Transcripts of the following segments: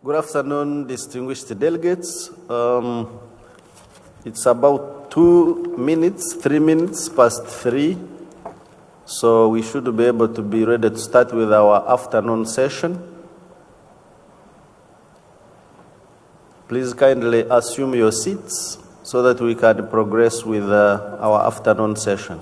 Good afternoon, distinguished delegates. It's about 3 minutes past 3, so we should be able to be ready to start with our afternoon session. Please kindly assume your seats so that we can progress with our afternoon session.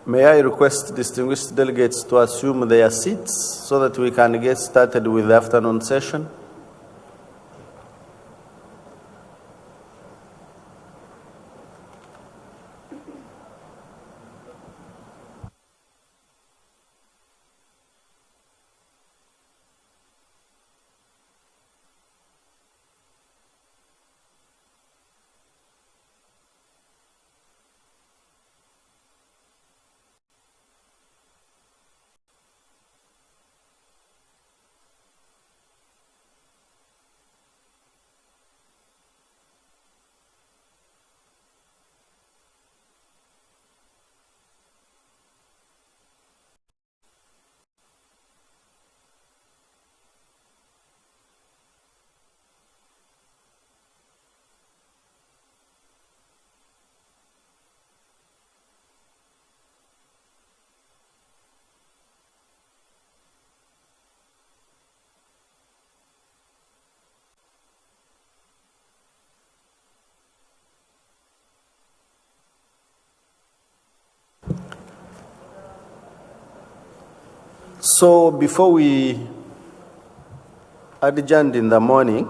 May I request distinguished delegates to assume their seats so that we can get started with the afternoon session? So before we adjourned in the morning,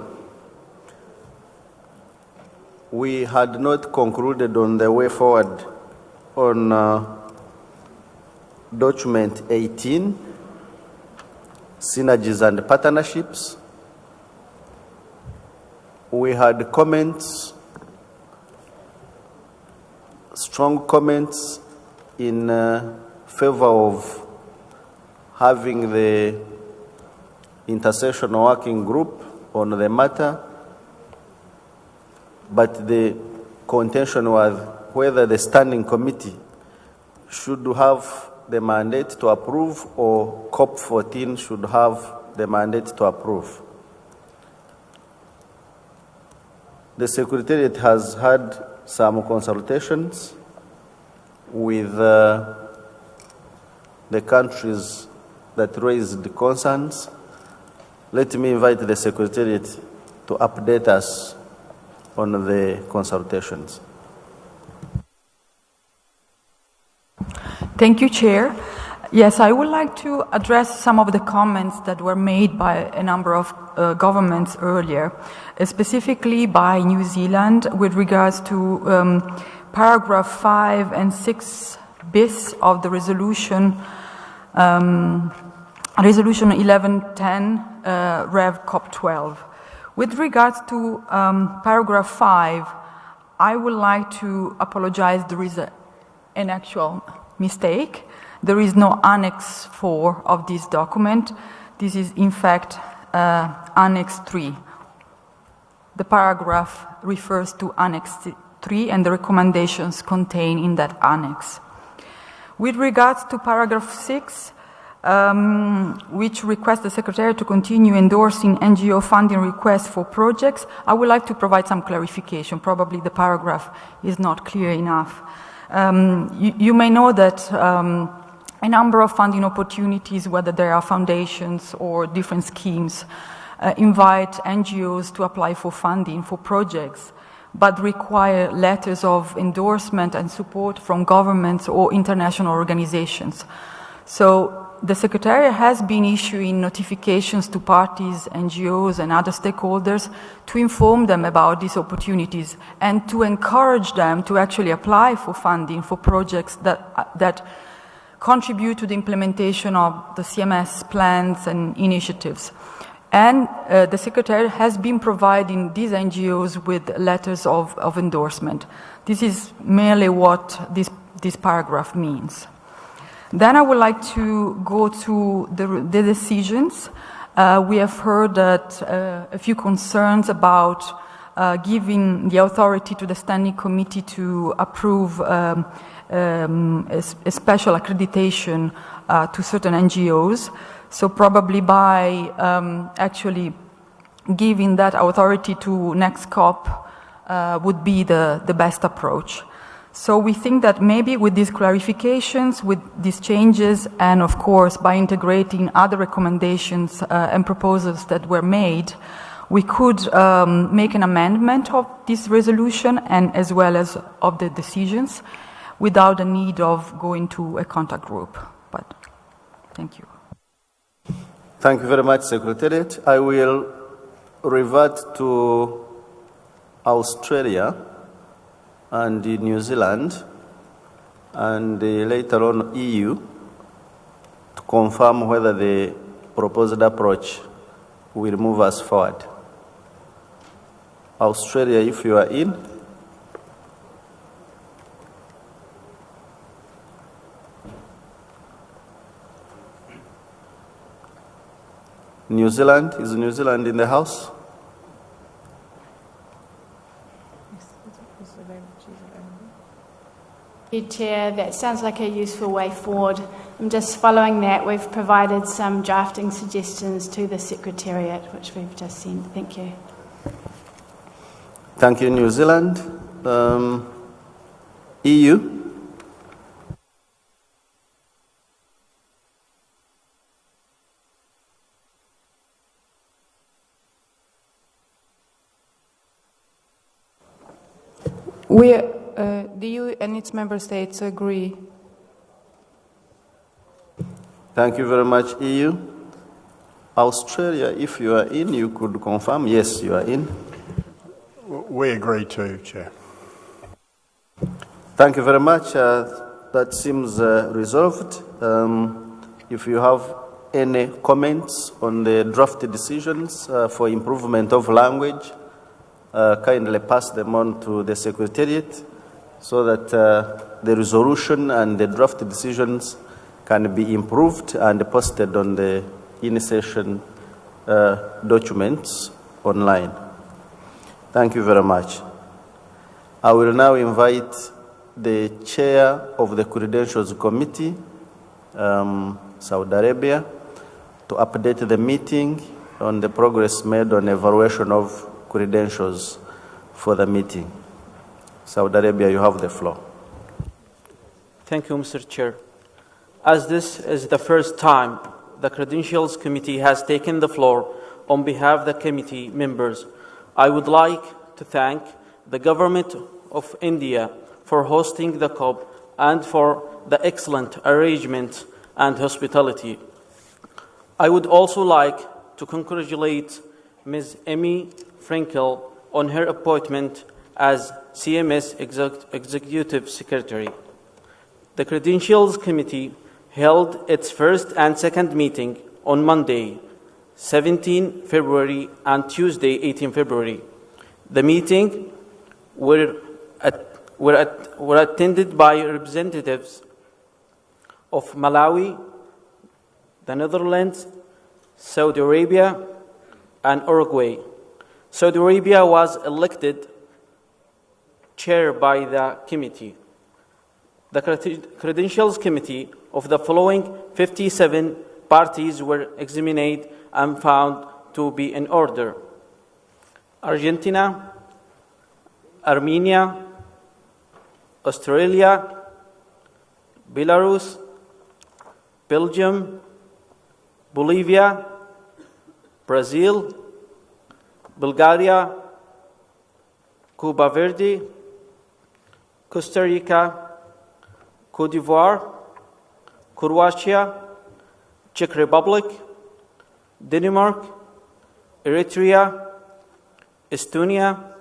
we had not concluded on the way forward on document 18, synergies and partnerships. We had comments, strong comments in favor of having the intersessional working group on the matter, but the contention was whether the standing committee should have the mandate to approve or COP14 should have the mandate to approve. The Secretariat has had some consultations with the countries that raised concerns. Let me invite the Secretariat to update us on the consultations. Thank you, Chair. Yes, I would like to address some of the comments that were made by a number of governments earlier, specifically by New Zealand with regards to paragraph 5 and 6 bis of the resolution, resolution 1110, Rev COP 12. With regards to paragraph 5, I would like to apologize. There is an actual mistake. There is no Annex 4 of this document. This is, in fact, Annex 3. The paragraph refers to Annex 3 and the recommendations contained in that annex. With regards to paragraph 6, which requests the Secretary to continue endorsing NGO funding requests for projects, I would like to provide some clarification. Probably the paragraph is not clear enough. You may know that a number of funding opportunities, whether they are foundations or different schemes, invite NGOs to apply for funding for projects, but require letters of endorsement and support from governments or international organizations. So the Secretariat has been issuing notifications to parties, NGOs and other stakeholders to inform them about these opportunities and to encourage them to actually apply for funding for projects that contribute to the implementation of the CMS plans and initiatives. And the Secretariat has been providing these NGOs with letters of endorsement. This is merely what this paragraph means. Then I would like to go to the decisions. We have heard that a few concerns about giving the authority to the Standing Committee to approve a special accreditation to certain NGOs. So probably by actually giving that authority to Next COP would be the best approach. So we think that maybe with these clarifications, with these changes, and of course by integrating other recommendations and proposals that were made, we could make an amendment of this resolution and as well as of the decisions without the need of going to a contact group. But thank you. Thank you very much, Secretariat. I will revert to Australia and New Zealand and later on EU to confirm whether the proposed approach will move us forward. Australia, if you are in. New Zealand, is New Zealand in the house? Chair, that sounds like a useful way forward. I'm just following that. We've provided some drafting suggestions to the Secretariat, which we've just sent. Thank you. Thank you, New Zealand. EU? The EU and its member states agree. Thank you very much, EU. Australia, if you are in, you could confirm. Yes, you are in. We agree too, Chair. Thank you very much. That seems resolved. If you have any comments on the draft decisions for improvement of language, kindly pass them on to the Secretariat so that the resolution and the draft decisions can be improved and posted on the in-session documents online. Thank you very much. I will now invite the Chair of the Credentials Committee, Saudi Arabia, to update the meeting on the progress made on evaluation of credentials for the meeting. Saudi Arabia, you have the floor. Thank you, Mr. Chair. As this is the first time the Credentials Committee has taken the floor on behalf of the committee members, I would like to thank the Government of India for hosting the COP and for the excellent arrangement and hospitality. I would also like to congratulate Ms. Amy Frankel on her appointment as CMS Executive Secretary. The Credentials Committee held its first and second meeting on Monday, 17 February and Tuesday, 18 February. The meeting were attended by representatives of Malawi, the Netherlands, Saudi Arabia, and Uruguay. Saudi Arabia was elected chair by the committee. The Credentials Committee of the following 57 parties were examined and found to be in order: Argentina, Armenia, Australia, Belarus, Belgium, Bolivia, Brazil, Bulgaria, Cuba Verde, Costa Rica, Cote d'Ivoire, Croatia, Czech Republic, Denmark, Eritrea, Estonia,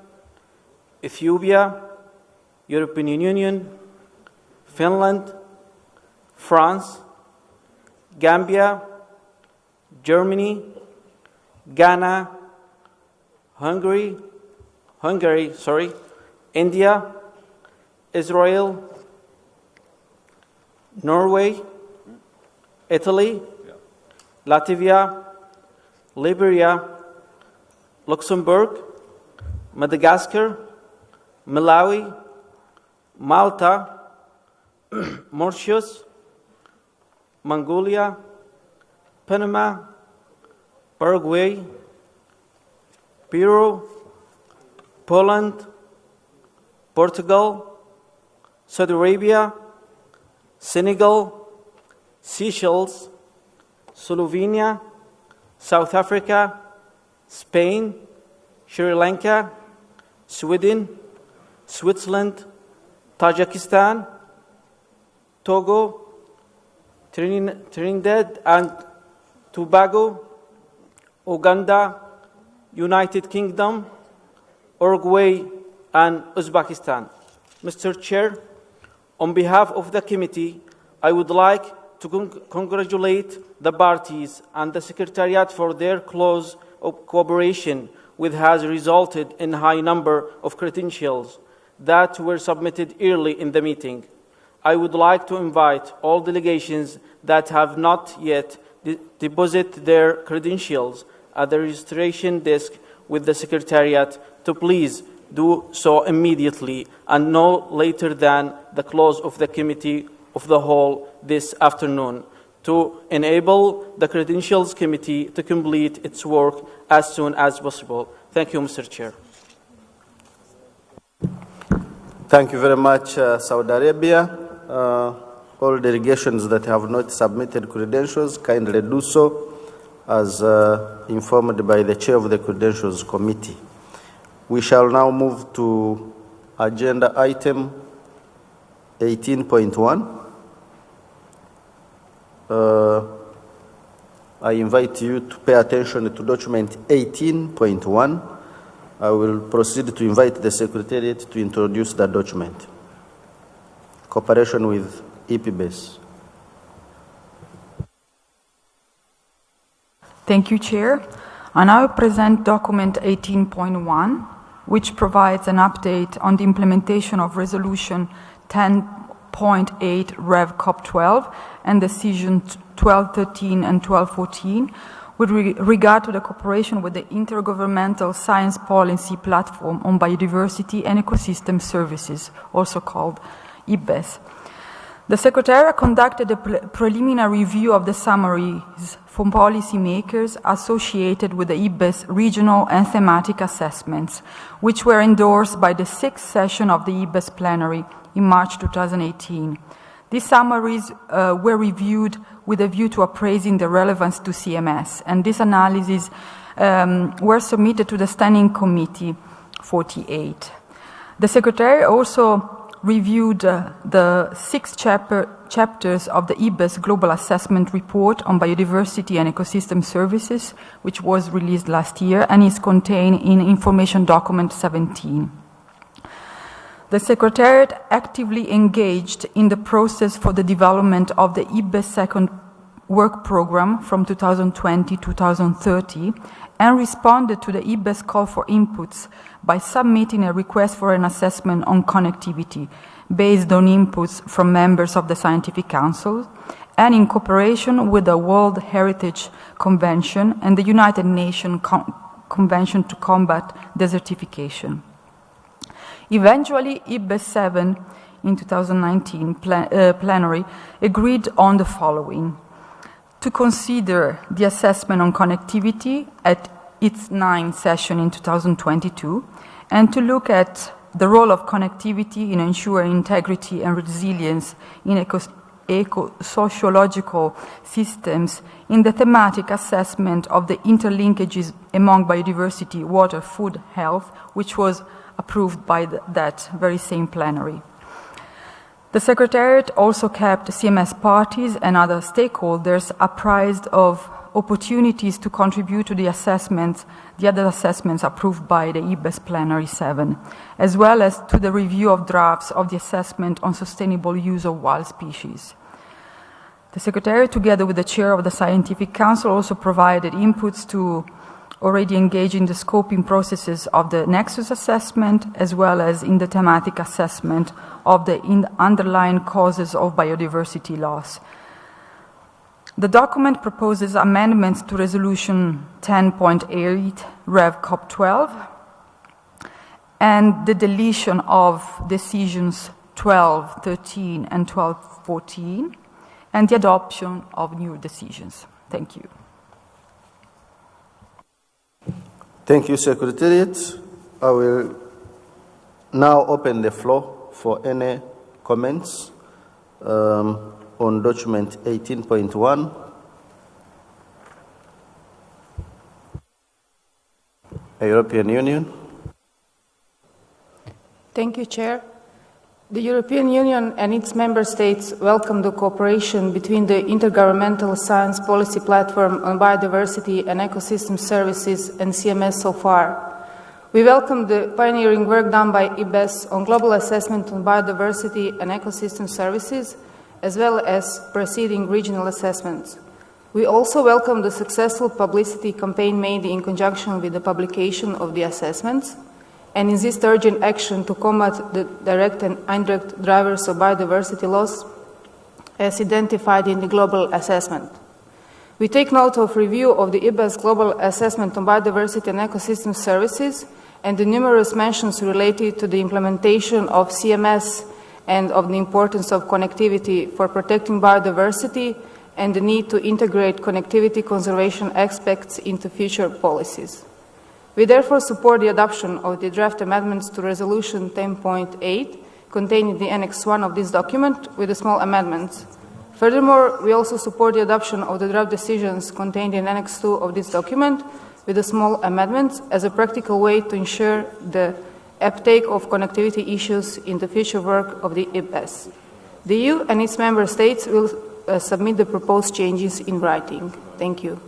Ethiopia, European Union, Finland, France, Gambia, Germany, Ghana, Hungary, India, Israel, Norway, Italy, Latvia, Liberia, Luxembourg, Madagascar, Malawi, Malta, Mauritius, Mongolia, Panama, Paraguay, Peru, Poland, Portugal, Saudi Arabia, Senegal, Seychelles, Slovenia, South Africa, Spain, Sri Lanka, Sweden, Switzerland, Tajikistan, Togo, Trinidad and Tobago, Uganda, United Kingdom, Uruguay, and Uzbekistan. Mr. Chair, on behalf of the committee, I would like to congratulate the parties and the Secretariat for their close cooperation, which has resulted in a high number of credentials that were submitted early in the meeting. I would like to invite all delegations that have not yet deposited their credentials at the registration desk with the Secretariat to please do so immediately and no later than the close of the Committee of the Whole this afternoon, to enable the Credentials Committee to complete its work as soon as possible. Thank you, Mr. Chair. Thank you very much, Saudi Arabia. All delegations that have not submitted credentials, kindly do so as informed by the chair of the Credentials Committee. We shall now move to agenda item 18.1. I invite you to pay attention to document 18.1. I will proceed to invite the Secretariat to introduce the document. Cooperation with EPBS. Thank you, Chair. I now present document 18.1, which provides an update on the implementation of Resolution 10.8 Rev COP 12 and Decision 1213 and 1214 with regard to the cooperation with the Intergovernmental Science Policy Platform on Biodiversity and Ecosystem Services, also called IPBES. The Secretariat conducted a preliminary review of the summaries from policymakers associated with the IPBES regional and thematic assessments, which were endorsed by the 6th session of the IPBES plenary in March 2018. These summaries were reviewed with a view to appraising the relevance to CMS, and these analyses were submitted to the Standing Committee 48. The Secretariat also reviewed the 6 chapters of the IBES Global Assessment Report on Biodiversity and Ecosystem Services, which was released last year and is contained in Information Document 17. The Secretariat actively engaged in the process for the development of the IBES second work program from 2020 to 2030 and responded to the IBES call for inputs by submitting a request for an assessment on connectivity based on inputs from members of the Scientific Council and in cooperation with the World Heritage Convention and the United Nations Convention to Combat Desertification. Eventually, IBES 7 in 2019 plenary agreed on the following: to consider the assessment on connectivity at its 9th session in 2022, and to look at the role of connectivity in ensuring integrity and resilience in eco-sociological systems in the thematic assessment of the interlinkages among biodiversity, water, food, health, which was approved by that very same plenary. The Secretariat also kept CMS parties and other stakeholders apprised of opportunities to contribute to the assessments, the other assessments approved by the IBES Plenary 7, as well as to the review of drafts of the assessment on sustainable use of wild species. The Secretariat, together with the Chair of the Scientific Council, also provided inputs to already engage in the scoping processes of the Nexus assessment, as well as in the thematic assessment of the underlying causes of biodiversity loss. The document proposes amendments to Resolution 10.8 Rev COP 12 and the deletion of decisions 12, 13 and 12, 14 and the adoption of new decisions. Thank you. Thank you, Secretariat. I will now open the floor for any comments on document 18.1. European Union. Thank you, Chair. The European Union and its member states welcome the cooperation between the Intergovernmental Science Policy Platform on Biodiversity and Ecosystem Services and CMS so far. We welcome the pioneering work done by IBES on global assessment on biodiversity and ecosystem services, as well as preceding regional assessments. We also welcome the successful publicity campaign made in conjunction with the publication of the assessments, and insist urgent action to combat the direct and indirect drivers of biodiversity loss as identified in the global assessment. We take note of review of the IBES Global Assessment on Biodiversity and Ecosystem Services and the numerous mentions related to the implementation of CMS and of the importance of connectivity for protecting biodiversity and the need to integrate connectivity conservation aspects into future policies. We therefore support the adoption of the draft amendments to Resolution 10.8 contained in the Annex 1 of this document with the small amendments. Furthermore, we also support the adoption of the draft decisions contained in Annex 2 of this document with the small amendments as a practical way to ensure the uptake of connectivity issues in the future work of the IBES. The EU and its member states will submit the proposed changes in writing. Thank you.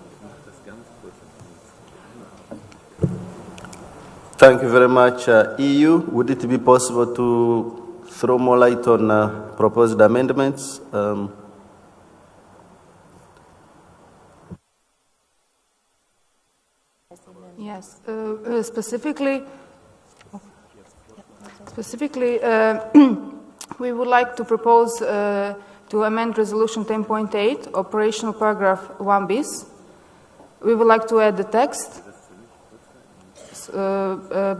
Thank you very much. EU, would it be possible to throw more light on proposed amendments? Yes, specifically, we would like to propose to amend Resolution 10.8, operational paragraph 1 bis. We would like to add the text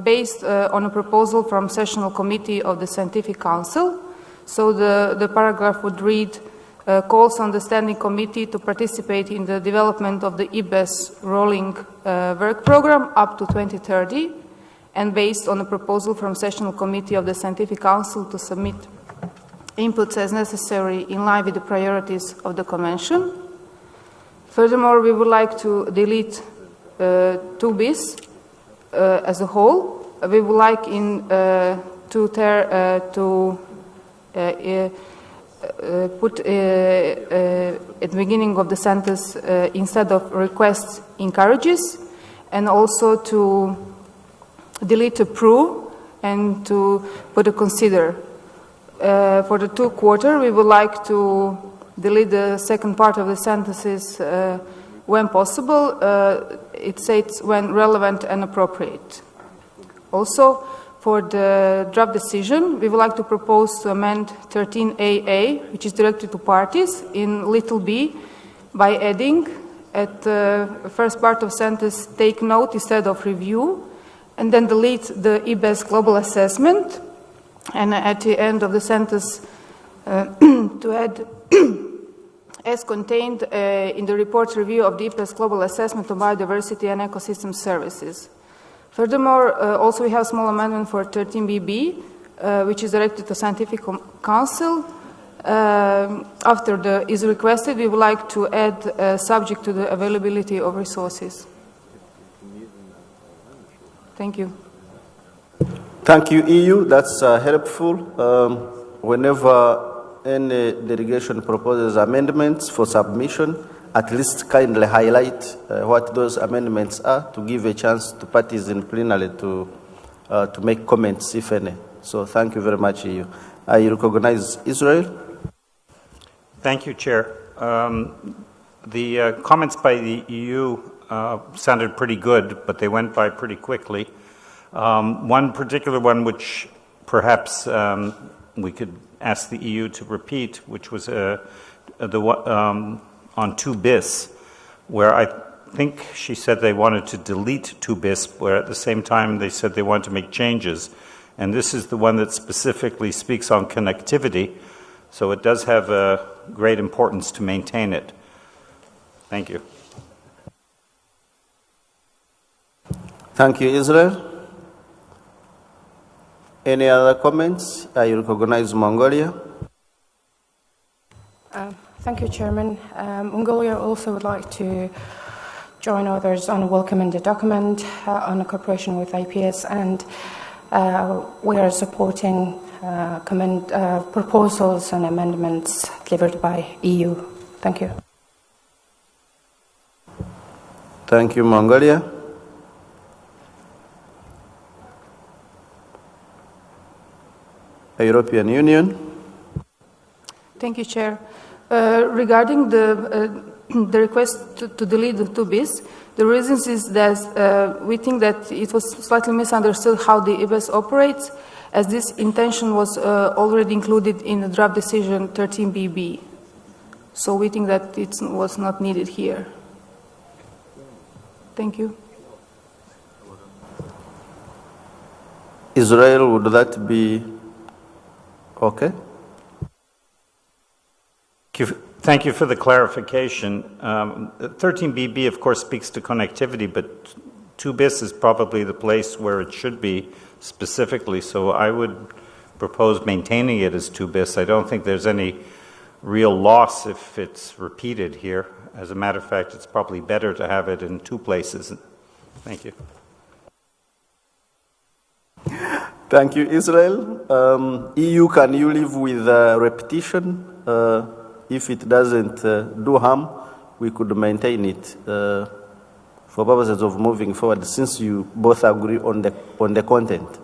based on a proposal from Sessional Committee of the Scientific Council. So the paragraph would read, calls on the Standing Committee to participate in the development of the IBES rolling work program up to 2030, and based on a proposal from Sessional Committee of the Scientific Council to submit inputs as necessary in line with the priorities of the Convention. Furthermore, we would like to delete 2 bis as a whole. We would like in to put at the beginning of the sentence instead of requests, encourages, and also to delete approve and to put a consider. For the 2 quarter, we would like to delete the second part of the sentences when possible. It says when relevant and appropriate. Also, for the draft decision, we would like to propose to amend 13AA, which is directed to parties, in little b, by adding at the first part of sentence, take note instead of review, and then delete the IBES global assessment, and at the end of the sentence, to add as contained in the report's review of the IPES global assessment of biodiversity and ecosystem services. Furthermore, also we have a small amendment for 13BB, which is directed to Scientific Council. After the is requested, we would like to add subject to the availability of resources. Thank you. Thank you, EU. That's helpful. Whenever any delegation proposes amendments for submission, at least kindly highlight what those amendments are to give a chance to parties in plenary to make comments, if any. So thank you very much, EU. I recognize Israel. Thank you, Chair. The comments by the EU sounded pretty good, but they went by pretty quickly. One particular one which perhaps we could ask the EU to repeat, which was on 2 bis, where I think she said they wanted to delete 2 bis, where at the same time they said they wanted to make changes. And this is the one that specifically speaks on connectivity, so it does have a great importance to maintain it. Thank you. Thank you, Israel. Any other comments? I recognize Mongolia. Thank you, Chairman. Mongolia also would like to join others on welcoming the document on the cooperation with IPS, and we are supporting proposals and amendments delivered by EU. Thank you. Thank you, Mongolia. European Union. Thank you, Chair. Regarding the request to delete the 2 bis, the reasons is that we think that it was slightly misunderstood how the IBES operates, as this intention was already included in the draft decision 13BB. So we think that it was not needed here. Thank you. Israel, would that be okay? Thank you for the clarification. 13BB, of course, speaks to connectivity, but 2 bis is probably the place where it should be specifically, so I would propose maintaining it as 2 bis. I don't think there's any real loss if it's repeated here. As a matter of fact, it's probably better to have it in 2 places. Thank you. Thank you, Israel. EU, can you live with repetition? If it doesn't do harm, we could maintain it for purposes of moving forward, since you both agree on the content.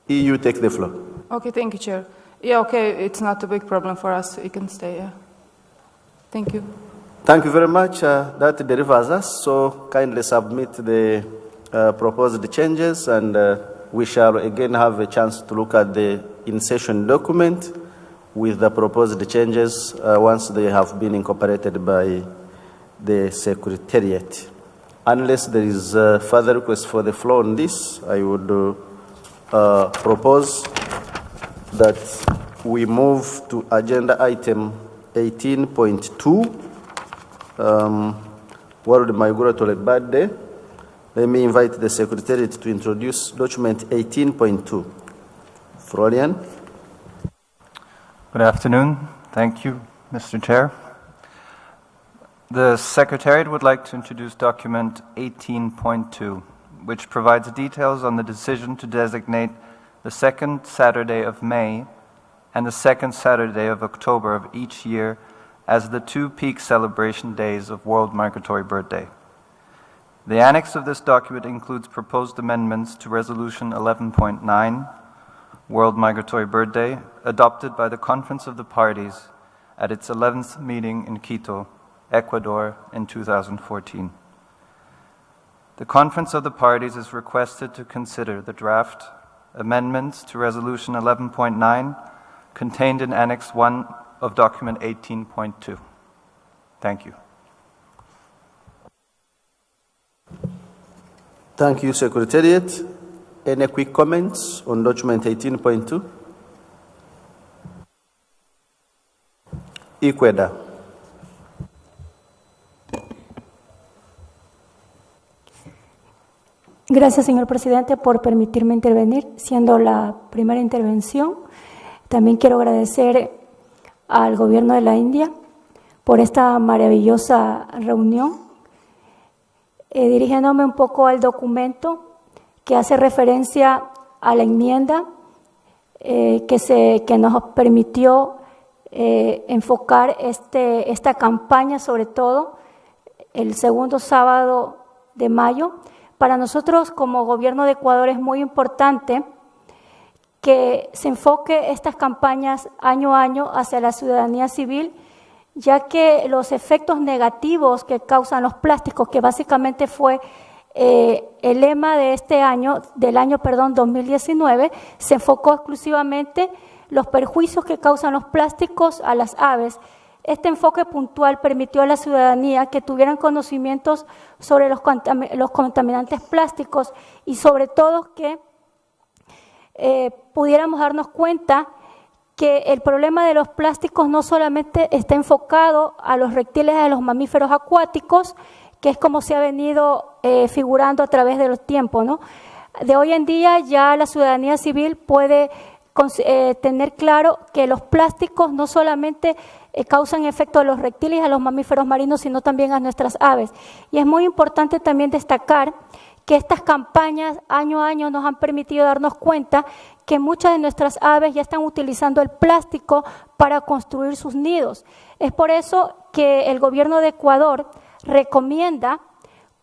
EU, take the floor. Okay, thank you, Chair. Yeah, okay, it's not a big problem for us. We can stay, yeah. Thank you. Thank you very much. That delivers us. So kindly submit the proposed changes, and we shall again have a chance to look at the in-session document with the proposed changes once they have been incorporated by the Secretariat. Unless there is further request for the floor on this, I would propose that we move to agenda item 18.2, World Migratory Birthday. Let me invite the Secretariat to introduce document 18.2. Florian. Good afternoon. Thank you, Mr. Chair. The Secretariat would like to introduce document 18.2, which provides details on the decision to designate the second Saturday of May and the second Saturday of October of each year as the two peak celebration days of World Migratory Bird Day. The annex of this document includes proposed amendments to Resolution 11.9, World Migratory Bird Day, adopted by the Conference of the Parties at its 11th meeting in Quito, Ecuador, in 2014. The Conference of the Parties is requested to consider the draft amendments to Resolution 11.9 contained in Annex 1 of document 18.2. Thank you. Thank you, Secretariat. Any quick comments on document 18.2? Ecuador. Gracias, señor presidente, por permitirme intervenir, siendo la primera intervención. También quiero agradecer al gobierno de la India por esta maravillosa reunión. Dirigiéndome un poco al documento que hace referencia a la enmienda que nos permitió enfocar esta campaña, sobre todo el segundo sábado de mayo. Para nosotros como gobierno de Ecuador es muy importante que se enfoque estas campañas año a año hacia la ciudadanía civil, ya que los efectos negativos que causan los plásticos, que básicamente fue el lema de del año 2019, se enfocó exclusivamente los perjuicios que causan los plásticos a las aves. Este enfoque puntual permitió a la ciudadanía que tuvieran conocimientos sobre los contaminantes plásticos y sobre todo que pudiéramos darnos cuenta que el problema de los plásticos no solamente está enfocado a los reptiles, a los mamíferos acuáticos, que es como se ha venido figurando a través de los tiempos, ¿no? De hoy en día ya la ciudadanía civil puede tener claro que los plásticos no solamente causan efecto a los reptiles y a los mamíferos marinos, sino también a nuestras aves. Y es muy importante también destacar que estas campañas año a año nos han permitido darnos cuenta que muchas de nuestras aves ya están utilizando el plástico para construir sus nidos. Es por eso que el gobierno de Ecuador recomienda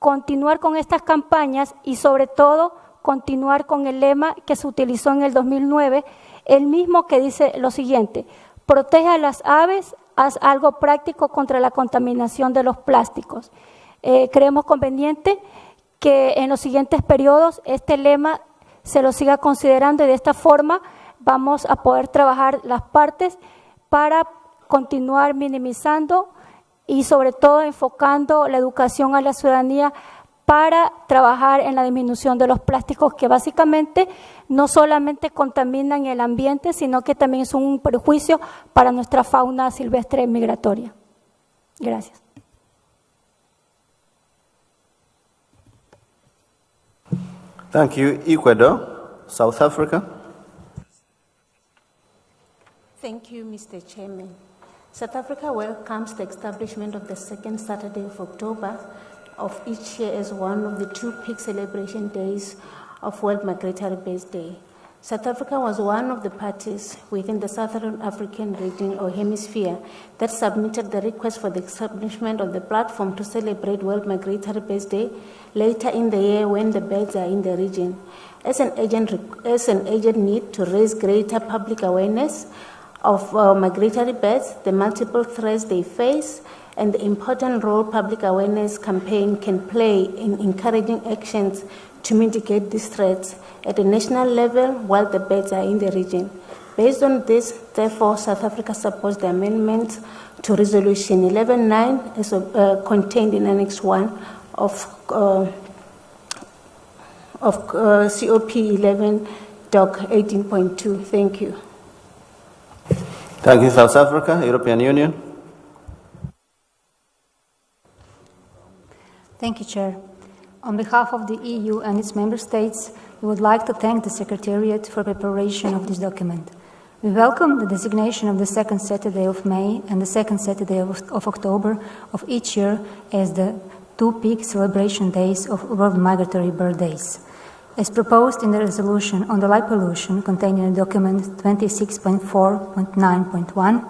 continuar con estas campañas y sobre todo continuar con el lema que se utilizó en el 2009, el mismo que dice lo siguiente: protege a las aves, haz algo práctico contra la contaminación de los plásticos. Creemos conveniente que en los siguientes periodos este lema se lo siga considerando y de esta forma vamos a poder trabajar las partes para continuar minimizando y sobre todo enfocando la educación a la ciudadanía para trabajar en la disminución de los plásticos que básicamente no solamente contaminan el ambiente, sino que también son un perjuicio para nuestra fauna silvestre migratoria. Gracias. Thank you. Ecuador, South Africa. Thank you, Mr. Chairman. South Africa welcomes the establishment of the second Saturday of October of each year as one of the two peak celebration days of World Migratory Birds Day. South Africa was one of the parties within the Southern African region or hemisphere that submitted the request for the establishment of the platform to celebrate World Migratory Birds Day later in the year when the birds are in the region. As an agent need to raise greater public awareness of migratory birds, the multiple threats they face, and the important role public awareness campaign can play in encouraging actions to mitigate these threats at a national level while the birds are in the region. Based on this, therefore, South Africa supports the amendment to Resolution 11.9 as contained in Annex 1 of COP 11 Doc 18.2. Thank you. Thank you, South Africa. European Union. Thank you, Chair. On behalf of the EU and its member states, we would like to thank the Secretariat for preparation of this document. We welcome the designation of the second Saturday of May and the second Saturday of October of each year as the two peak celebration days of World Migratory Bird Days. As proposed in the resolution on the light pollution contained in document 26.4.9.1,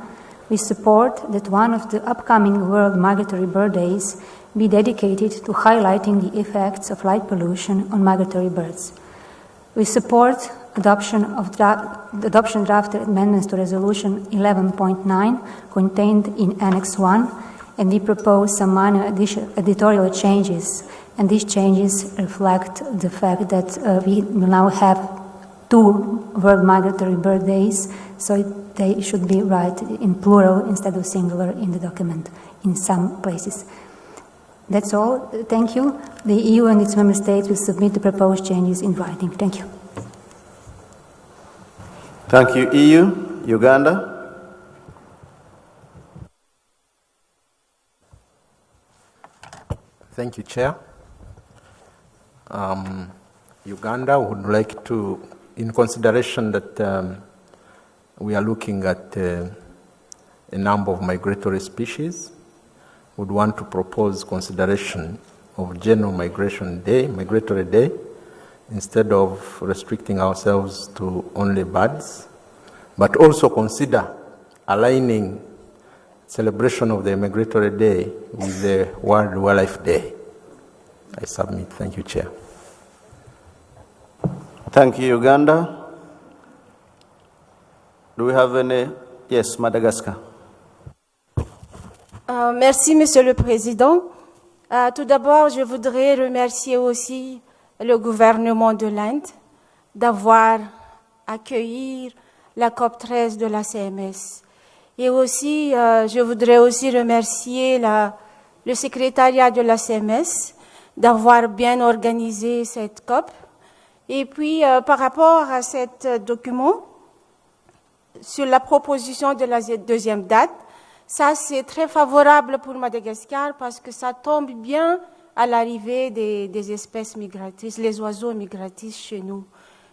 we support that one of the upcoming World Migratory Bird Days be dedicated to highlighting the effects of light pollution on migratory birds. We support adoption draft amendments to Resolution 11.9 contained in Annex 1, and we propose some minor editorial changes. And these changes reflect the fact that we will now have 2 World Migratory Bird Days, so they should be right in plural instead of singular in the document in some places. That's all. Thank you. The EU and its member states will submit the proposed changes in writing. Thank you. Thank you, EU. Uganda. Thank you, Chair. Uganda would like to, in consideration that we are looking at a number of migratory species, would want to propose consideration of General Migratory Day, instead of restricting ourselves to only birds, but also consider aligning celebration of the Migratory Day with the World Wildlife Day. I submit. Thank you, Chair. Thank you, Uganda. Do we have any? Yes, Madagascar. Merci, Monsieur le Président. Tout d'abord, je voudrais remercier aussi le gouvernement de l'Inde d'avoir accueilli la COP13 de la CMS. Et aussi, je voudrais aussi remercier le secrétariat de la CMS d'avoir bien organisé cette COP. Et puis, par rapport à cet document, sur la proposition de la deuxième date, ça c'est très favorable pour Madagascar parce que ça tombe bien à l'arrivée des espèces migratrices, les oiseaux migratrices chez nous.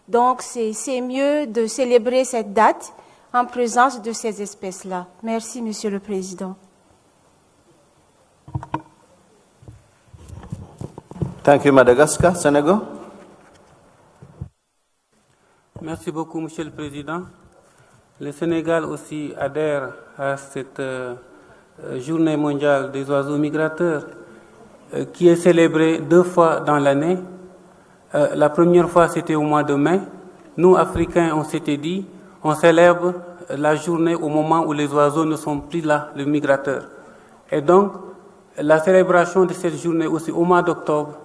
Donc, c'est mieux de célébrer cette date en présence de ces espèces-là. Merci, Monsieur le Président. Thank you, Madagascar. Senegal. Merci beaucoup, Monsieur le Président. Le Sénégal aussi adhère à cette journée mondiale des oiseaux migrateurs qui est célébrée 2 fois dans l'année. La première fois, c'était au mois de mai. Nous, Africains, on s'était dit, on célèbre la journée au moment où les oiseaux ne sont plus là, les migrateurs. Et donc, la célébration de cette journée aussi au mois d'octobre,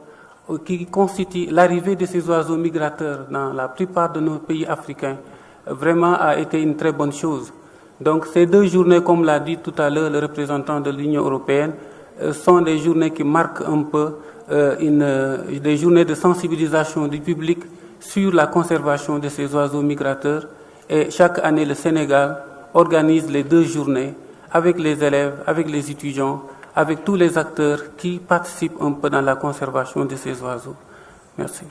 qui constitue l'arrivée de ces oiseaux migrateurs dans la plupart de nos pays africains, vraiment a été une très bonne chose. Donc ces 2 journées, comme l'a dit tout à l'heure le représentant de l'Union européenne, sont des journées qui marquent un peu des journées de sensibilisation du public sur la conservation de ces oiseaux migrateurs. Et chaque année, le Sénégal organise les 2 journées avec les élèves, avec les étudiants, avec tous les acteurs qui participent un peu dans la conservation de ces oiseaux. Merci.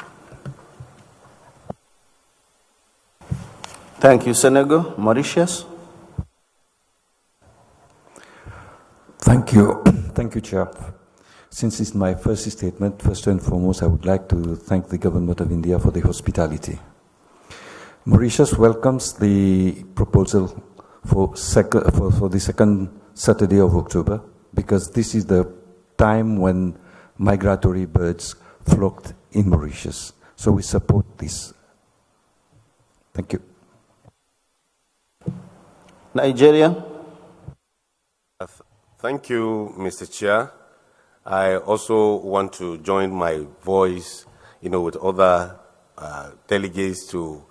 Thank you, Senegal. Mauritius. Thank you. Thank you, Chair. Since it's my first statement, first and foremost, I would like to thank the Government of India for the hospitality. Mauritius welcomes the proposal for the second Saturday of October because this is the time when migratory birds flocked in Mauritius. So we support this. Thank you. Nigeria. Thank you, Mr. Chair. I also want to join my voice, with other delegates to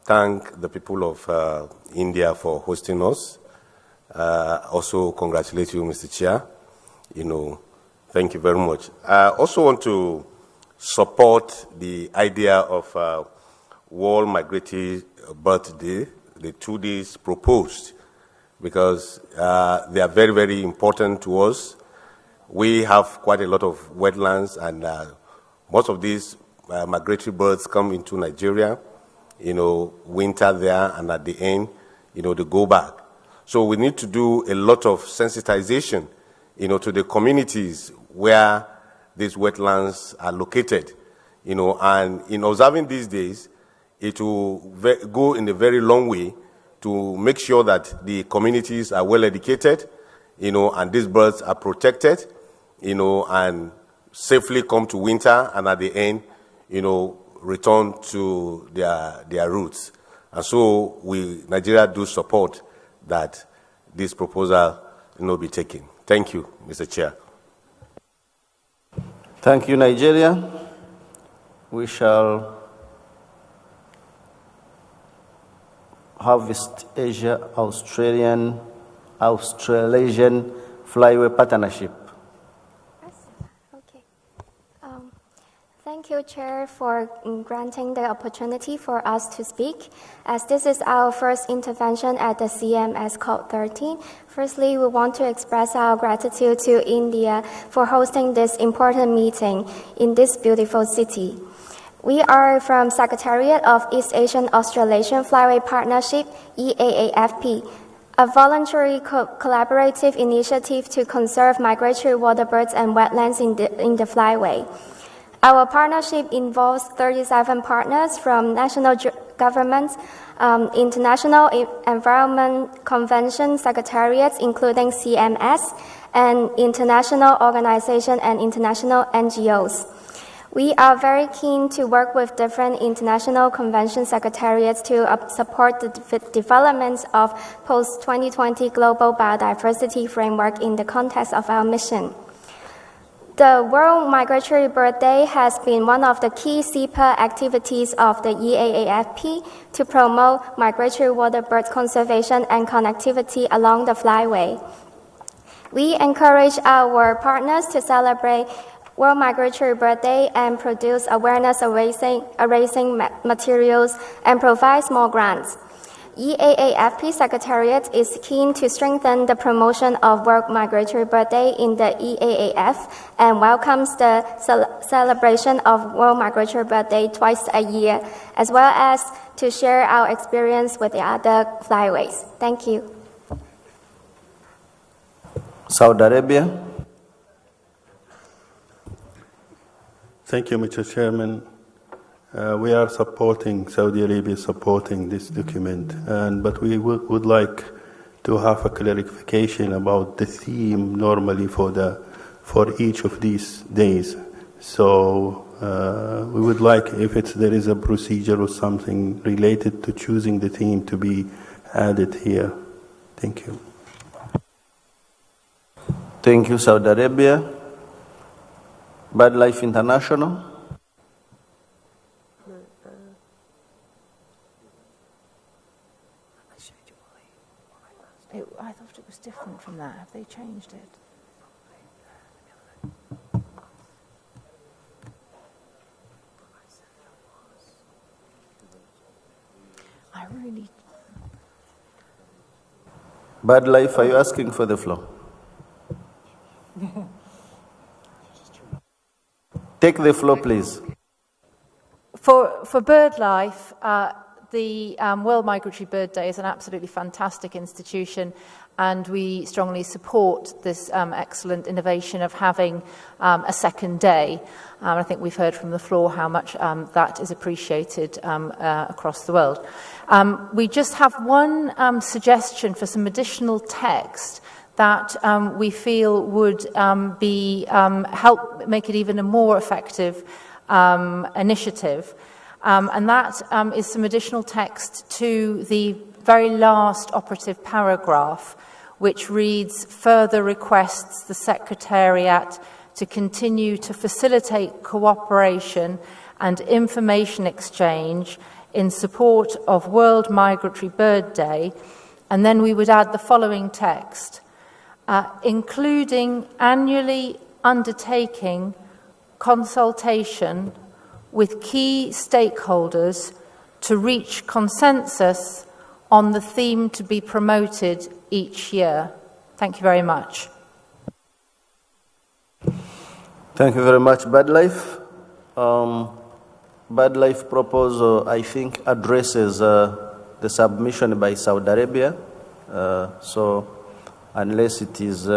thank the people of India for hosting us. Also congratulate you, Mr. Chair. Thank you very much. I also want to support the idea of World Migratory Bird Day, the 2 days proposed, because they are very, very important to us. we have quite a lot of wetlands, and most of these migratory birds come into Nigeria, winter there, and at the end, they go back. So we need to do a lot of sensitization, to the communities where these wetlands are located, and in observing these days, it will go in a very long way to make sure that the communities are well educated, and these birds are protected, and safely come to winter, and at the end, return to their roots. And so Nigeria do support that this proposal be taken. Thank you, Mr. Chair. Thank you, Nigeria. We shall have East Asia Australasian Flyway Partnership. Thank you, Chair, for granting the opportunity for us to speak. As this is our first intervention at the CMS COP13, firstly, we want to express our gratitude to India for hosting this important meeting in this beautiful city. We are from Secretariat of East Asian Australasian Flyway Partnership, EAAFP, a voluntary collaborative initiative to conserve migratory water birds and wetlands in the flyway. Our partnership involves 37 partners from national governments, international environment convention secretariats, including CMS, and international organizations and international NGOs. We are very keen to work with different international convention secretariats to support the development of post-2020 global biodiversity framework in the context of our mission. The World Migratory Bird Day has been one of the key CEPA activities of the EAAFP to promote migratory water bird conservation and connectivity along the flyway. We encourage our partners to celebrate World Migratory Bird Day and produce awareness-raising materials and provide small grants. EAAFP Secretariat is keen to strengthen the promotion of World Migratory Bird Day in the EAAF and welcomes the celebration of World Migratory Bird Day twice a year, as well as to share our experience with the other flyways. Thank you. Saudi Arabia. Thank you, Mr. Chairman. We are supporting, Saudi Arabia is supporting this document, but we would like to have a clarification about the theme normally for each of these days. So we would like, if there is a procedure or something related to choosing the theme, to be added here. Thank you. Thank you, Saudi Arabia. BirdLife International. I thought it was different from that. Have they changed it? I really... BirdLife, are you asking for the floor? Take the floor, please. For BirdLife, the World Migratory Bird Day is an absolutely fantastic institution, and we strongly support this excellent innovation of having a second day. I think we've heard from the floor how much that is appreciated across the world. We just have one suggestion for some additional text that we feel would help make it even a more effective initiative. And that is some additional text to the very last operative paragraph, which reads, further requests the Secretariat to continue to facilitate cooperation and information exchange in support of World Migratory Bird Day. And then we would add the following text, including annually undertaking consultation with key stakeholders to reach consensus on the theme to be promoted each year. Thank you very much. Thank you very much. BirdLife. BirdLife proposal, I think, addresses the submission by Saudi Arabia. So unless it is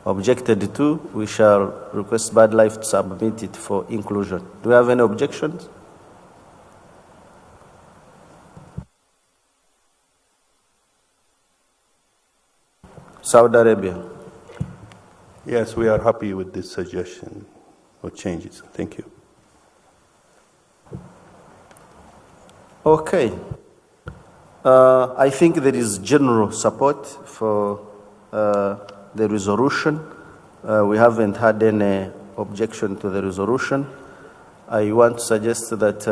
objected to, we shall request BirdLife to submit it for inclusion. Do you have any objections? Saudi Arabia. Yes, we are happy with this suggestion or changes. Thank you. Okay. I think there is general support for the resolution. We haven't had any objection to the resolution. I want to suggest that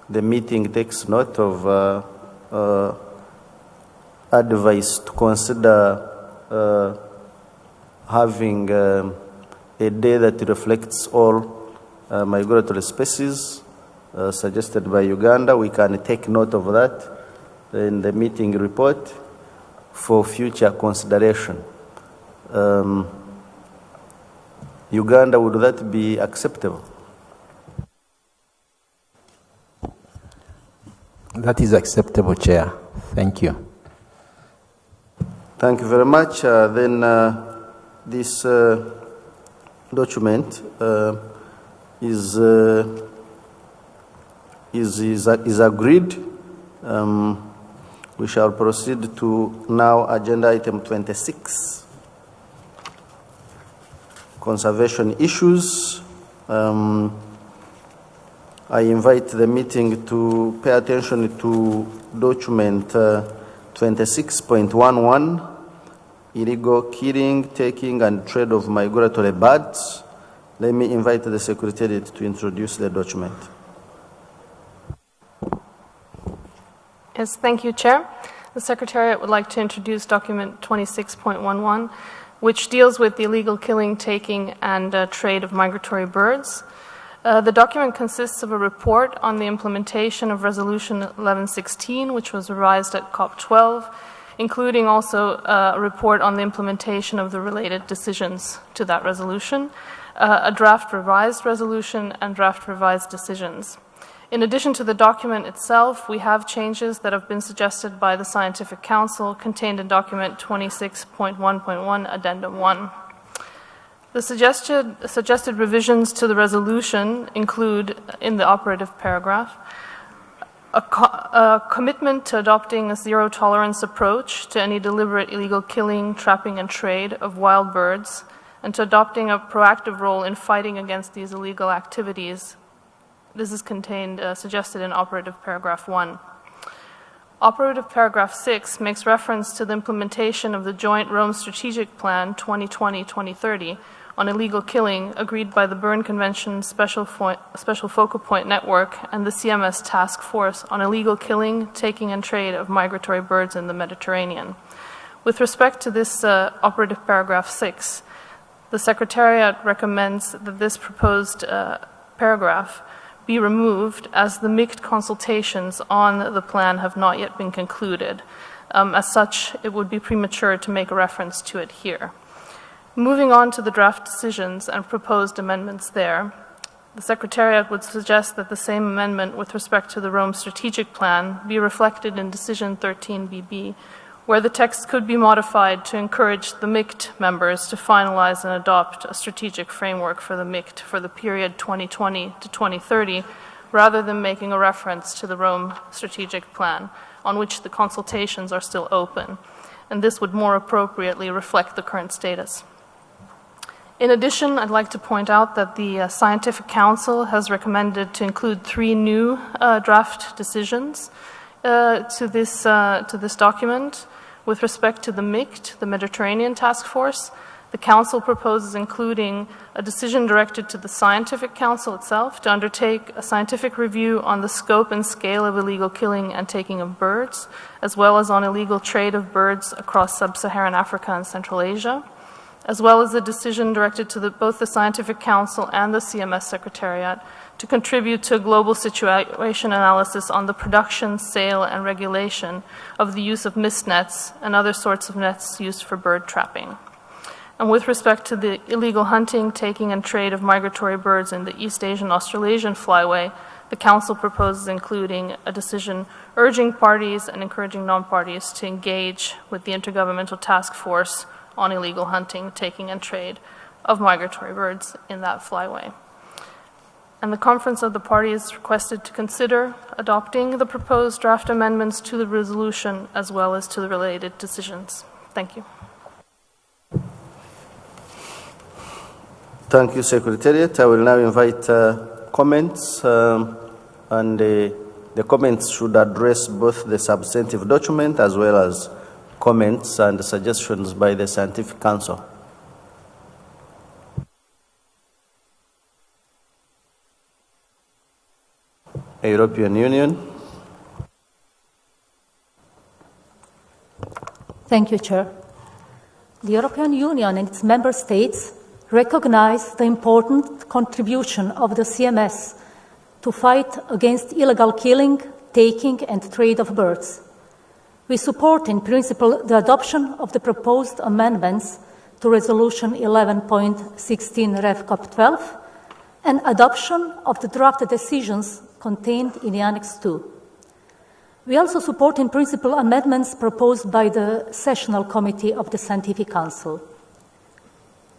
the meeting takes note of advice to consider having a day that reflects all migratory species suggested by Uganda. We can take note of that in the meeting report for future consideration. Uganda, would that be acceptable? That is acceptable, Chair. Thank you. Thank you very much. Then this document is agreed. We shall proceed to now agenda item 26, conservation issues. I invite the meeting to pay attention to document 26.11, illegal killing, taking, and trade of migratory birds. Let me invite the Secretariat to introduce the document. Yes, thank you, Chair. The Secretariat would like to introduce document 26.11, which deals with the illegal killing, taking, and trade of migratory birds. The document consists of a report on the implementation of Resolution 1116, which was revised at COP12, including also a report on the implementation of the related decisions to that resolution, a draft revised resolution, and draft revised decisions. In addition to the document itself, we have changes that have been suggested by the Scientific Council contained in document 26.1.1, Addendum 1. The suggested revisions to the resolution include, in the operative paragraph, a commitment to adopting a zero-tolerance approach to any deliberate illegal killing, trapping, and trade of wild birds, and to adopting a proactive role in fighting against these illegal activities. This is suggested in operative paragraph 1. Operative paragraph 6 makes reference to the implementation of the joint Rome Strategic Plan 2020-2030 on illegal killing agreed by the Berne Convention Special Focal Point Network and the CMS Task Force on illegal killing, taking, and trade of migratory birds in the Mediterranean. With respect to this operative paragraph 6, the Secretariat recommends that this proposed paragraph be removed as the MICT consultations on the plan have not yet been concluded. As such, it would be premature to make a reference to it here. Moving on to the draft decisions and proposed amendments there, the Secretariat would suggest that the same amendment with respect to the Rome Strategic Plan be reflected in Decision 13BB, where the text could be modified to encourage the MICT members to finalize and adopt a strategic framework for the MICT for the period 2020 to 2030, rather than making a reference to the Rome Strategic Plan, on which the consultations are still open. And this would more appropriately reflect the current status. In addition, I'd like to point out that the Scientific Council has recommended to include 3 new draft decisions to this document. With respect to the MICT, the Mediterranean Task Force, the Council proposes including a decision directed to the Scientific Council itself to undertake a scientific review on the scope and scale of illegal killing and taking of birds, as well as on illegal trade of birds across sub-Saharan Africa and Central Asia, as well as a decision directed to both the Scientific Council and the CMS Secretariat to contribute to a global situation analysis on the production, sale, and regulation of the use of mist nets and other sorts of nets used for bird trapping. And with respect to the illegal hunting, taking, and trade of migratory birds in the East Asian Australasian flyway, the Council proposes including a decision urging parties and encouraging non-parties to engage with the Intergovernmental Task Force on illegal hunting, taking, and trade of migratory birds in that flyway. And the Conference of the Parties is requested to consider adopting the proposed draft amendments to the resolution as well as to the related decisions. Thank you. Thank you, Secretariat. I will now invite comments, and the comments should address both the substantive document as well as comments and suggestions by the Scientific Council. European Union. Thank you, Chair. The European Union and its member states recognize the important contribution of the CMS to fight against illegal killing, taking, and trade of birds. We support in principle the adoption of the proposed amendments to Resolution 11.16 Rev COP 12 and adoption of the draft decisions contained in the Annex 2. We also support in principle amendments proposed by the Sessional Committee of the Scientific Council.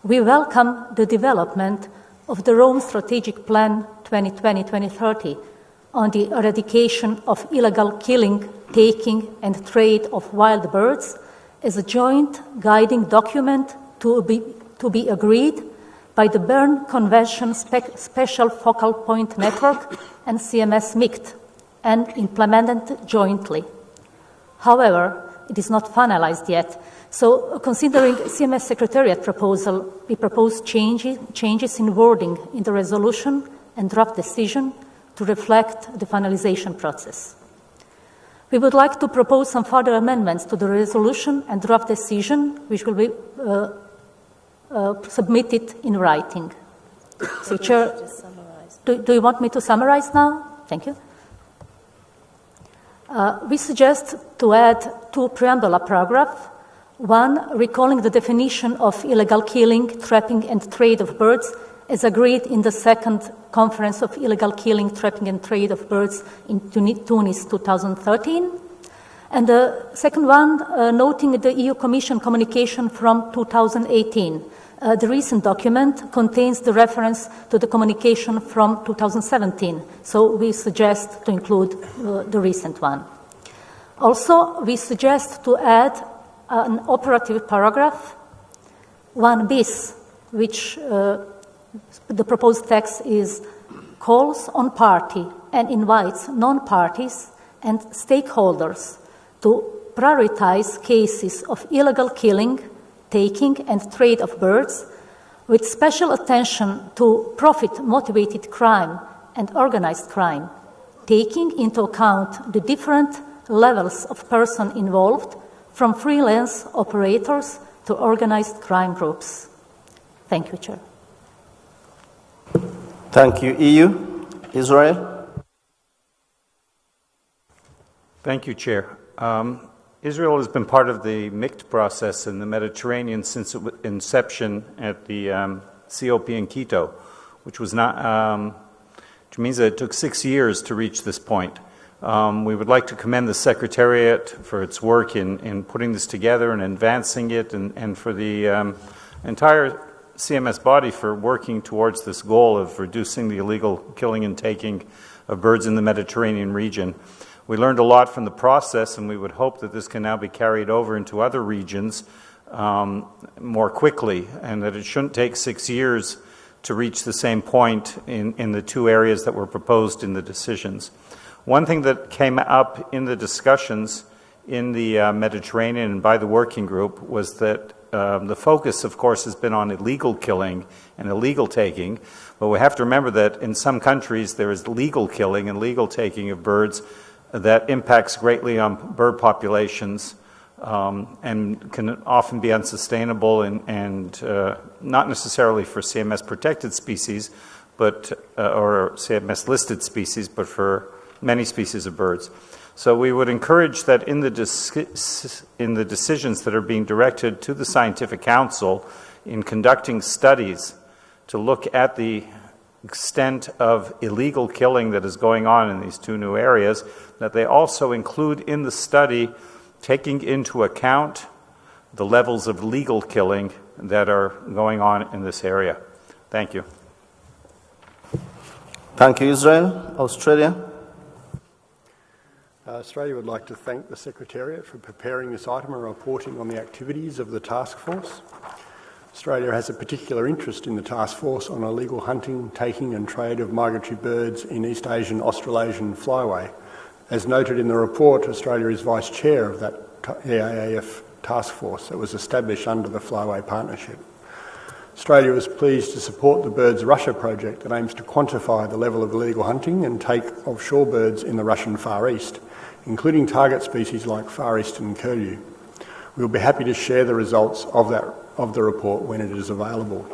We welcome the development of the Rome Strategic Plan 2020-2030 on the eradication of illegal killing, taking, and trade of wild birds as a joint guiding document to be agreed by the Berne Convention Special Focal Point Network and CMS MICT and implemented jointly. However, it is not finalized yet. So, considering CMS Secretariat proposal, we propose changes in wording in the resolution and draft decision to reflect the finalization process. We would like to propose some further amendments to the resolution and draft decision, which will be submitted in writing. So, Chair, do you want me to summarize now? Thank you. We suggest to add two preamble paragraphs. One, recalling the definition of illegal killing, trapping, and trade of birds as agreed in the second Conference of Illegal Killing, Trapping, and Trade of Birds in Tunis 2013. And the second one, noting the EU Commission communication from 2018. The recent document contains the reference to the communication from 2017, so we suggest to include the recent one. Also, we suggest to add an operative paragraph, 1 bis, which the proposed text is calls on party and invites non-parties and stakeholders to prioritize cases of illegal killing, taking, and trade of birds, with special attention to profit-motivated crime and organized crime, taking into account the different levels of person involved, from freelance operators to organized crime groups. Thank you, Chair. Thank you. EU. Israel. Thank you, Chair. Israel has been part of the MICT process in the Mediterranean since its inception at the COP in Quito, which was not, which means that it took 6 years to reach this point. We would like to commend the Secretariat for its work in putting this together and advancing it, and for the entire CMS body for working towards this goal of reducing the illegal killing and taking of birds in the Mediterranean region. We learned a lot from the process, and we would hope that this can now be carried over into other regions more quickly, and that it shouldn't take 6 years to reach the same point in the two areas that were proposed in the decisions. One thing that came up in the discussions in the Mediterranean and by the working group was that the focus, of course, has been on illegal killing and illegal taking, but we have to remember that in some countries there is legal killing and legal taking of birds that impacts greatly on bird populations and can often be unsustainable and not necessarily for CMS protected species, but or CMS listed species, but for many species of birds. So we would encourage that in the decisions that are being directed to the Scientific Council in conducting studies to look at the extent of illegal killing that is going on in these two new areas, that they also include in the study taking into account the levels of legal killing that are going on in this area. Thank you. Thank you, Israel. Australia? Australia would like to thank the Secretariat for preparing this item and reporting on the activities of the task force. Australia has a particular interest in the task force on illegal hunting, taking and trade of migratory birds in East Asian Australasian flyway. As noted in the report, Australia is Vice Chair of that EAAF task force that was established under the Flyway Partnership. Australia is pleased to support the Birds Russia project that aims to quantify the level of illegal hunting and take of shorebirds in the Russian Far East, including target species like Far Eastern curlew. We'll be happy to share the results of the report when it is available.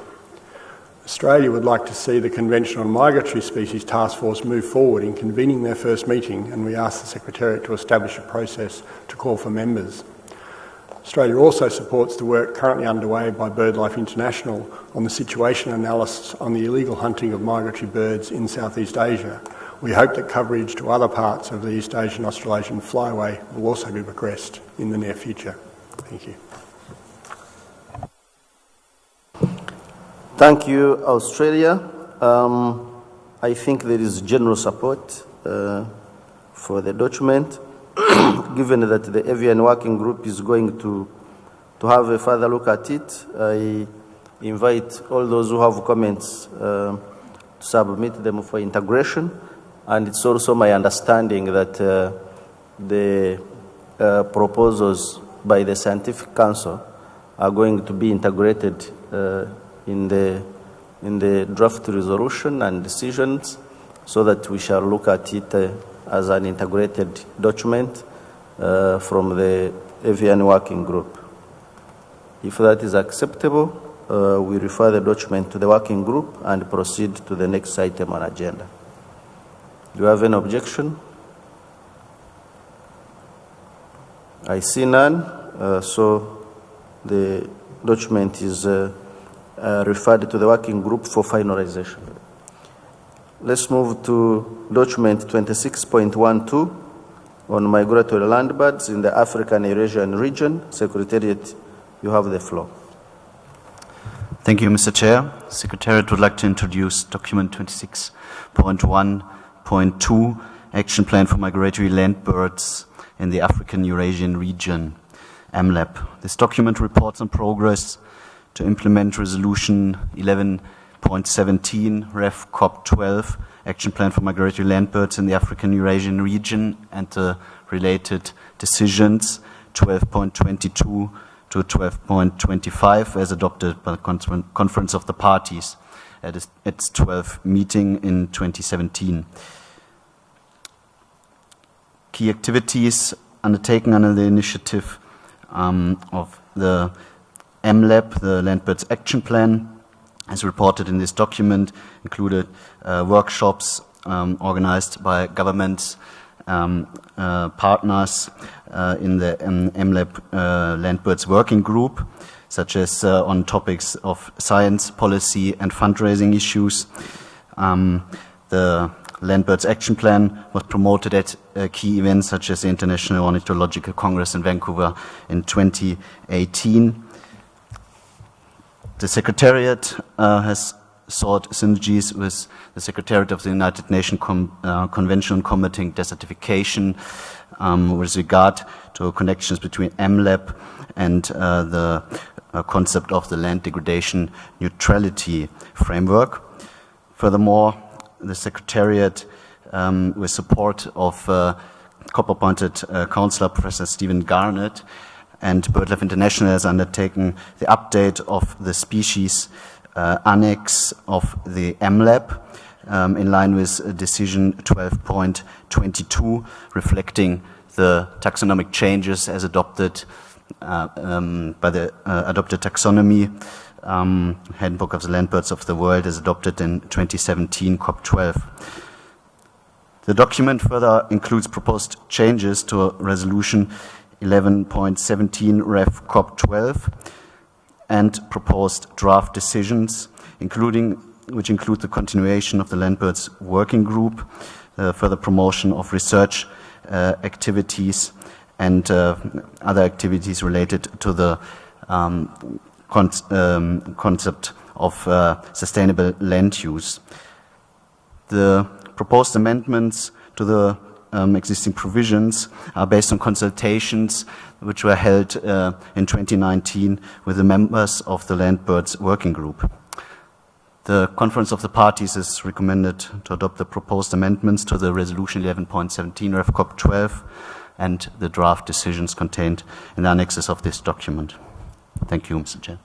Australia would like to see the Convention on Migratory Species Task Force move forward in convening their first meeting, and we ask the Secretariat to establish a process to call for members. Australia also supports the work currently underway by BirdLife International on the situation analysis on the illegal hunting of migratory birds in Southeast Asia. We hope that coverage to other parts of the East Asian Australasian flyway will also be progressed in the near future. Thank you. Thank you, Australia. I think there is general support for the document. Given that the Avian Working Group is going to have a further look at it, I invite all those who have comments to submit them for integration. And it's also my understanding that the proposals by the Scientific Council are going to be integrated in the draft resolution and decisions, so that we shall look at it as an integrated document from the Avian Working Group. If that is acceptable, we refer the document to the working group and proceed to the next item on agenda. Do you have any objection? I see none, so the document is referred to the working group for finalization. Let's move to document 26.12 on migratory land birds in the African Eurasian region. Secretariat, you have the floor. Thank you, Mr. Chair. Secretariat would like to introduce document 26.1.2, Action Plan for Migratory Land Birds in the African Eurasian region, MLAP. This document reports on progress to implement Resolution 11.17, Rev COP 12, Action Plan for Migratory Land Birds in the African Eurasian region, and the related decisions 12.22 to 12.25 as adopted by the Conference of the Parties at its 12th meeting in 2017. Key activities undertaken under the initiative of the MLAP, the Land Birds Action Plan, as reported in this document, included workshops organized by governments, partners in the MLAP Land Birds Working Group, such as on topics of science, policy, and fundraising issues. The Land Birds Action Plan was promoted at key events such as the International Ornithological Congress in Vancouver in 2018. The Secretariat has sought synergies with the Secretariat of the United Nations Convention on Combating Desertification with regard to connections between MLAP and the concept of the land degradation neutrality framework. Furthermore, the Secretariat, with support of COP-appointed Councillor Professor Stephen Garnett, and BirdLife International has undertaken the update of the species annex of the MLAP in line with decision 12.22, reflecting the taxonomic changes as adopted by the adopted taxonomy Handbook of the Land Birds of the World, as adopted in 2017 COP12. The document further includes proposed changes to Resolution 11.17 Rev COP12 and proposed draft decisions, which include the continuation of the Land Birds Working Group, further promotion of research activities, and other activities related to the concept of sustainable land use. The proposed amendments to the existing provisions are based on consultations which were held in 2019 with the members of the Land Birds Working Group. The Conference of the Parties is recommended to adopt the proposed amendments to the Resolution 11.17 Rev COP 12 and the draft decisions contained in the annexes of this document. Thank you, Mr. Chair.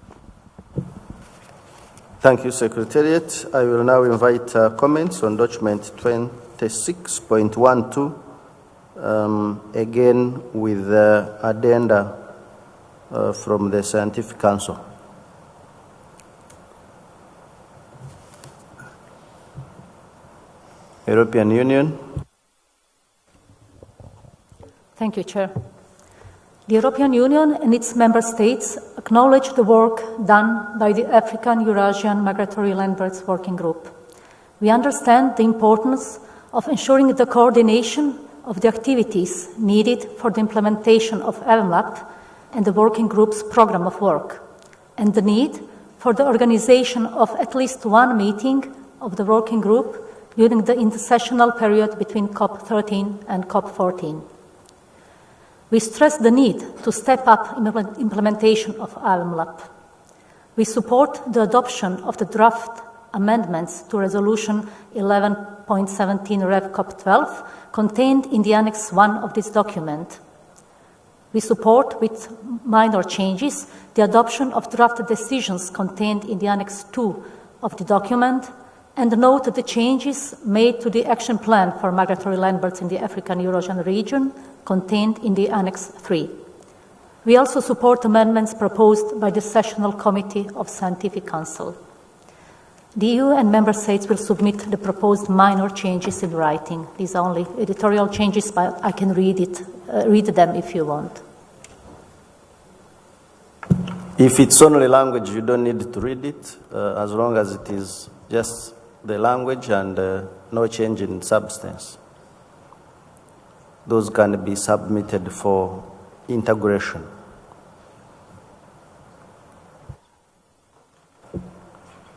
Thank you, Secretariat. I will now invite comments on document 26.12, again with the addenda from the Scientific Council. European Union. Thank you, Chair. The European Union and its member states acknowledge the work done by the African Eurasian Migratory Land Birds Working Group. We understand the importance of ensuring the coordination of the activities needed for the implementation of AVMLAP and the Working Group's program of work, and the need for the organization of at least one meeting of the Working Group during the intersessional period between COP13 and COP14. We stress the need to step up implementation of AVMLAP. We support the adoption of the draft amendments to Resolution 11.17 Rev COP 12 contained in the Annex 1 of this document. We support, with minor changes, the adoption of draft decisions contained in the Annex 2 of the document, and note the changes made to the Action Plan for Migratory Land Birds in the African Eurasian region contained in the Annex 3. We also support amendments proposed by the Sessional Committee of Scientific Council. The EU and Member States will submit the proposed minor changes in writing. These are only editorial changes, but I can read them if you want. If it's only language, you don't need to read it, as long as it is just the language and no change in substance. Those can be submitted for integration.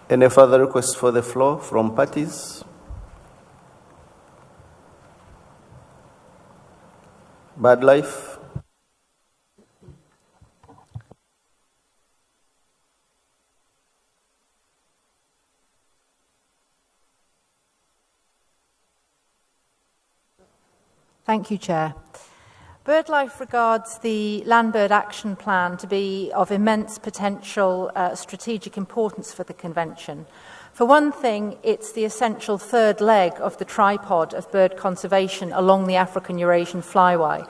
Any further requests for the floor from parties? BirdLife? Thank you, Chair. BirdLife regards the Land Bird Action Plan to be of immense potential strategic importance for the Convention. For one thing, it's the essential third leg of the tripod of bird conservation along the African-Eurasian flyway,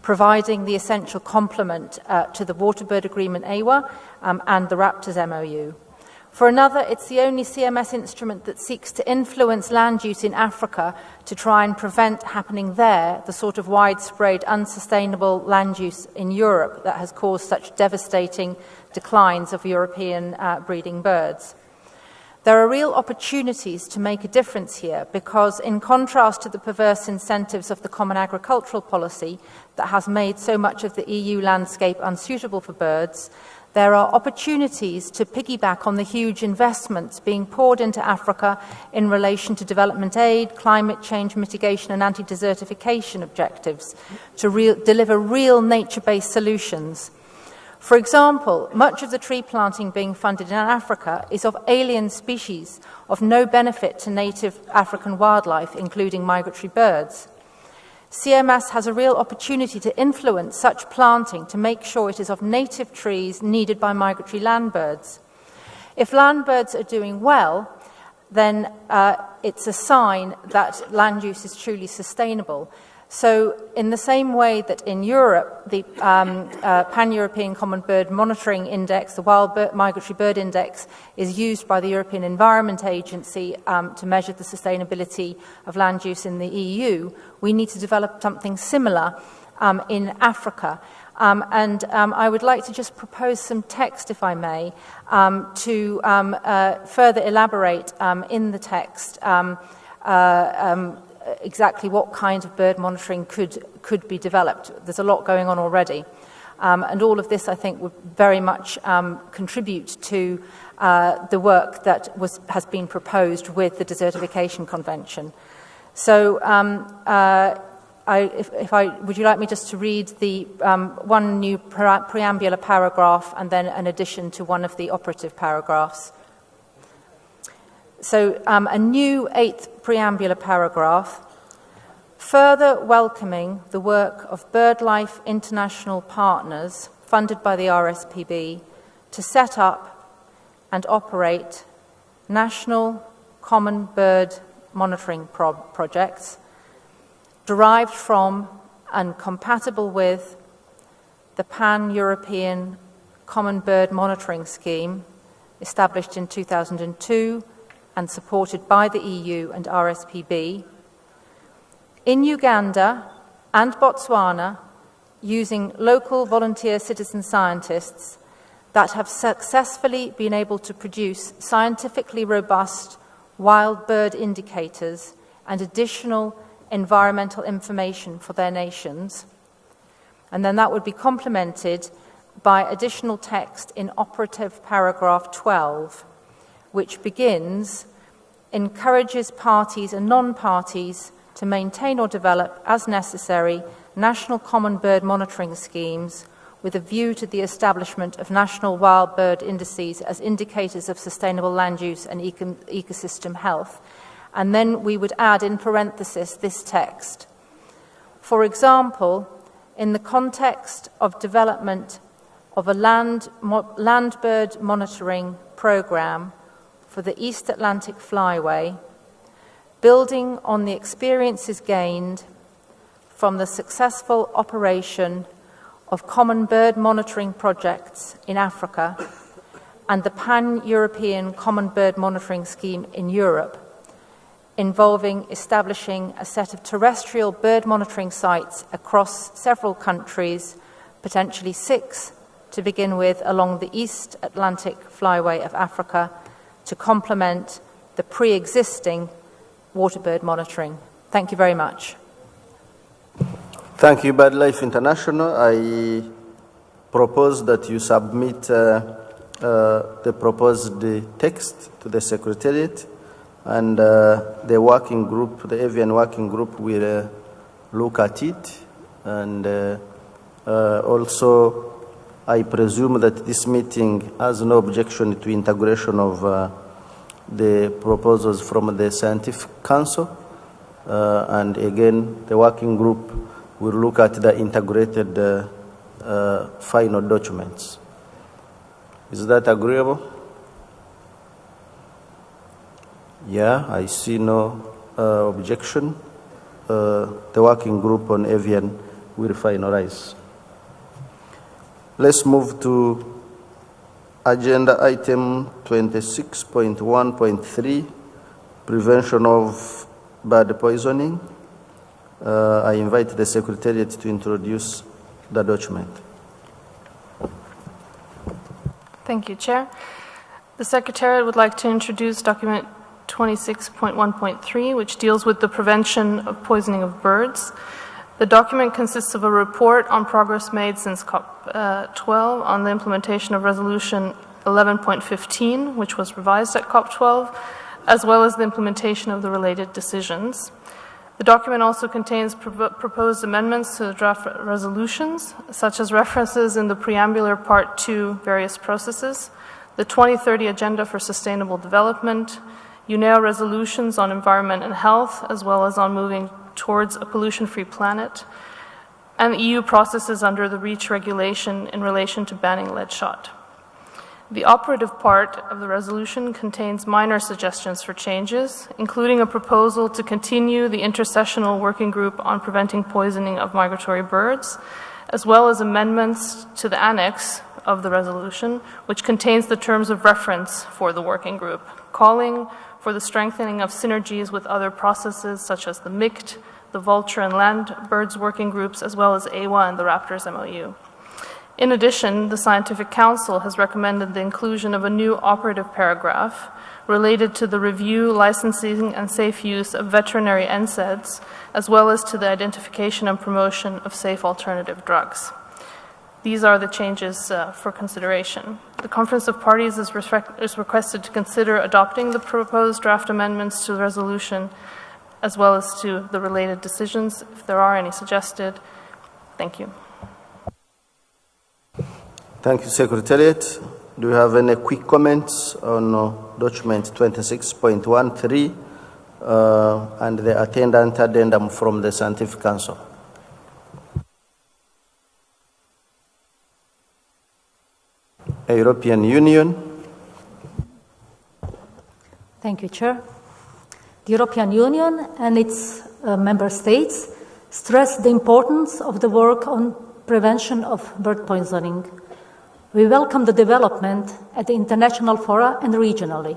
providing the essential complement to the Waterbird Agreement AWA and the Raptors MOU. For another, it's the only CMS instrument that seeks to influence land use in Africa to try and prevent happening there the sort of widespread unsustainable land use in Europe that has caused such devastating declines of European breeding birds. There are real opportunities to make a difference here because, in contrast to the perverse incentives of the Common Agricultural Policy that has made so much of the EU landscape unsuitable for birds, there are opportunities to piggyback on the huge investments being poured into Africa in relation to development aid, climate change mitigation and anti-desertification objectives to deliver real nature-based solutions. For example, much of the tree planting being funded in Africa is of alien species of no benefit to native African wildlife, including migratory birds. CMS has a real opportunity to influence such planting to make sure it is of native trees needed by migratory land birds. If land birds are doing well, then it's a sign that land use is truly sustainable. So in the same way that in Europe, the Pan-European Common Bird Monitoring Index, the Wild Migratory Bird Index, is used by the European Environment Agency to measure the sustainability of land use in the EU, we need to develop something similar in Africa. I would like to just propose some text, if I may, to further elaborate in the text exactly what kind of bird monitoring could be developed. There's a lot going on already. And all of this, I think, would very much contribute to the work that has been proposed with the Desertification Convention. So would you like me just to read the one new preambular paragraph and then an addition to one of the operative paragraphs? So a new 8th preambular paragraph, further welcoming the work of BirdLife International Partners, funded by the RSPB, to set up and operate national common bird monitoring projects derived from and compatible with the Pan-European Common Bird Monitoring Scheme established in 2002 and supported by the EU and RSPB, in Uganda and Botswana, using local volunteer citizen scientists that have successfully been able to produce scientifically robust wild bird indicators and additional environmental information for their nations. And then that would be complemented by additional text in operative paragraph 12, which begins, encourages parties and non-parties to maintain or develop, as necessary, national common bird monitoring schemes with a view to the establishment of national wild bird indices as indicators of sustainable land use and ecosystem health. And then we would add in parenthesis this text. For example, in the context of development of a land bird monitoring program for the East Atlantic Flyway, building on the experiences gained from the successful operation of common bird monitoring projects in Africa and the Pan-European Common Bird Monitoring Scheme in Europe, involving establishing a set of terrestrial bird monitoring sites across several countries, potentially 6 to begin with, along the East Atlantic Flyway of Africa, to complement the pre-existing waterbird monitoring. Thank you very much. Thank you, BirdLife International. I propose that you submit the proposed text to the Secretariat, and the working group, the avian working group, will look at it. And also, I presume that this meeting has no objection to integration of the proposals from the Scientific Council. And again, the working group will look at the integrated final documents. Is that agreeable? Yeah, I see no objection. The working group on avian will finalize. Let's move to agenda item 26.1.3, prevention of bird poisoning. I invite the Secretariat to introduce the document. Thank you, Chair. The Secretariat would like to introduce document 26.1.3, which deals with the prevention of poisoning of birds. The document consists of a report on progress made since COP12 on the implementation of Resolution 11.15, which was revised at COP12, as well as the implementation of the related decisions. The document also contains proposed amendments to the draft resolutions, such as references in the preambular Part 2 various processes, the 2030 Agenda for Sustainable Development, UNEO resolutions on environment and health, as well as on moving towards a pollution-free planet, and EU processes under the REACH regulation in relation to banning lead shot. The operative part of the resolution contains minor suggestions for changes, including a proposal to continue the intersessional working group on preventing poisoning of migratory birds, as well as amendments to the annex of the resolution, which contains the terms of reference for the working group, calling for the strengthening of synergies with other processes such as the MICT, the vulture and land birds working groups, as well as AWA and the Raptors MOU. In addition, the Scientific Council has recommended the inclusion of a new operative paragraph related to the review, licensing, and safe use of veterinary NSAIDs, as well as to the identification and promotion of safe alternative drugs. These are the changes for consideration. The Conference of Parties is requested to consider adopting the proposed draft amendments to the resolution, as well as to the related decisions, if there are any suggested. Thank you. Thank you, Secretariat. Do you have any quick comments on document 26.13 and the attendant addendum from the Scientific Council? European Union. Thank you, Chair. The European Union and its member states stress the importance of the work on prevention of bird poisoning. We welcome the development at the international fora and regionally.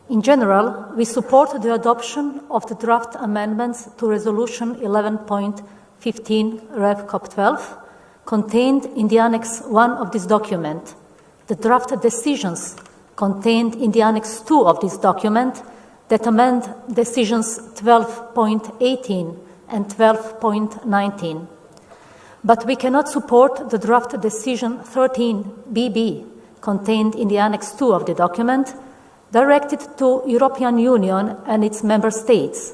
In general, we support the adoption of the draft amendments to Resolution 11.15 Rev COP 12 contained in the Annex 1 of this document, the draft decisions contained in the Annex 2 of this document that amend decisions 12.18 and 12.19. But we cannot support the draft decision 13BB contained in the Annex 2 of the document directed to European Union and its member states,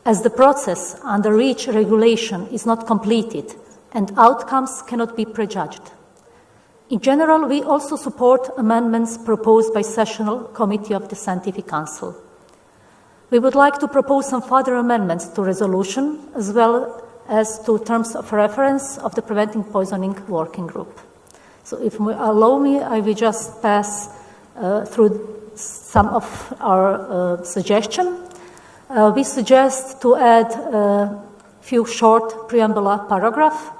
as the process under REACH regulation is not completed and outcomes cannot be prejudged. In general, we also support amendments proposed by Sessional Committee of the Scientific Council. We would like to propose some further amendments to resolution, as well as to terms of reference of the Preventing Poisoning Working Group. So if you allow me, I will just pass through some of our suggestions. We suggest to add a few short preamble paragraphs,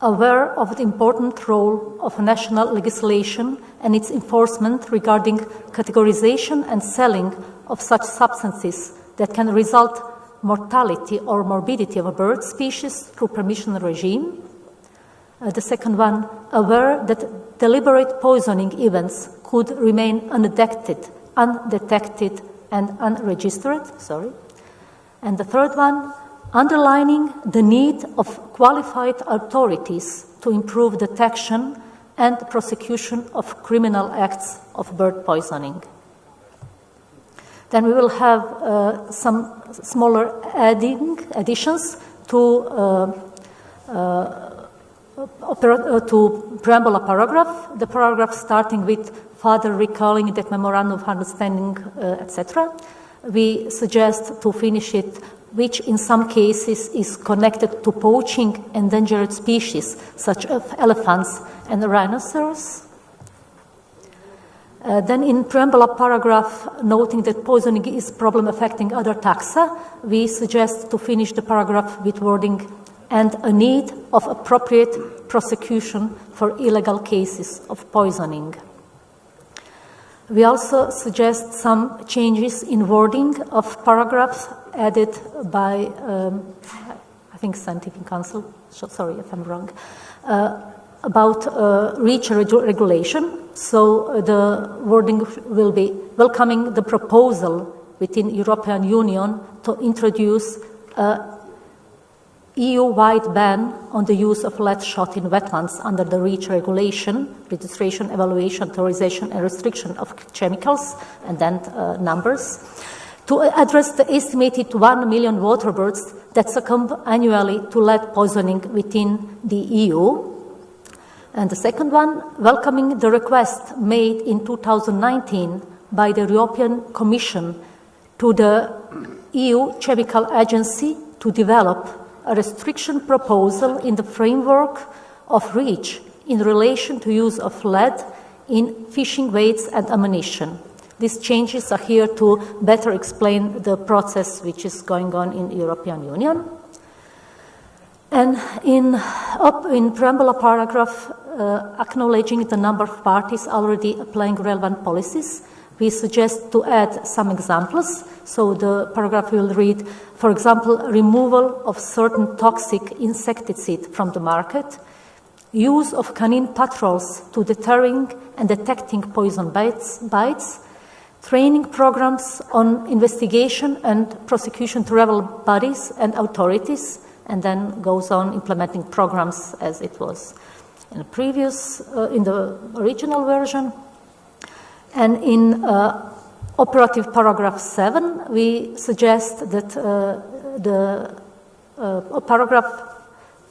aware of the important role of national legislation and its enforcement regarding categorization and selling of such substances that can result mortality or morbidity of a bird species through permission regime. The second one, aware that deliberate poisoning events could remain undetected and unregistered. And the third one, underlining the need of qualified authorities to improve detection and prosecution of criminal acts of bird poisoning. Then we will have some smaller additions to preamble paragraph. The paragraph starting with further recalling that memorandum of understanding, etc. We suggest to finish it, which in some cases is connected to poaching endangered species such as elephants and rhinoceros. Then in preamble paragraph, noting that poisoning is a problem affecting other taxa, we suggest to finish the paragraph with wording and a need of appropriate prosecution for illegal cases of poisoning. We also suggest some changes in wording of paragraphs added by, I think, Scientific Council, sorry if I'm wrong, about REACH regulation. So the wording will be welcoming the proposal within European Union to introduce a EU-wide ban on the use of lead shot in wetlands under the REACH regulation, registration, evaluation, authorization, and restriction of chemicals, and then numbers, to address the estimated 1 million water birds that succumb annually to lead poisoning within the EU. And the second one, welcoming the request made in 2019 by the European Commission to the EU Chemical Agency to develop a restriction proposal in the framework of REACH in relation to use of lead in fishing weights and ammunition. These changes are here to better explain the process which is going on in the European Union. And in preamble paragraph, acknowledging the number of parties already applying relevant policies, we suggest to add some examples. So the paragraph will read, for example, removal of certain toxic insecticide from the market, use of canine patrols to deterring and detecting poison bites, training programs on investigation and prosecution to rebel bodies and authorities, and then goes on implementing programs as it was in the previous, in the original version. And in operative paragraph 7, we suggest that the paragraph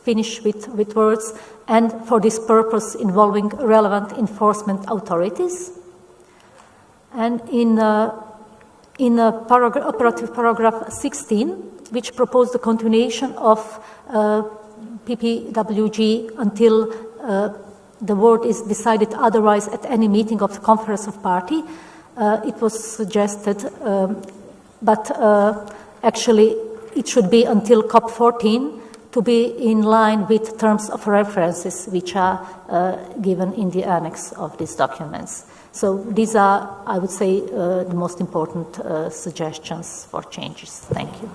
finish with words, and for this purpose involving relevant enforcement authorities. And in operative paragraph 16, which proposed the continuation of PPWG until the word is decided otherwise at any meeting of the Conference of Party, it was suggested, but actually it should be until COP14 to be in line with terms of references which are given in the annex of these documents. So these are, I would say, the most important suggestions for changes. Thank you.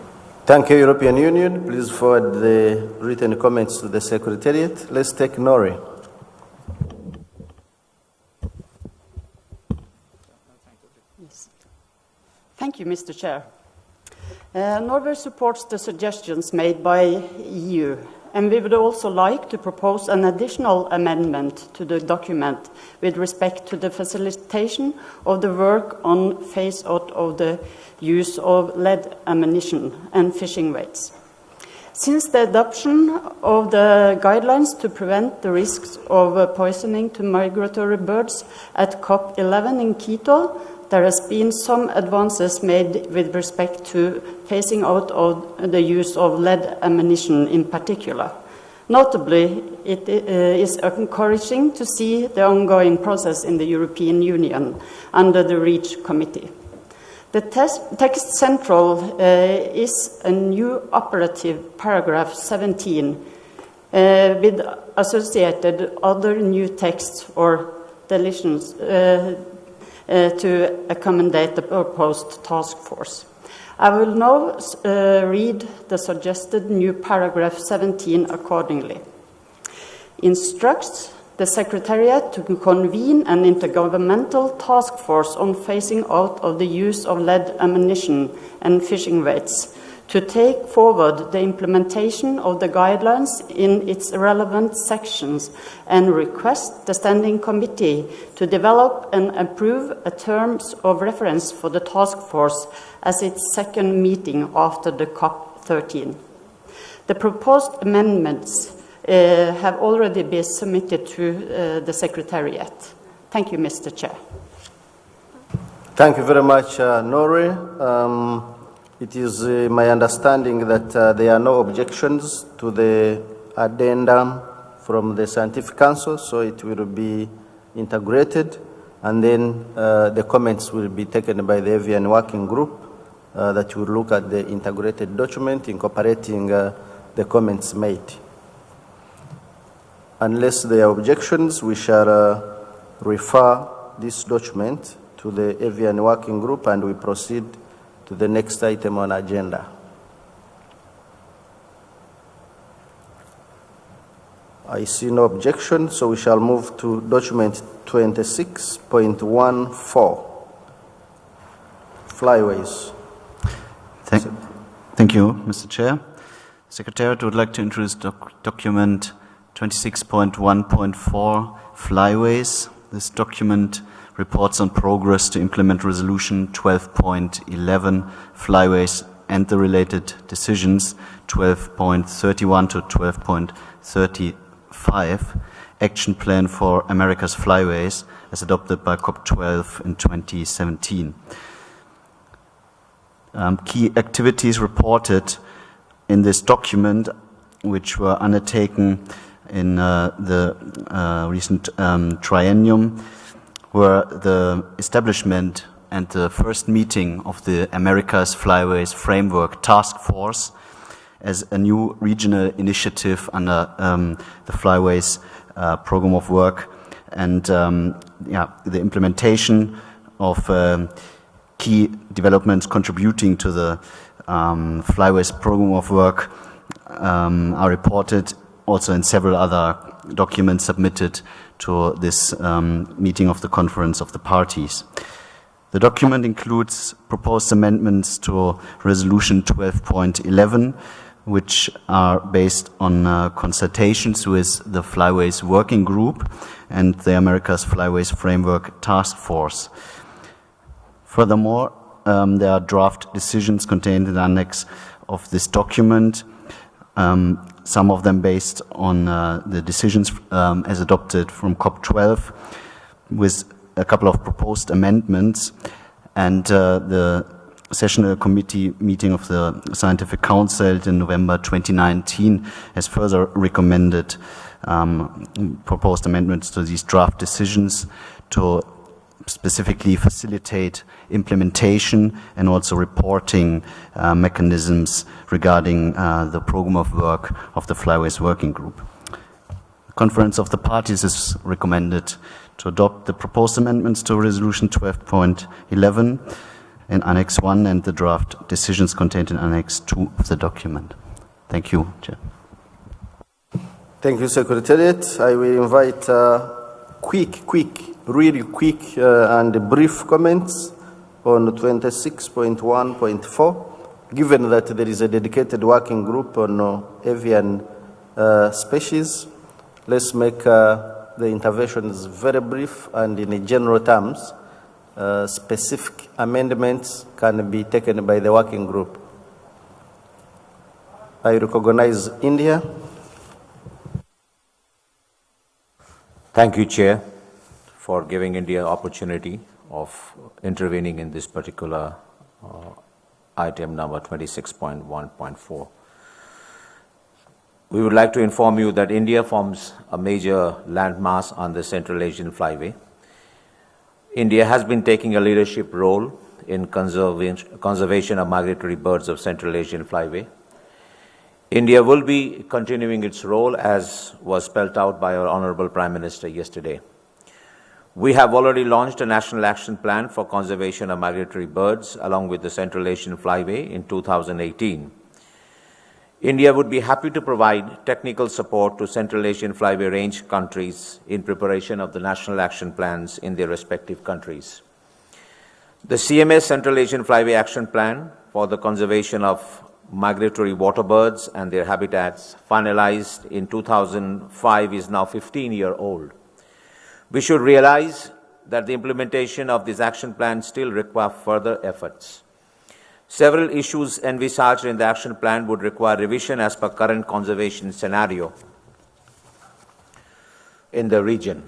Thank you, European Union. Please forward the written comments to the Secretariat. Let's take Nori. Yes. Thank you, Mr. Chair. Norway supports the suggestions made by EU, and we would also like to propose an additional amendment to the document with respect to the facilitation of the work on phase-out of the use of lead ammunition and fishing weights. Since the adoption of the guidelines to prevent the risks of poisoning to migratory birds at COP11 in Quito, there has been some advances made with respect to phasing out of the use of lead ammunition in particular. Notably, it is encouraging to see the ongoing process in the European Union under the REACH Committee. The text central is a new operative paragraph 17 with associated other new texts or deletions to accommodate the proposed task force. I will now read the suggested new paragraph 17 accordingly. Instructs the Secretariat to convene an intergovernmental task force on phasing out of the use of lead ammunition and fishing weights to take forward the implementation of the guidelines in its relevant sections and request the Standing Committee to develop and approve a terms of reference for the task force as its second meeting after the COP13. The proposed amendments have already been submitted to the Secretariat. Thank you, Mr. Chair. Thank you very much, Nori. It is my understanding that there are no objections to the addendum from the Scientific Council, so it will be integrated, and then the comments will be taken by the Avian Working Group that will look at the integrated document, incorporating the comments made. Unless there are objections, we shall refer this document to the Avian Working Group, and we proceed to the next item on agenda. I see no objection, so we shall move to document 26.14, flyways. Thank you, Mr. Chair. Secretariat would like to introduce document 26.1.4, flyways. This document reports on progress to implement resolution 12.11, flyways, and the related decisions 12.31 to 12.35, action plan for America's flyways, as adopted by COP12 in 2017. Key activities reported in this document, which were undertaken in the recent triennium, were the establishment and the first meeting of the America's Flyways Framework Task Force as a new regional initiative under the Flyways program of work, and the implementation of key developments contributing to the Flyways program of work are reported also in several other document submitted to this meeting of the Conference of the Parties. The document includes proposed amendments to Resolution 12.11, which are based on consultations with the Flyways Working Group and the Americas Flyways Framework Task Force. Furthermore, there are draft decisions contained in the annex of this document, some of them based on the decisions as adopted from COP12, with a couple of proposed amendments, and the Sessional Committee meeting of the Scientific Council in November 2019 has further recommended proposed amendments to these draft decisions to specifically facilitate implementation and also reporting mechanisms regarding the program of work of the Flyways Working Group. The Conference of the Parties is recommended to adopt the proposed amendments to Resolution 12.11 in Annex 1 and the draft decisions contained in Annex 2 of the document. Thank you, Chair. Thank you, Secretariat. I will invite really quick and brief comments on 26.1.4. Given that there is a dedicated working group on avian species, let's make the interventions very brief and in general terms. Specific amendments can be taken by the working group. I recognize India. Thank you, Chair, for giving India opportunity of intervening in this particular item number 26.1.4. We would like to inform you that India forms a major landmass on the Central Asian Flyway. India has been taking a leadership role in conservation of migratory birds of Central Asian Flyway. India will be continuing its role as was spelled out by our Honorable Prime Minister yesterday. We have already launched a National Action Plan for Conservation of Migratory Birds along with the Central Asian Flyway in 2018. India would be happy to provide technical support to Central Asian Flyway range countries in preparation of the National Action Plans in their respective countries. The CMS Central Asian Flyway Action Plan for the conservation of migratory water birds and their habitats, finalized in 2005, is now 15-year-old. We should realize that the implementation of this action plan still requires further efforts. Several issues envisaged in the action plan would require revision as per current conservation scenario in the region.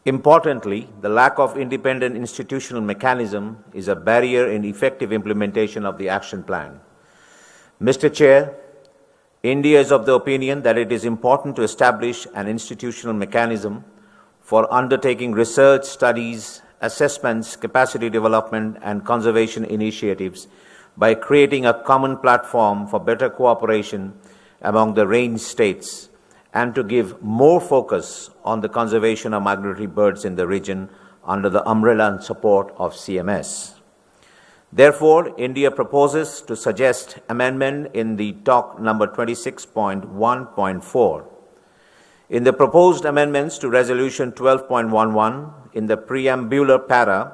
Importantly, the lack of independent institutional mechanism is a barrier in effective implementation of the action plan. Mr. Chair, India is of the opinion that it is important to establish an institutional mechanism for undertaking research, studies, assessments, capacity development, and conservation initiatives by creating a common platform for better cooperation among the range states and to give more focus on the conservation of migratory birds in the region under the umbrella and support of CMS. Therefore, India proposes to suggest amendment in the TOC number 26.1.4. In the proposed amendments to Resolution 12.11, in the preambular para,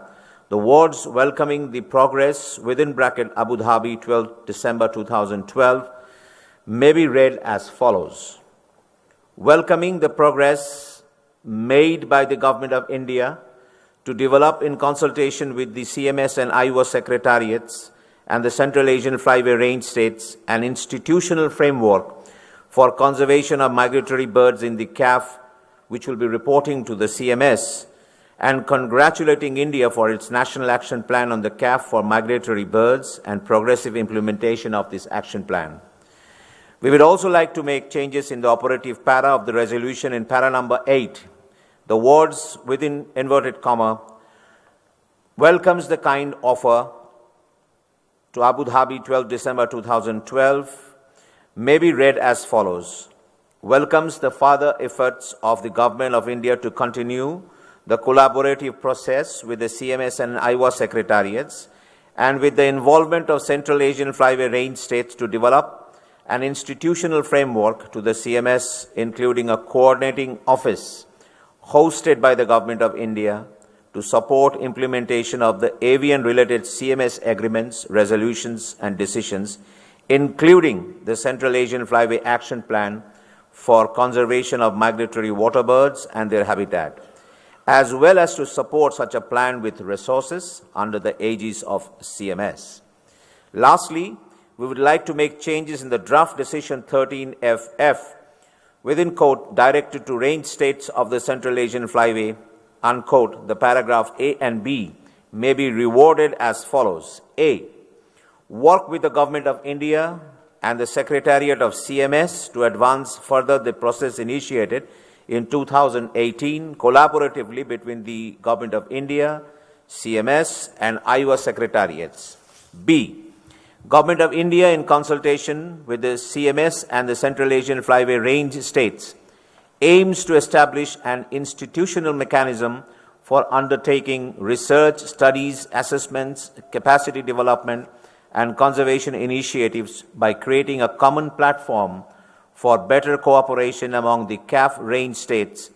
the words welcoming the progress within bracket Abu Dhabi 12 December 2012 may be read as follows. Welcoming the progress made by the Government of India to develop in consultation with the CMS and IWA secretariats and the Central Asian Flyway range states an institutional framework for conservation of migratory birds in the CAF, which will be reporting to the CMS, and congratulating India for its National Action Plan on the CAF for migratory birds and progressive implementation of this action plan. We would also like to make changes in the operative para of the resolution in para number 8. The words within inverted comma, welcomes the kind offer to Abu Dhabi 12 December 2012, may be read as follows. Welcomes the further efforts of the Government of India to continue the collaborative process with the CMS and IWA secretariats and with the involvement of Central Asian Flyway range states to develop an institutional framework to the CMS, including a coordinating office hosted by the Government of India to support implementation of the avian-related CMS agreements, resolutions, and decisions, including the Central Asian Flyway Action Plan for conservation of migratory water birds and their habitat, as well as to support such a plan with resources under the aegis of CMS. Lastly, we would like to make changes in the draft decision 13FF within quote directed to range states of the Central Asian Flyway, unquote, the paragraph A and B may be rewarded as follows. A, work with the Government of India and the Secretariat of CMS to advance further the process initiated in 2018 collaboratively between the Government of India, CMS, and Iowa Secretariats. B, Government of India in consultation with the CMS and the Central Asian Flyway range states aims to establish an institutional mechanism for undertaking research, studies, assessments, capacity development, and conservation initiatives by creating a common platform for better cooperation among the CAF range states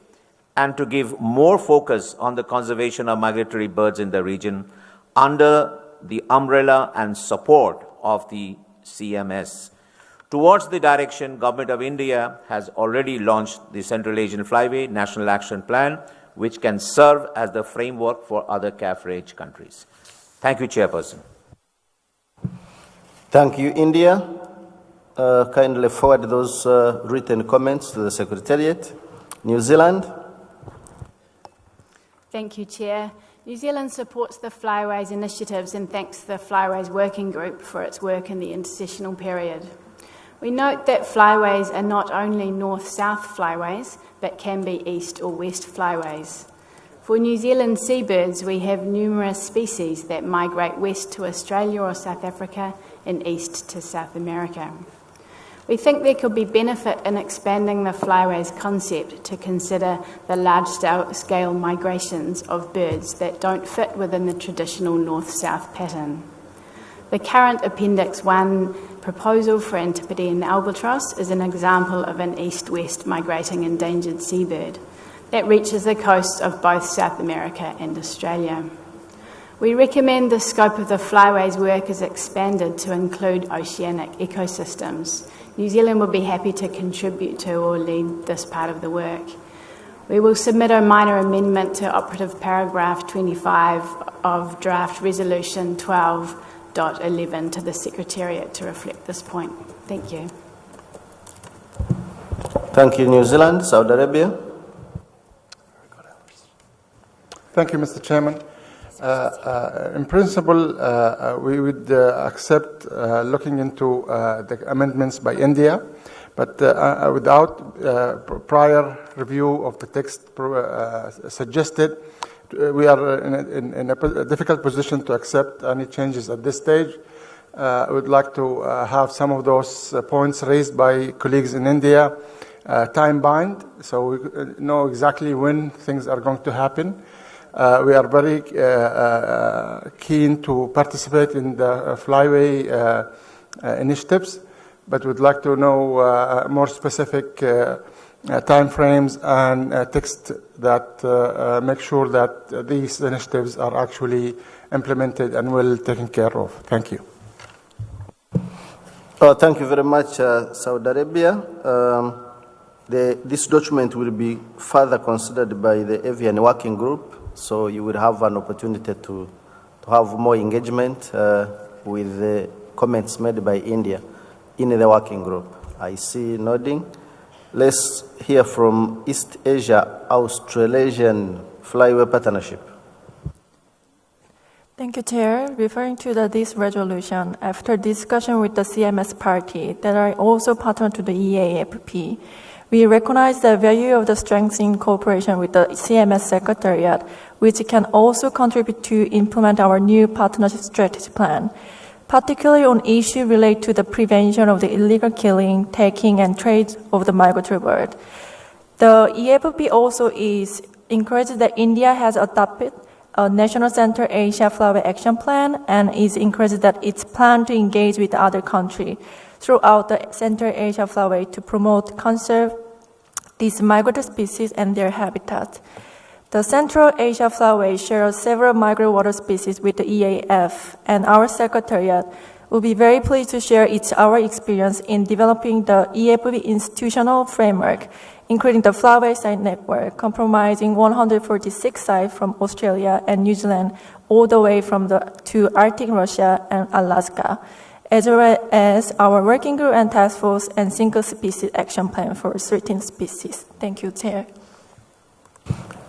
and to give more focus on the conservation of migratory birds in the region under the umbrella and support of the CMS. Towards the direction, Government of India has already launched the Central Asian Flyway National Action Plan, which can serve as the framework for other CAF range countries. Thank you, Chairperson. Thank you, India. Kindly forward those written comments to the Secretariat. New Zealand. Thank you, Chair. New Zealand supports the Flyways initiatives and thanks the Flyways Working Group for its work in the intercessional period. We note that flyways are not only north-south flyways, but can be east or west flyways. For New Zealand seabirds, we have numerous species that migrate west to Australia or South Africa and east to South America. We think there could be benefit in expanding the flyways concept to consider the large-scale migrations of birds that don't fit within the traditional north-south pattern. The current Appendix 1 proposal for Antipodean albatross is an example of an east-west migrating endangered seabird that reaches the coasts of both South America and Australia. We recommend the scope of the Flyways work is expanded to include oceanic ecosystems. New Zealand will be happy to contribute to or lead this part of the work. We will submit a minor amendment to operative paragraph 25 of draft resolution 12.11 to the Secretariat to reflect this point. Thank you. Thank you, New Zealand. Saudi Arabia. Thank you, Mr. Chairman. In principle, we would accept looking into the amendments by India, but without prior review of the text suggested, we are in a difficult position to accept any changes at this stage. I would like to have some of those points raised by colleagues in India time-bound, so we know exactly when things are going to happen. We are very keen to participate in the Flyway initiatives, but would like to know more specific time frames and text that make sure that these initiatives are actually implemented and well taken care of. Thank you. Thank you very much, Saudi Arabia. This document will be further considered by the Avian Working Group, so you will have an opportunity to have more engagement with the comments made by India in the working group. I see nodding. Let's hear from East Asia Australasian Flyway Partnership. Thank you, Chair. Referring to this resolution, after discussion with the CMS party that are also partner to the EAFP, we recognize the value of the strengthening cooperation with the CMS Secretariat, which can also contribute to implement our new partnership strategy plan, particularly on issues related to the prevention of the illegal killing, taking, and trade of the migratory bird. The EAFP also is encouraged that India has adopted a National Central Asia Flyway Action Plan and is encouraged that it's planned to engage with other countries throughout the Central Asia flyway to promote, conserve these migratory species and their habitat. The Central Asia flyway shares several migratory water species with the EAF, and our Secretariat will be very pleased to share our experience in developing the EAFV institutional framework, including the flyway site network, comprising 146 sites from Australia and New Zealand all the way to Arctic Russia and Alaska, as well as our working group and task force and single species action plan for threatened species. Thank you, Chair.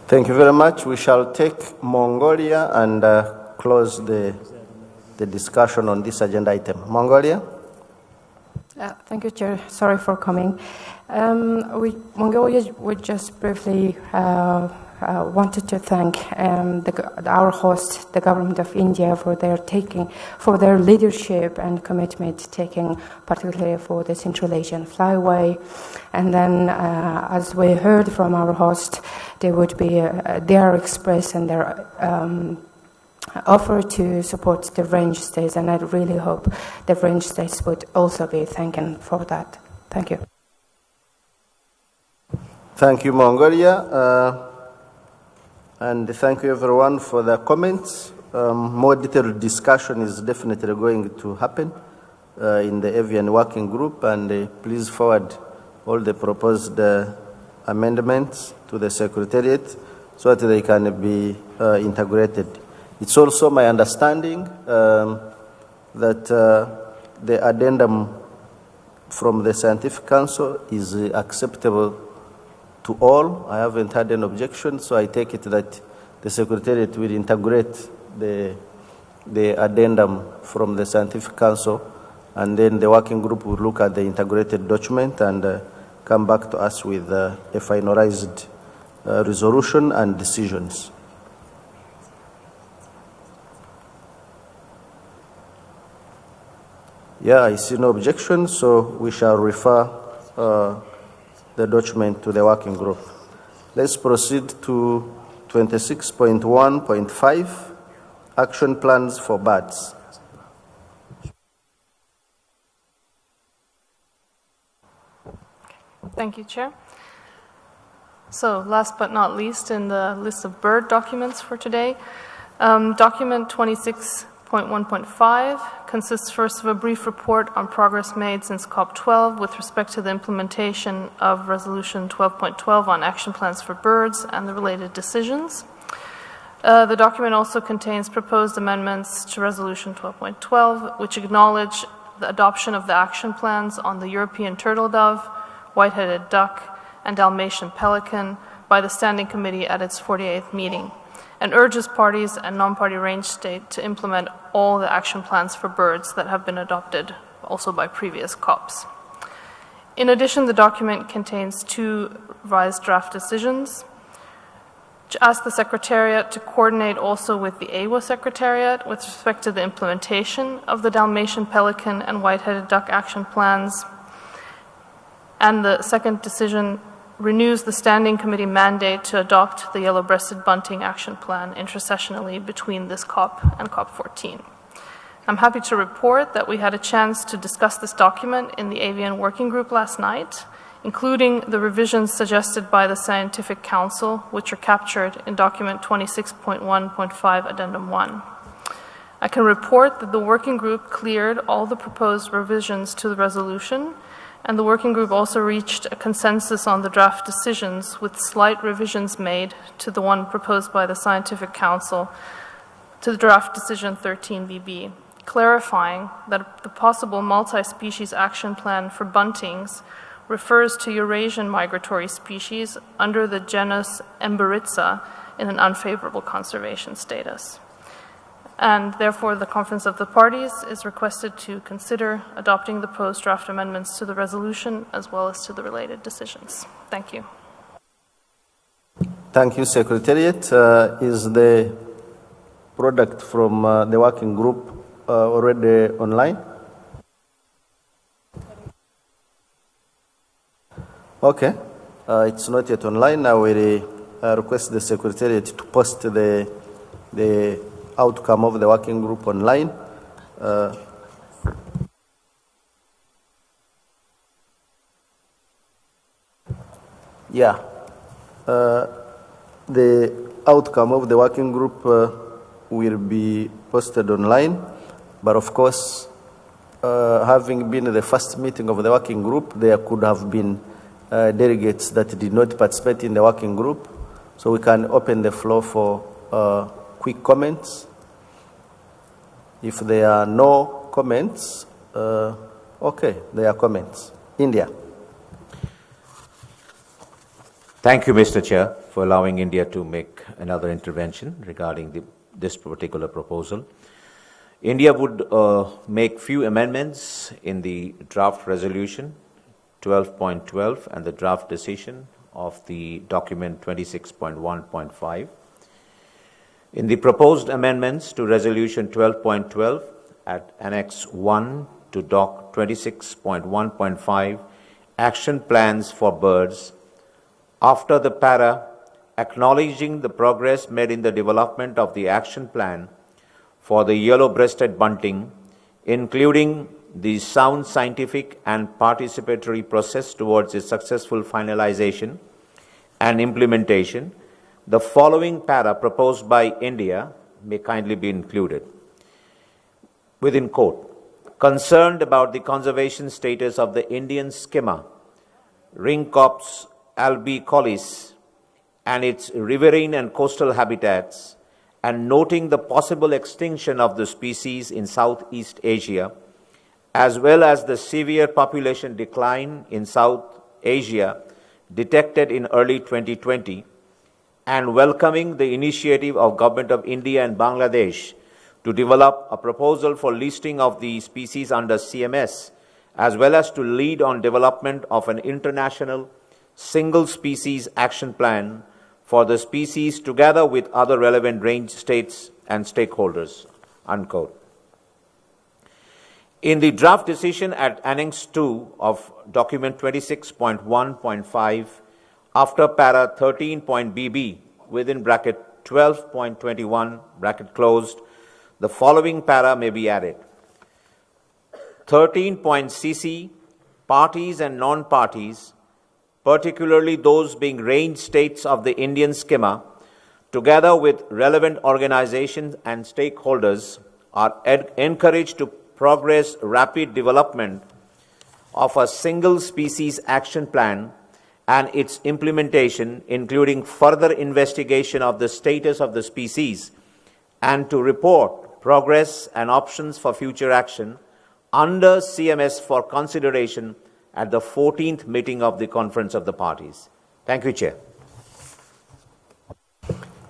Thank you very much. We shall take Mongolia and close the discussion on this agenda item. Mongolia? Thank you, Chair. Sorry for coming. Mongolia would just briefly wanted to thank our host, the government of India, for their leadership and commitment taking, particularly for the Central Asian flyway. And then, as we heard from our host, they are expressing their offer to support the range states, and I really hope the range states would also be thanking for that. Thank you. Thank you, Mongolia. And thank you, everyone, for the comments. More detailed discussion is definitely going to happen in the avian working group, and please forward all the proposed amendments to the Secretariat so that they can be integrated. It's also my understanding that the addendum from the Scientific Council is acceptable to all. I haven't had an objection, so I take it that the Secretariat will integrate the addendum from the Scientific Council, and then the working group will look at the integrated document and come back to us with a finalized resolution and decisions. Yeah, I see no objection, so we shall refer the document to the working group. Let's proceed to 26.1.5, action plans for birds. Thank you, Chair. So last but not least in the list of bird documents for today, document 26.1.5 consists first of a brief report on progress made since COP12 with respect to the implementation of Resolution 12.12 on action plans for birds and the related decisions. The document also contains proposed amendments to Resolution 12.12, which acknowledge the adoption of the action plans on the European turtle dove, white-headed duck, and Dalmatian pelican by the Standing Committee at its 48th meeting, and urges parties and non-party range state to implement all the action plans for birds that have been adopted also by previous COPs. In addition, the document contains 2 revised draft decisions. To ask the Secretariat to coordinate also with the AWA Secretariat with respect to the implementation of the Dalmatian pelican and white-headed duck action plans. And the second decision renews the Standing Committee mandate to adopt the yellow-breasted bunting action plan intersessionally between this COP and COP14. I'm happy to report that we had a chance to discuss this document in the Avian Working Group last night, including the revisions suggested by the Scientific Council, which are captured in document 26.1.5 Addendum 1. I can report that the working group cleared all the proposed revisions to the resolution, and the working group also reached a consensus on the draft decisions with slight revisions made to the one proposed by the Scientific Council to the draft decision 13BB, clarifying that the possible multi-species action plan for buntings refers to Eurasian migratory species under the genus Emberiza in an unfavorable conservation status. And therefore, the Conference of the Parties is requested to consider adopting the post-draft amendments to the resolution as well as to the related decisions. Thank you. Thank you, Secretariat. Is the product from the working group already online? Okay. It's not yet online. I will request the Secretariat to post the outcome of the working group online. Yeah. The outcome of the working group will be posted online, but of course, having been the first meeting of the working group, there could have been delegates that did not participate in the working group, so we can open the floor for quick comments. If there are no comments, okay, there are comments. India. Thank you, Mr. Chair, for allowing India to make another intervention regarding this particular proposal. India would make few amendments in the draft resolution 12.12 and the draft decision of the document 26.1.5. In the proposed amendments to resolution 12.12 at Annex 1 to Doc 26.1.5, action plans for birds, after the para acknowledging the progress made in the development of the action plan for the yellow-breasted bunting, including the sound scientific and participatory process towards its successful finalization and implementation, the following para proposed by India may kindly be included. Within quote, concerned about the conservation status of the Indian skimmer, Rhynchops albicollis, and its riverine and coastal habitats, and noting the possible extinction of the species in Southeast Asia, as well as the severe population decline in South Asia detected in early 2020, and welcoming the initiative of Government of India and Bangladesh to develop a proposal for listing of the species under CMS, as well as to lead on development of an international single species action plan for the species together with other relevant range states and stakeholders, unquote. In the draft decision at Annex 2 of document 26.1.5, after para 13.bb within bracket 12.21 bracket closed, the following para may be added. 13.cc, parties and non-parties, particularly those being range states of the Indian skimmer, together with relevant organizations and stakeholders, are encouraged to progress rapid development of a single species action plan and its implementation, including further investigation of the status of the species, and to report progress and options for future action under CMS for consideration at the 14th meeting of the Conference of the Parties. Thank you, Chair.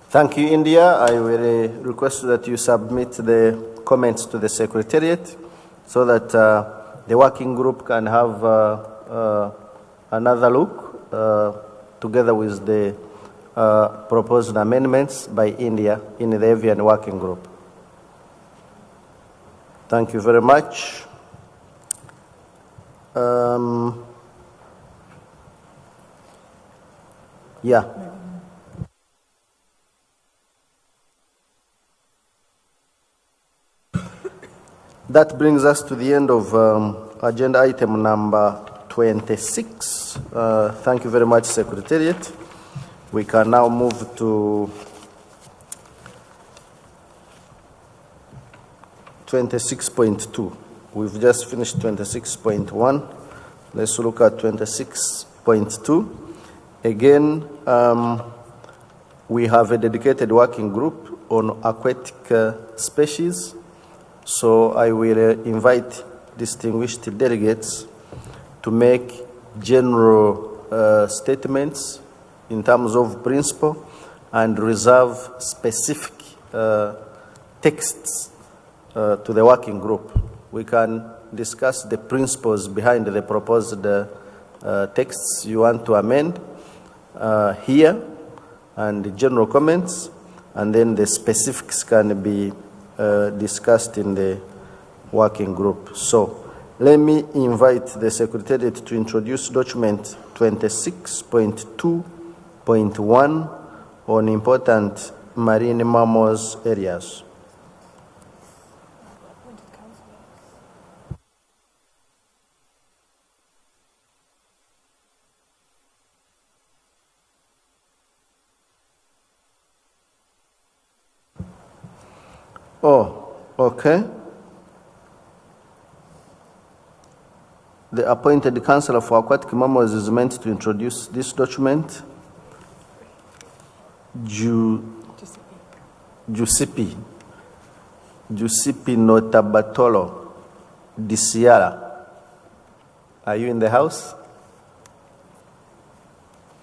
Thank you, India. I will request that you submit the comments to the Secretariat so that the working group can have another look together with the proposed amendments by India in the avian working group. Thank you very much. Yeah. That brings us to the end of agenda item number 26. Thank you very much, Secretariat. We can now move to 26.2. We've just finished 26.1. Let's look at 26.2. Again, we have a dedicated working group on aquatic species. So I will invite distinguished delegates to make general statements in terms of principle and reserve specific texts to the working group. We can discuss the principles behind the proposed texts you want to amend here, and the general comments, and then the specifics can be discussed in the working group. So let me invite the Secretariat to introduce document 26.2.1 on important marine mammals areas. Oh, okay. The appointed councillor for Aquatic Mammals is meant to introduce this document. Giuseppe Notabatolo Disiara. Are you in the house?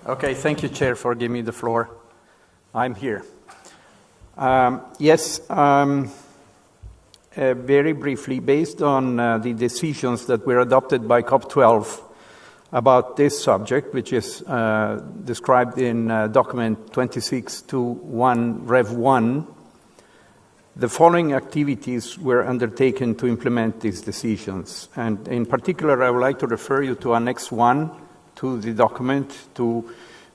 Okay, thank you, Chair, for giving me the floor. I'm here. Very briefly, based on the decisions that were adopted by COP12 about this subject, which is described in document 2621 Rev 1, the following activities were undertaken to implement these decisions. And in particular, I would like to refer you to Annex 1 to the document,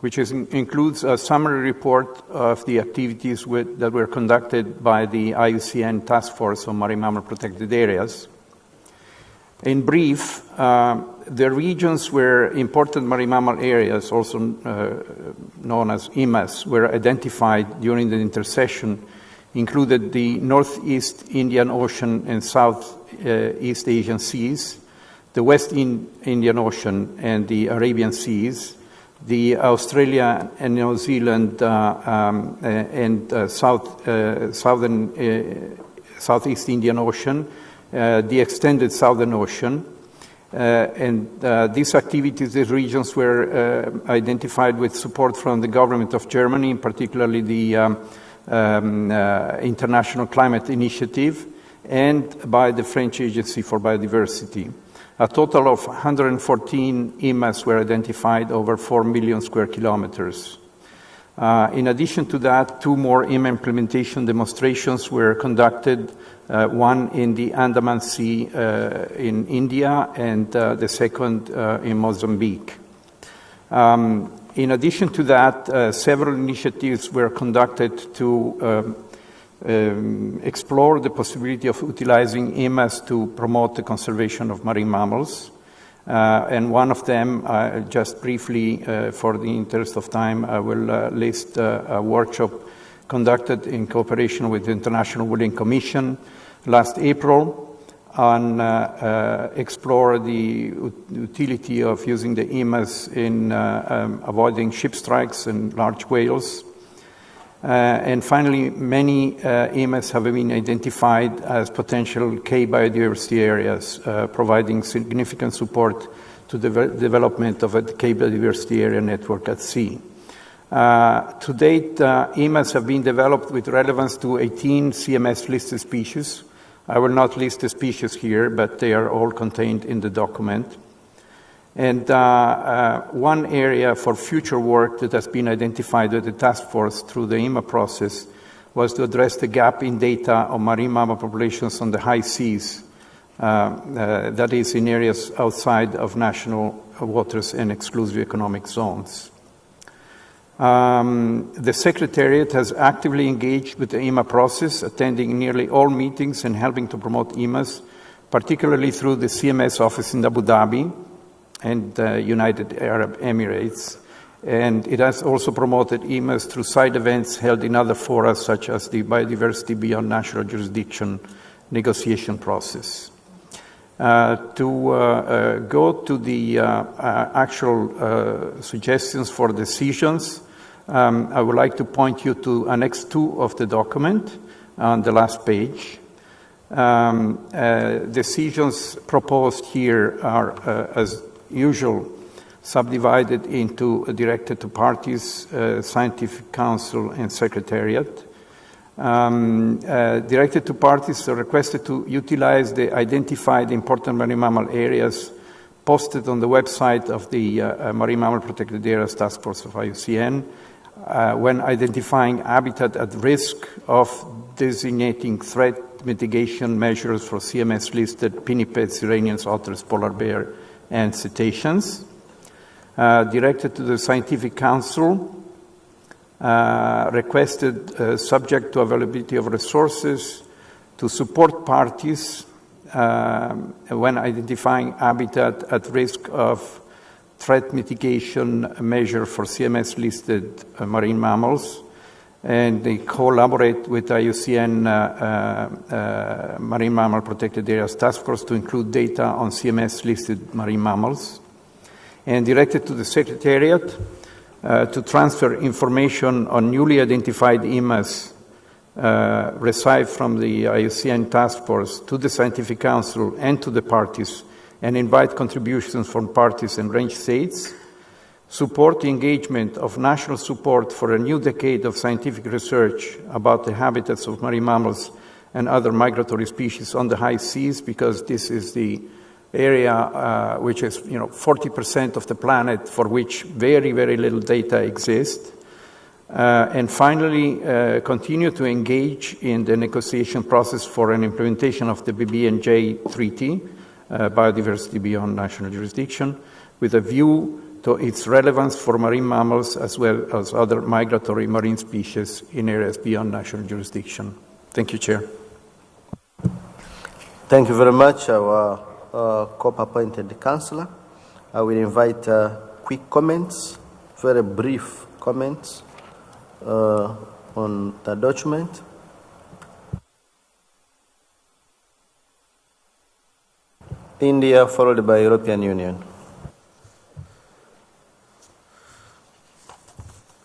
which includes a summary report of the activities that were conducted by the IUCN Task Force on Marine Mammal Protected Areas. In brief, the regions where important marine mammal areas, also known as IMAS, were identified during the intersession included the Northeast Indian Ocean and Southeast Asian Seas, the West Indian Ocean and the Arabian Seas, the Australia and New Zealand and Southeast Indian Ocean, the extended Southern Ocean. These activities, these regions were identified with support from the government of Germany, particularly the International Climate Initiative, and by the French Agency for Biodiversity. A total of 114 IMAs were identified over 4 million square kilometers. In addition to that, 2 more IMA implementation demonstrations were conducted, one in the Andaman Sea in India and the second in Mozambique. In addition to that, several initiatives were conducted to explore the possibility of utilizing IMAs to promote the conservation of marine mammals. And one of them, just briefly, for the interest of time, I will list a workshop conducted in cooperation with the International Whaling Commission last April on explore the utility of using the IMAs in avoiding ship strikes and large whales. And finally, many IMAs have been identified as potential K biodiversity areas, providing significant support to the development of a K biodiversity area network at sea. To date, IMAs have been developed with relevance to 18 CMS-listed species. I will not list the species here, but they are all contained in the document. And one area for future work that has been identified with the task force through the IMA process was to address the gap in data on marine mammal populations on the high seas, that is in areas outside of national waters and exclusive economic zones. The Secretariat has actively engaged with the IMA process, attending nearly all meetings and helping to promote IMAs, particularly through the CMS office in Abu Dhabi and United Arab Emirates. And it has also promoted IMAs through side events held in other fora, such as the Biodiversity Beyond National Jurisdiction negotiation process. To go to the actual suggestions for decisions, I would like to point you to Annex 2 of the document on the last page. Decisions proposed here are, as usual, subdivided into directed to parties, scientific council, and secretariat. Directed to parties are requested to utilize the identified important marine mammal areas posted on the website of the Marine Mammal Protected Areas Task Force of IUCN when identifying habitat at risk of designating threat mitigation measures for CMS-listed pinnipeds, Iranians, otters, polar bear, and cetaceans. Directed to the Scientific Council, requested, subject to availability of resources, to support parties when identifying habitat at risk of threat mitigation measure for CMS-listed marine mammals, and they collaborate with IUCN Marine Mammal Protected Areas Task Force to include data on CMS-listed marine mammals, and directed to the Secretariat to transfer information on newly identified IMAs received from the IUCN Task Force to the Scientific Council and to the parties, and invite contributions from parties and range states. Support the engagement of national support for a new decade of scientific research about the habitats of marine mammals and other migratory species on the high seas, because this is the area which is 40% of the planet for which very, very little data exists. And finally, continue to engage in the negotiation process for an implementation of the BBNJ Treaty, Biodiversity Beyond National Jurisdiction, with a view to its relevance for marine mammals as well as other migratory marine species in areas beyond national jurisdiction. Thank you, Chair. Thank you very much, our COP-appointed councillor. I will invite quick comments, very brief comments on the document. India, followed by European Union.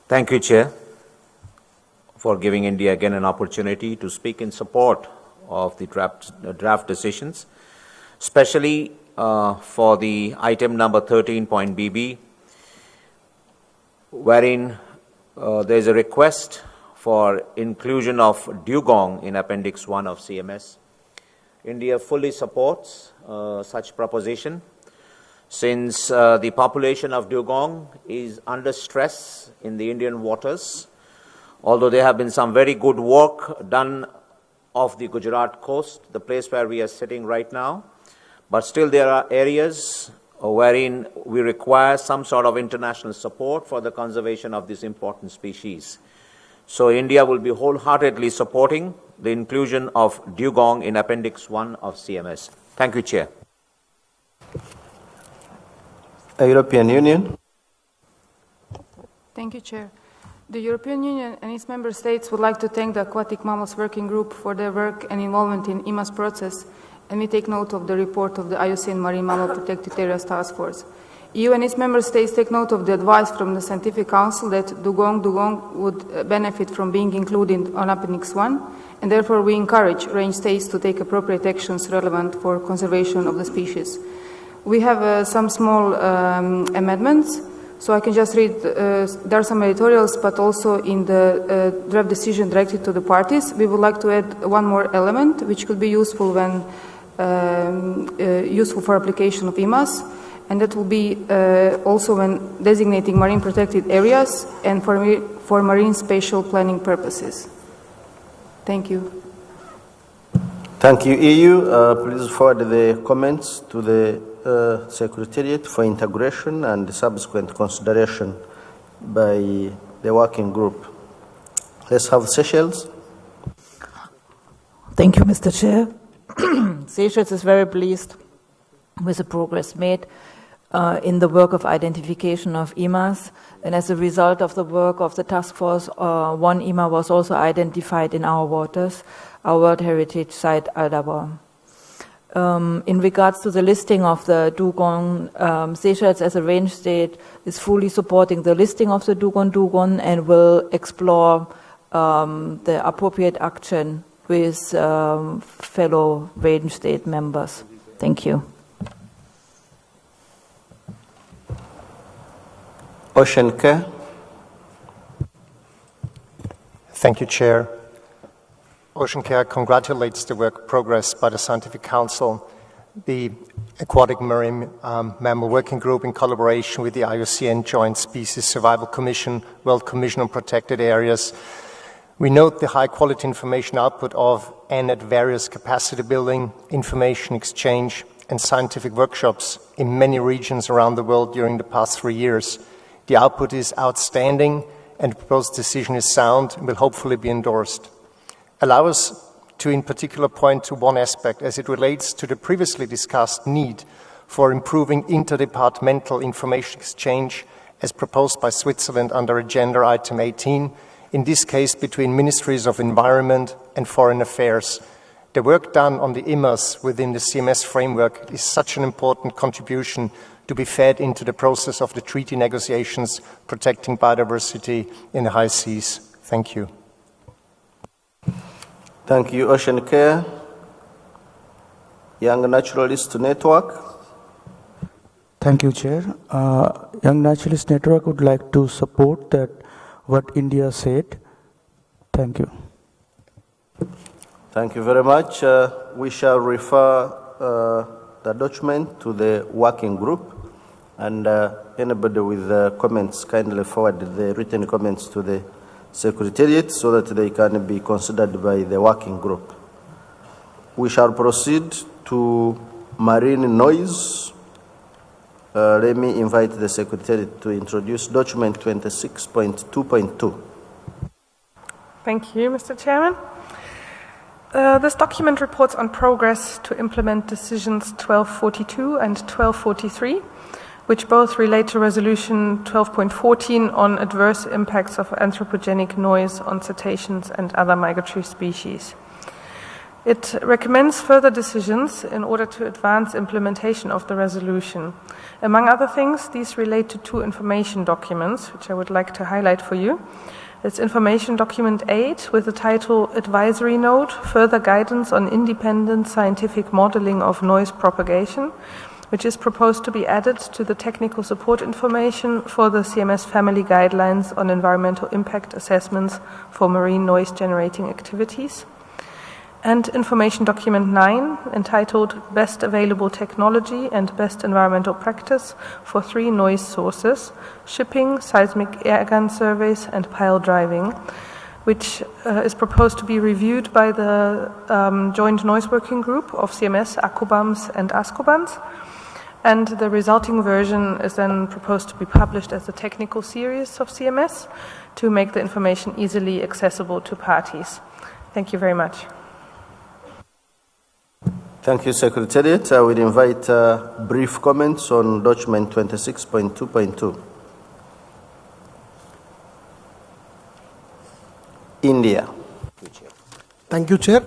Thank you, Chair, for giving India again an opportunity to speak in support of the draft decisions, especially for the item number 13.BB, wherein there is a request for inclusion of dugong in Appendix 1 of CMS. India fully supports such proposition, since the population of dugong is under stress in the Indian waters, although there have been some very good work done off the Gujarat coast, the place where we are sitting right now, but still there are areas wherein we require some sort of international support for the conservation of this important species. So India will be wholeheartedly supporting the inclusion of dugong in Appendix 1 of CMS. Thank you, Chair. European Union. Thank you, Chair. The European Union and its member states would like to thank the Aquatic Mammals Working Group for their work and involvement in IMA's process, and we take note of the report of the IUCN Marine Mammal Protected Areas Task Force. EU and its member states take note of the advice from the Scientific Council that dugong would benefit from being included on Appendix 1, and therefore we encourage range states to take appropriate actions relevant for conservation of the species. We have some small amendments, so I can just read, there are some editorials, but also in the draft decision directed to the parties, we would like to add one more element, which could be useful when useful for application of IMAS, and that will be also when designating marine protected areas and for marine spatial planning purposes. Thank you. Thank you, EU. Please forward the comments to the Secretariat for integration and subsequent consideration by the working group. Let's have Seychelles. Thank you, Mr. Chair. Seychelles is very pleased with the progress made in the work of identification of IMAs, and as a result of the work of the task force, one IMA was also identified in our waters, our World Heritage Site Aldabra. In regards to the listing of the dugong, Seychelles as a range state is fully supporting the listing of the dugong and will explore the appropriate action with fellow range state members. Thank you. Ocean Care. Thank you, Chair. Ocean Care congratulates the work progress by the Scientific Council, the Aquatic Marine Mammal Working Group in collaboration with the IUCN Joint Species Survival Commission, World Commission on Protected Areas. We note the high-quality information output of and at various capacity building, information exchange, and scientific workshops in many regions around the world during the past 3 years. The output is outstanding, and the proposed decision is sound and will hopefully be endorsed. Allow us to in particular point to one aspect as it relates to the previously discussed need for improving interdepartmental information exchange as proposed by Switzerland under Agenda Item 18 in this case between Ministries of Environment and Foreign Affairs. The work done on the IMAS within the CMS framework is such an important contribution to be fed into the process of the treaty negotiations protecting biodiversity in the high seas. Thank you. Thank you, Ocean Care. Young Naturalist Network. Thank you, Chair. Young Naturalist Network would like to support that what India said. Thank you. Thank you very much. We shall refer the document to the working group, and anybody with comments kindly forward the written comments to the Secretariat so that they can be considered by the working group. We shall proceed to marine noise. Let me invite the Secretariat to introduce document 26.2.2. Thank you, Mr. Chairman. This document reports on progress to implement decisions 1242 and 1243, which both relate to Resolution 12.14 on adverse impacts of anthropogenic noise on cetaceans and other migratory species. It recommends further decisions in order to advance implementation of the resolution. Among other things, these relate to two information documents, which I would like to highlight for you. It's Information Document 8 with the title Advisory Note, Further Guidance on Independent Scientific Modeling of Noise Propagation, which is proposed to be added to the technical support information for the CMS Family Guidelines on Environmental Impact Assessments for Marine Noise Generating Activities. And Information Document 9, entitled Best Available Technology and Best Environmental Practice for 3 noise sources, shipping, seismic air gun surveys, and pile driving, which is proposed to be reviewed by the Joint Noise Working Group of CMS, ACOBAMS, and ASCOBANS. And the resulting version is then proposed to be published as a technical series of CMS to make the information easily accessible to parties. Thank you very much. Thank you, Secretariat. I will invite brief comments on document 26.2.2. India. Thank you, Chair.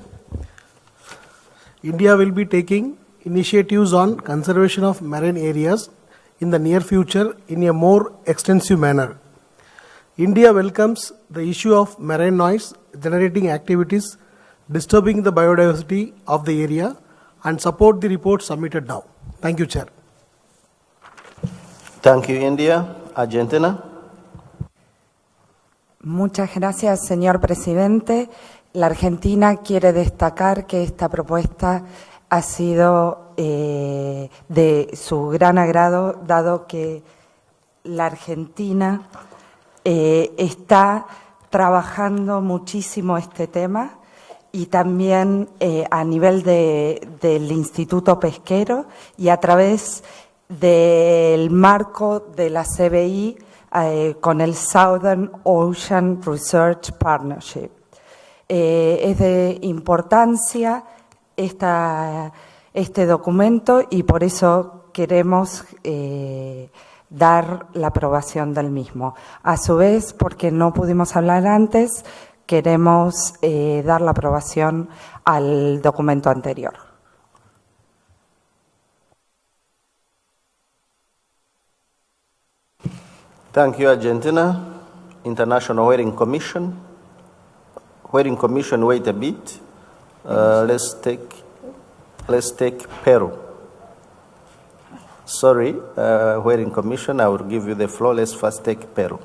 India will be taking initiatives on conservation of marine areas in the near future in a more extensive manner. India welcomes the issue of marine noise generating activities disturbing the biodiversity of the area and support the report submitted now. Thank you, Chair. Thank you, India. Argentina. Muchas gracias, señor presidente. La Argentina quiere destacar que esta propuesta ha sido de su gran agrado, dado que la Argentina está trabajando muchísimo este tema y también a nivel del Instituto Pesquero y a través del marco de la CBI con el Southern Ocean Research Partnership. Es de importancia este documento y por eso queremos dar la aprobación del mismo. A su vez, porque no pudimos hablar antes, queremos dar la aprobación al documento anterior. Thank you, Argentina. International Whaling Commission. Whaling Commission, wait a bit. Let's take Peru. Sorry, Whaling Commission, I will give you the floor. Let's first take Peru.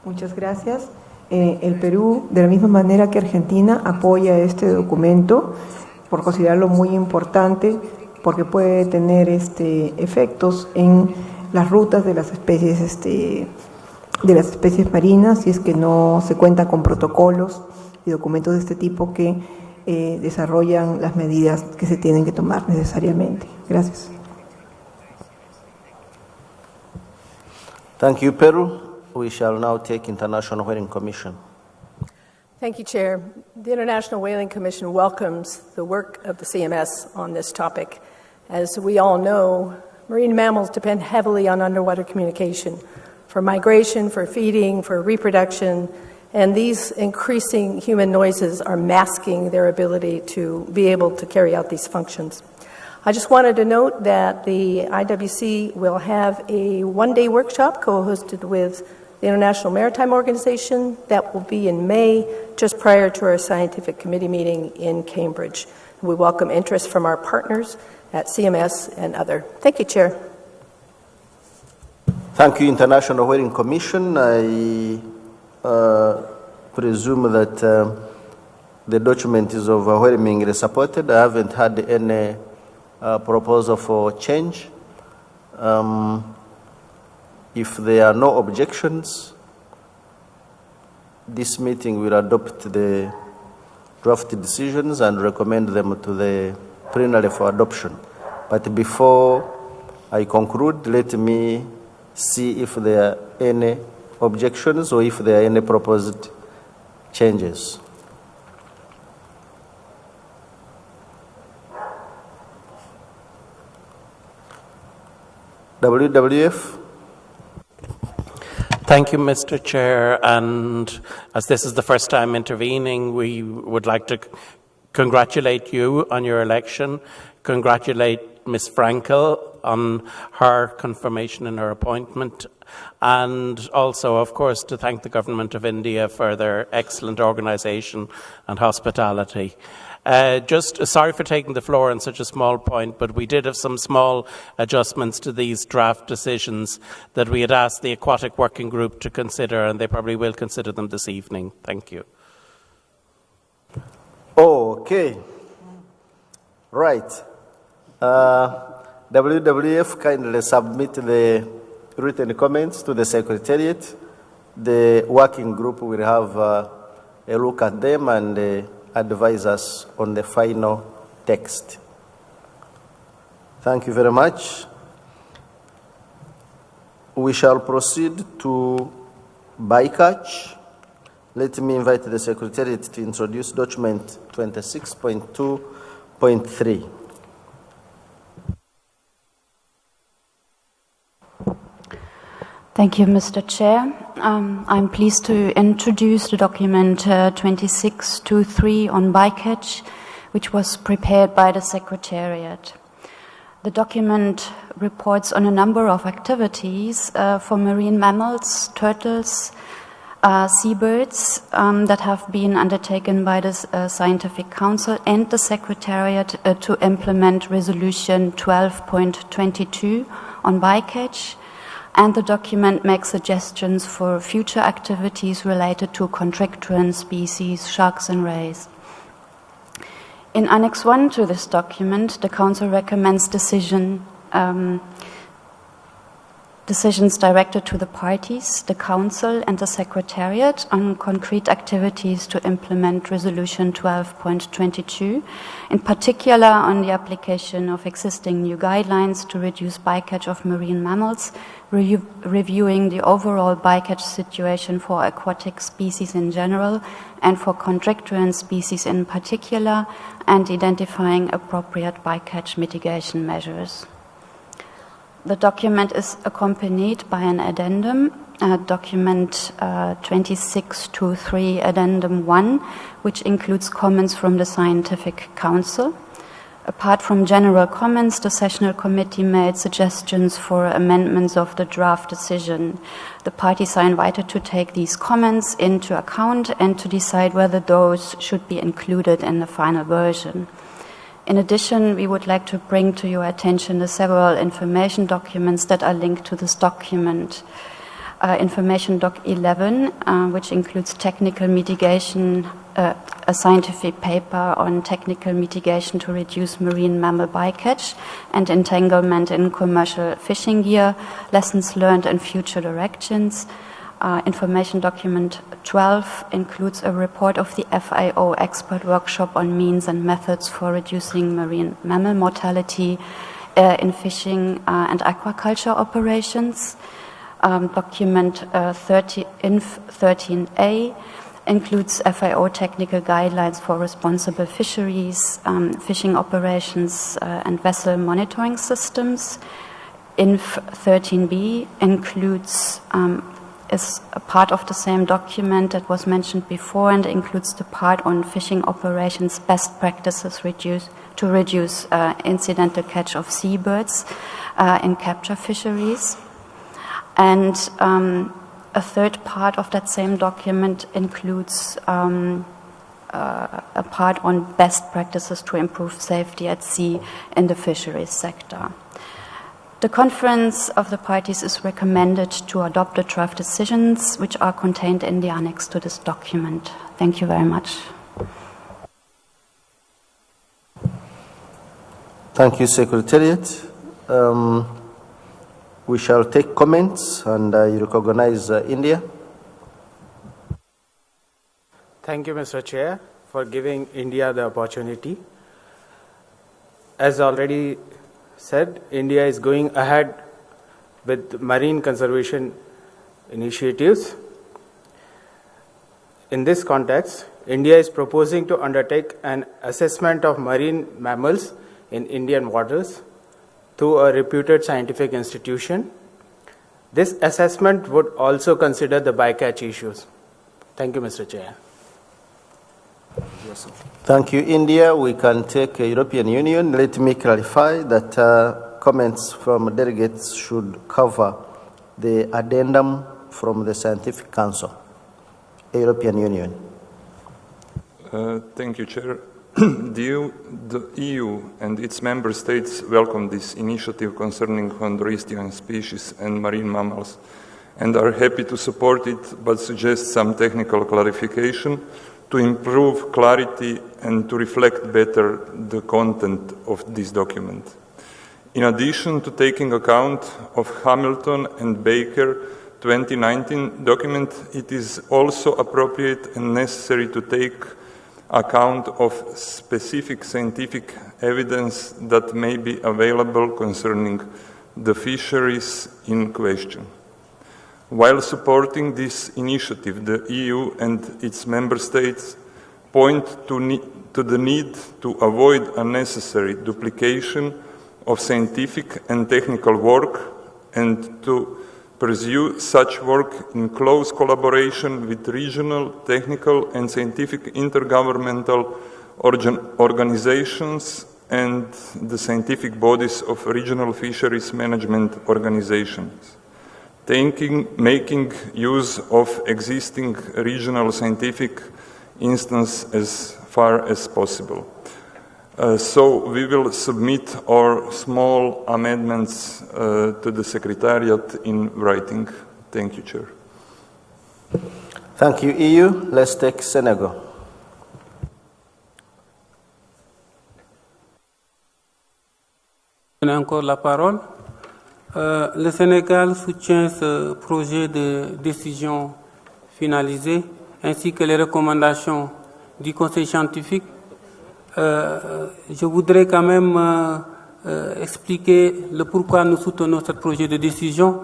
Muchas gracias. El Perú, de la misma manera que Argentina, apoya este documento por considerarlo muy importante porque puede tener efectos en las rutas de las especies marinas si es que no se cuenta con protocolos y documentos de este tipo que desarrollan las medidas que se tienen que tomar necesariamente. Gracias. Thank you, Peru. We shall now take International Whaling Commission. Thank you, Chair. The International Whaling Commission welcomes the work of the CMS on this topic. As we all know, marine mammals depend heavily on underwater communication for migration, for feeding, for reproduction, and these increasing human noises are masking their ability to be able to carry out these functions. I just wanted to note that the IWC will have a one-day workshop co-hosted with the International Maritime Organization. That will be in May, just prior to our scientific committee meeting in Cambridge. We welcome interest from our partners at CMS and other. Thank you, Chair. Thank you, International Whaling Commission. I presume that the document is overwhelmingly supported. I haven't had any proposal for change. If there are no objections, this meeting will adopt the draft decisions and recommend them to the plenary for adoption. But before I conclude, let me see if there are any objections or if there are any proposed changes. WWF. Thank you, Mr. Chair. And as this is the first time intervening, we would like to congratulate you on your election, congratulate Ms. Frankel on her confirmation and her appointment, and also, of course, to thank the Government of India for their excellent organisation and hospitality. Just sorry for taking the floor on such a small point, but we did have some small adjustments to these draft decisions that we had asked the Aquatic Working Group to consider, and they probably will consider them this evening. Thank you. Okay. Right. WWF kindly submit the written comments to the Secretariat. The working group will have a look at them and advise us on the final text. Thank you very much. We shall proceed to bycatch. Let me invite the Secretariat to introduce document 26.2.3. Thank you, Mr. Chair. I'm pleased to introduce the document 2623 on bycatch, which was prepared by the Secretariat. The document reports on a number of activities for marine mammals, turtles, seabirds that have been undertaken by the Scientific Council and the Secretariat to implement Resolution 12.22 on bycatch. And the document makes suggestions for future activities related to contractuant species, sharks and rays. In Annex 1 to this document, the Council recommends decisions directed to the parties, the Council and the Secretariat on concrete activities to implement Resolution 12.22, in particular on the application of existing new guidelines to reduce bycatch of marine mammals, reviewing the overall bycatch situation for aquatic species in general and for contractuant species in particular, and identifying appropriate bycatch mitigation measures. The document is accompanied by an addendum, document 2623 Addendum 1, which includes comments from the Scientific Council. Apart from general comments, the Sessional Committee made suggestions for amendments of the draft decision. The parties are invited to take these comments into account and to decide whether those should be included in the final version. In addition, we would like to bring to your attention the several information documents that are linked to this document. Information Doc 11, which includes technical mitigation, a scientific paper on technical mitigation to reduce marine mammal bycatch and entanglement in commercial fishing gear, lessons learned and future directions. Information document 12 includes a report of the FAO expert workshop on means and methods for reducing marine mammal mortality in fishing and aquaculture operations. Document 13A includes FAO technical guidelines for responsible fisheries, fishing operations, and vessel monitoring systems. INF 13B includes is a part of the same document that was mentioned before, and includes the part on fishing operations best practices to reduce incidental catch of seabirds in capture fisheries. And a third part of that same document includes a part on best practices to improve safety at sea in the fisheries sector. The Conference of the Parties is recommended to adopt the draft decisions, which are contained in the annex to this document. Thank you very much. Thank you, Secretariat. We shall take comments, and I recognize India. Thank you, Mr. Chair, for giving India the opportunity. As already said, India is going ahead with marine conservation initiatives. In this context, India is proposing to undertake an assessment of marine mammals in Indian waters through a reputed scientific institution. This assessment would also consider the bycatch issues. Thank you, Mr. Chair. Thank you, India. We can take European Union. Let me clarify that comments from delegates should cover the addendum from the Scientific Council. European Union. Thank you, Chair. The EU and its member states welcome this initiative concerning Chondroistian species and marine mammals and are happy to support it, but suggest some technical clarification to improve clarity and to reflect better the content of this document. In addition to taking account of Hamilton and Baker 2019 document, it is also appropriate and necessary to take account of specific scientific evidence that may be available concerning the fisheries in question. While supporting this initiative, the EU and its member states point to the need to avoid unnecessary duplication of scientific and technical work and to pursue such work in close collaboration with regional, technical and scientific intergovernmental organizations and the scientific bodies of regional fisheries management organizations. Making use of existing regional scientific instance as far as possible. So we will submit our small amendments to the Secretariat in writing. Thank you, Chair. Thank you, EU. Let's take Senegal. Prenez encore la parole. Le Sénégal soutient ce projet de décision finalisé ainsi que les recommandations du Conseil scientifique. Je voudrais quand même expliquer le pourquoi nous soutenons ce projet de décision.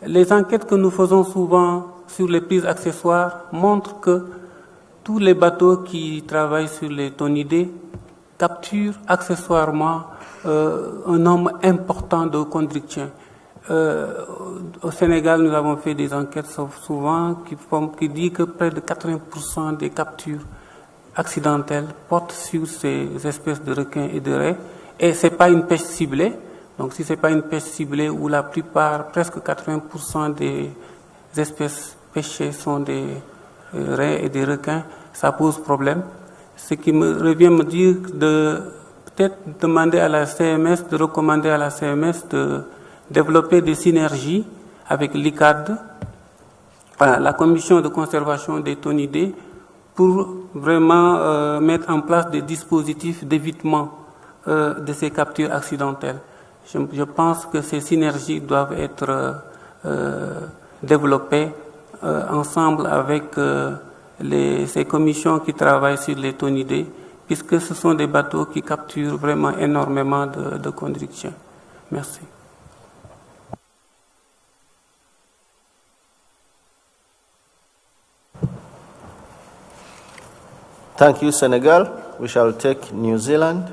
Les enquêtes que nous faisons souvent sur les prises accessoires montrent que tous les bateaux qui travaillent sur les thonidés capturent accessoirement un nombre important de chondrichthiens. Au Sénégal, nous avons fait des enquêtes souvent qui disent que près de 80% des captures accidentelles portent sur ces espèces de requins et de raies. Et ce n'est pas une pêche ciblée. Donc si ce n'est pas une pêche ciblée où la plupart, presque 80% des espèces pêchées sont des raies et des requins, ça pose problème. Ce qui me revient me dire de peut-être demander à la CMS, de recommander à la CMS de développer des synergies avec l'ICAD, la Commission de conservation des thonidés, pour vraiment mettre en place des dispositifs d'évitement de ces captures accidentelles. Je pense que ces synergies doivent être développées ensemble avec ces commissions qui travaillent sur les thonidés, puisque ce sont des bateaux qui capturent vraiment énormément de chondrichthiens. Merci. Thank you, Senegal. We shall take New Zealand.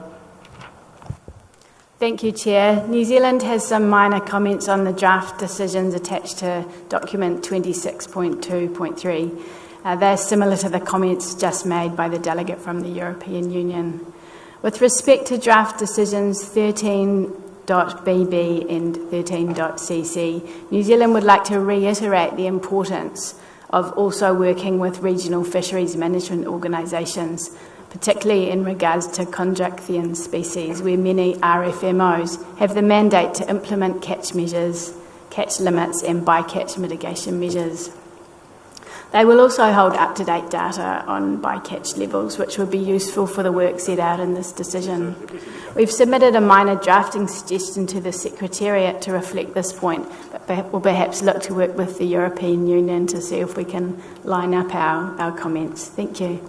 Thank you, Chair. New Zealand has some minor comments on the draft decisions attached to document 26.2.3. They're similar to the comments just made by the delegate from the European Union. With respect to draft decisions 13.bb and 13.cc, New Zealand would like to reiterate the importance of also working with regional fisheries management organisations, particularly in regards to Chondrichthyon species, where many RFMOs have the mandate to implement catch measures, catch limits and bycatch mitigation measures. They will also hold up-to-date data on bycatch levels, which would be useful for the work set out in this decision. We've submitted a minor drafting suggestion to the Secretariat to reflect this point, but we'll perhaps look to work with the European Union to see if we can line up our comments. Thank you.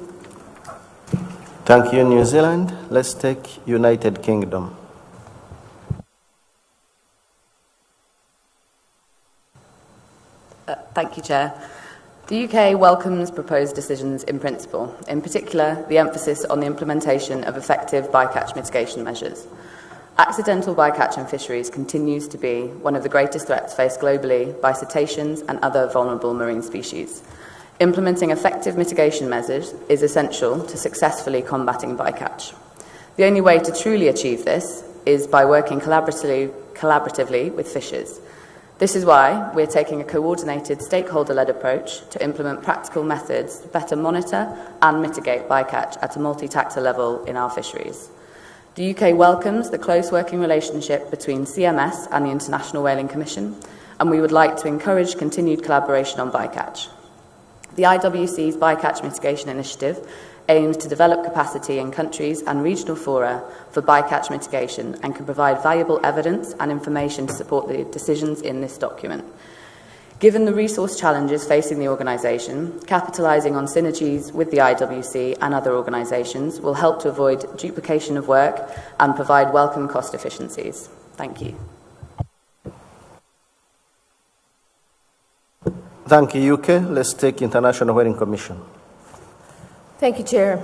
Thank you, New Zealand. Let's take United Kingdom. Thank you, Chair. The UK welcomes proposed decisions in principle, in particular the emphasis on the implementation of effective bycatch mitigation measures. Accidental bycatch in fisheries continues to be one of the greatest threats faced globally by cetaceans and other vulnerable marine species. Implementing effective mitigation measures is essential to successfully combating bycatch. The only way to truly achieve this is by working collaboratively with fishers. This is why we're taking a coordinated, stakeholder-led approach to implement practical methods to better monitor and mitigate bycatch at a multi-taxa level in our fisheries. The UK welcomes the close working relationship between CMS and the International Whaling Commission, and we would like to encourage continued collaboration on bycatch. The IWC's Bycatch Mitigation Initiative aims to develop capacity in countries and regional fora for bycatch mitigation and can provide valuable evidence and information to support the decisions in this document. Given the resource challenges facing the organisation, capitalising on synergies with the IWC and other organisations will help to avoid duplication of work and provide welcome cost efficiencies. Thank you. Thank you, UK. Let's take International Whaling Commission. Thank you, Chair.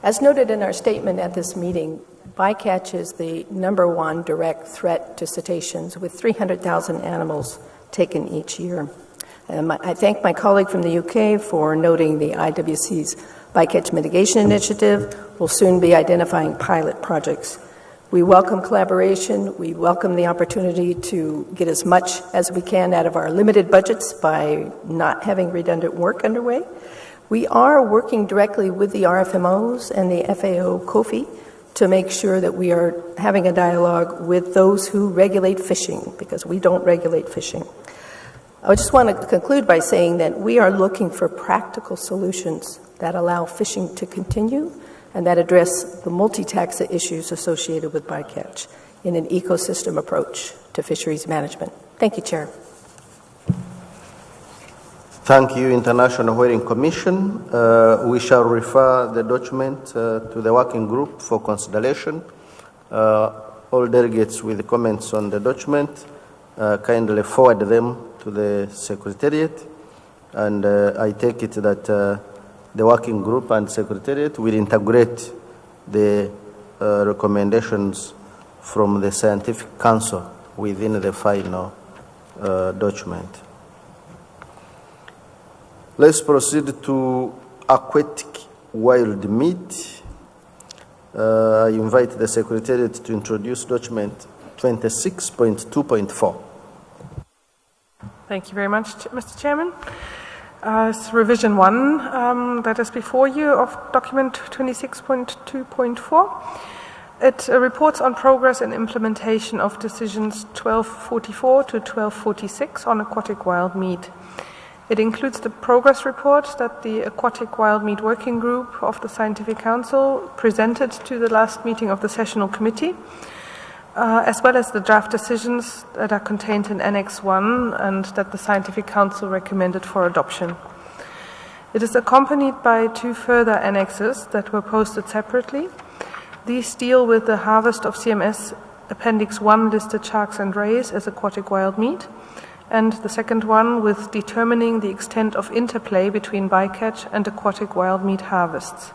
As noted in our statement at this meeting, bycatch is the #1 direct threat to cetaceans, with 300,000 animals taken each year. I thank my colleague from the UK for noting the IWC's Bycatch Mitigation Initiative will soon be identifying pilot projects. We welcome collaboration. We welcome the opportunity to get as much as we can out of our limited budgets by not having redundant work underway. We are working directly with the RFMOs and the FAO COFI to make sure that we are having a dialogue with those who regulate fishing, because we don't regulate fishing. I just want to conclude by saying that we are looking for practical solutions that allow fishing to continue and that address the multi-taxa issues associated with bycatch in an ecosystem approach to fisheries management. Thank you, Chair. Thank you, International Whaling Commission. We shall refer the document to the working group for consideration. All delegates with comments on the document kindly forward them to the Secretariat, and I take it that the working group and Secretariat will integrate the recommendations from the Scientific Council within the final document. Let's proceed to aquatic wild meat. I invite the Secretariat to introduce document 26.2.4. Thank you very much, Mr. Chairman. It's revision 1 that is before you of document 26.2.4. It reports on progress and implementation of decisions 1244 to 1246 on aquatic wild meat. It includes the progress report that the Aquatic Wild Meat Working Group of the Scientific Council presented to the last meeting of the Sessional Committee, as well as the draft decisions that are contained in Annex 1 and that the Scientific Council recommended for adoption. It is accompanied by 2 further annexes that were posted separately. These deal with the harvest of CMS Appendix 1 listed sharks and rays as aquatic wild meat, and the second one with determining the extent of interplay between bycatch and aquatic wild meat harvests.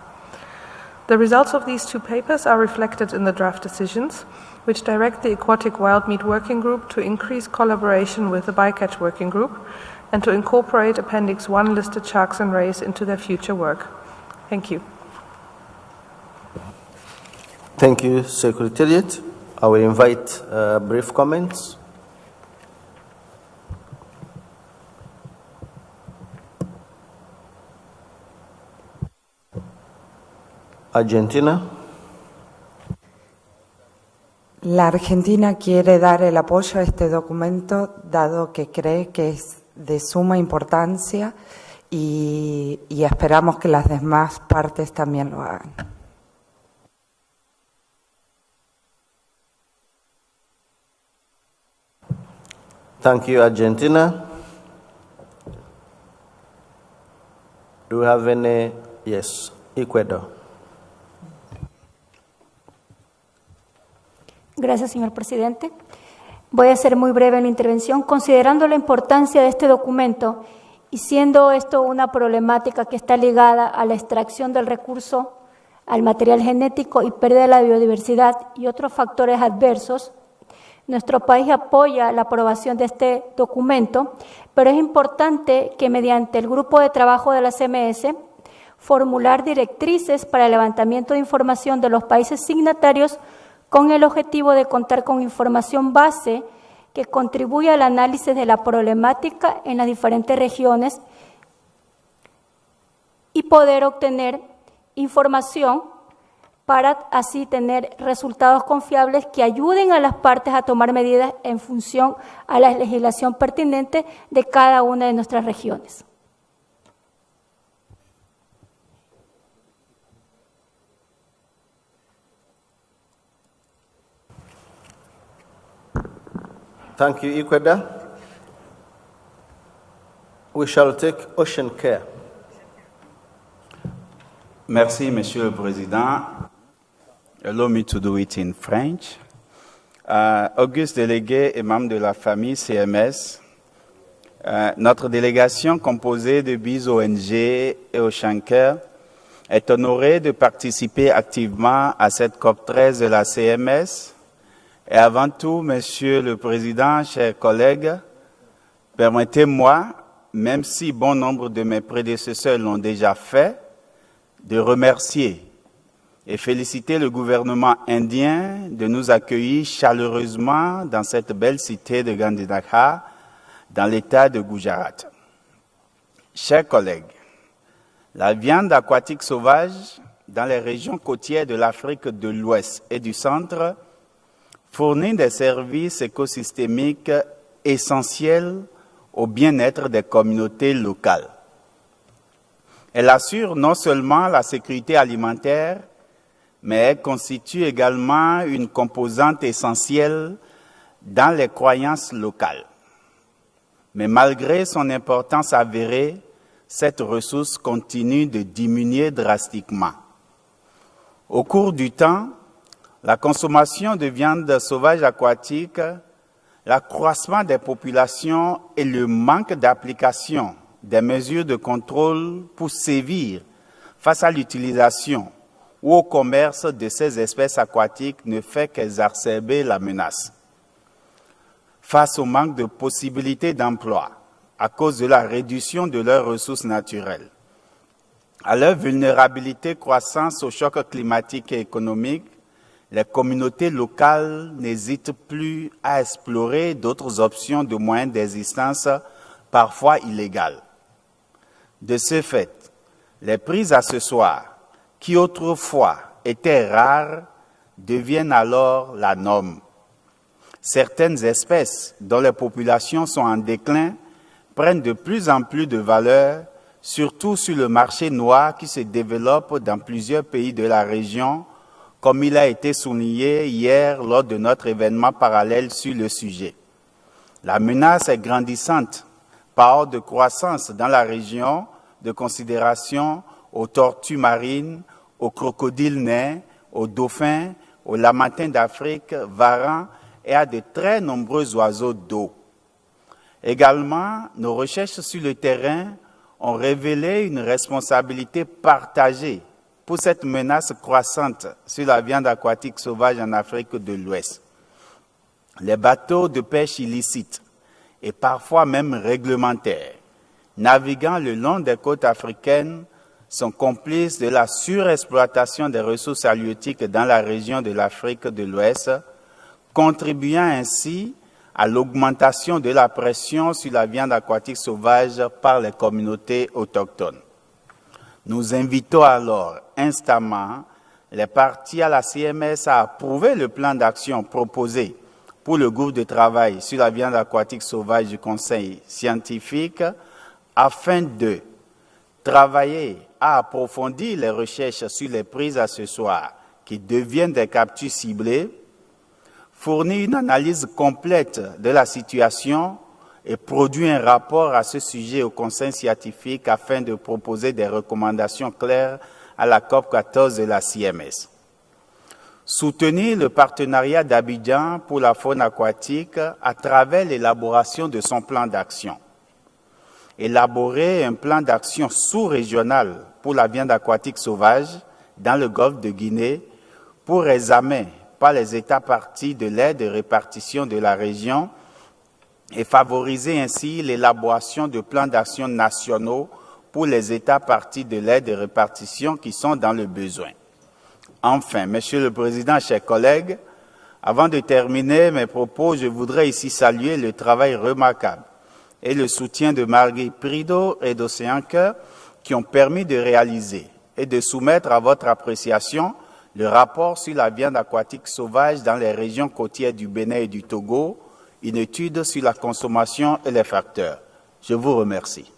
The results of these two papers are reflected in the draft decisions, which direct the Aquatic Wild Meat Working Group to increase collaboration with the Bycatch Working Group and to incorporate Appendix 1 listed sharks and rays into their future work. Thank you. Thank you, Secretariat. I will invite brief comments. Argentina. La Argentina quiere dar el apoyo a este documento dado que cree que es de suma importancia y esperamos que las demás partes también lo hagan. Thank you, Argentina. Do we have any? Yes, Ecuador. Gracias, señor presidente. Voy a ser muy breve en la intervención. Considerando la importancia de este documento y siendo esto una problemática que está ligada a la extracción del recurso, al material genético y pérdida de la biodiversidad y otros factores adversos, nuestro país apoya la aprobación de este documento, pero es importante que mediante el grupo de trabajo de la CMS formular directrices para el levantamiento de información de los países signatarios con el objetivo de contar con información base que contribuya al análisis de la problemática en las diferentes regiones y poder obtener información para así tener resultados confiables que ayuden a las partes a tomar medidas en función a la legislación pertinente de cada una de nuestras regiones. Thank you, Ecuador. We shall take Ocean Care. Merci, Monsieur le Président. Allow me to do it in French. Auguste délégué et membre de la famille CMS, notre délégation composée de 10 ONG et Ocean Care est honorée de participer activement à cette COP13 de la CMS. Et avant tout, Monsieur le Président, chers collègues, permettez-moi, même si bon nombre de mes prédécesseurs l'ont déjà fait, de remercier et féliciter le gouvernement indien de nous accueillir chaleureusement dans cette belle cité de Gandhinagar, dans l'État de Gujarat. Chers collègues, la viande aquatique sauvage dans les régions côtières de l'Afrique de l'Ouest et du Centre fournit des services écosystémiques essentiels au bien-être des communautés locales. Elle assure non seulement la sécurité alimentaire, mais elle constitue également une composante essentielle dans les croyances locales. Mais malgré son importance avérée, cette ressource continue de diminuer drastiquement. Au cours du temps, la consommation de viande sauvage aquatique, l'accroissement des populations et le manque d'application des mesures de contrôle pour sévir face à l'utilisation ou au commerce de ces espèces aquatiques ne fait qu'exacerber la menace. Face au manque de possibilités d'emploi à cause de la réduction de leurs ressources naturelles, à leur vulnérabilité croissante au choc climatique et économique, les communautés locales n'hésitent plus à explorer d'autres options de moyens d'existence, parfois illégales. De ce fait, les prises accessoires, qui autrefois étaient rares, deviennent alors la norme. Certaines espèces dont les populations sont en déclin prennent de plus en plus de valeur, surtout sur le marché noir qui se développe dans plusieurs pays de la région, comme il a été souligné hier lors de notre événement parallèle sur le sujet. La menace est grandissante par ordre de croissance dans la région de considération aux tortues marines, aux crocodiles nains, aux dauphins, aux lamantins d'Afrique, varans et à de très nombreux oiseaux d'eau. Également, nos recherches sur le terrain ont révélé une responsabilité partagée pour cette menace croissante sur la viande aquatique sauvage en Afrique de l'Ouest. Les bateaux de pêche illicites et parfois même réglementaires, naviguant le long des côtes africaines, sont complices de la surexploitation des ressources halieutiques dans la région de l'Afrique de l'Ouest, contribuant ainsi à l'augmentation de la pression sur la viande aquatique sauvage par les communautés autochtones. Nous invitons alors instamment les parties à la CMS à approuver le plan d'action proposé pour le groupe de travail sur la viande aquatique sauvage du Conseil scientifique afin de travailler à approfondir les recherches sur les prises accessoires qui deviennent des captures ciblées, fournir une analyse complète de la situation et produire un rapport à ce sujet au Conseil scientifique afin de proposer des recommandations claires à la COP14 de la CMS. Soutenir le partenariat d'Abidjan pour la faune aquatique à travers l'élaboration de son plan d'action. Élaborer un plan d'action sous-régional pour la viande aquatique sauvage dans le golfe de Guinée pour examen par les États parties de l'aide de répartition de la région et favoriser ainsi l'élaboration de plans d'action nationaux pour les États parties de l'aide de répartition qui sont dans le besoin. Enfin, Monsieur le Président, chers collègues, avant de terminer mes propos, je voudrais ici saluer le travail remarquable et le soutien de Marguerite Prideau et d'Océan Cœur qui ont permis de réaliser et de soumettre à votre appréciation le rapport sur la viande aquatique sauvage dans les régions côtières du Bénin et du Togo, une étude sur la consommation et les facteurs. Je vous remercie.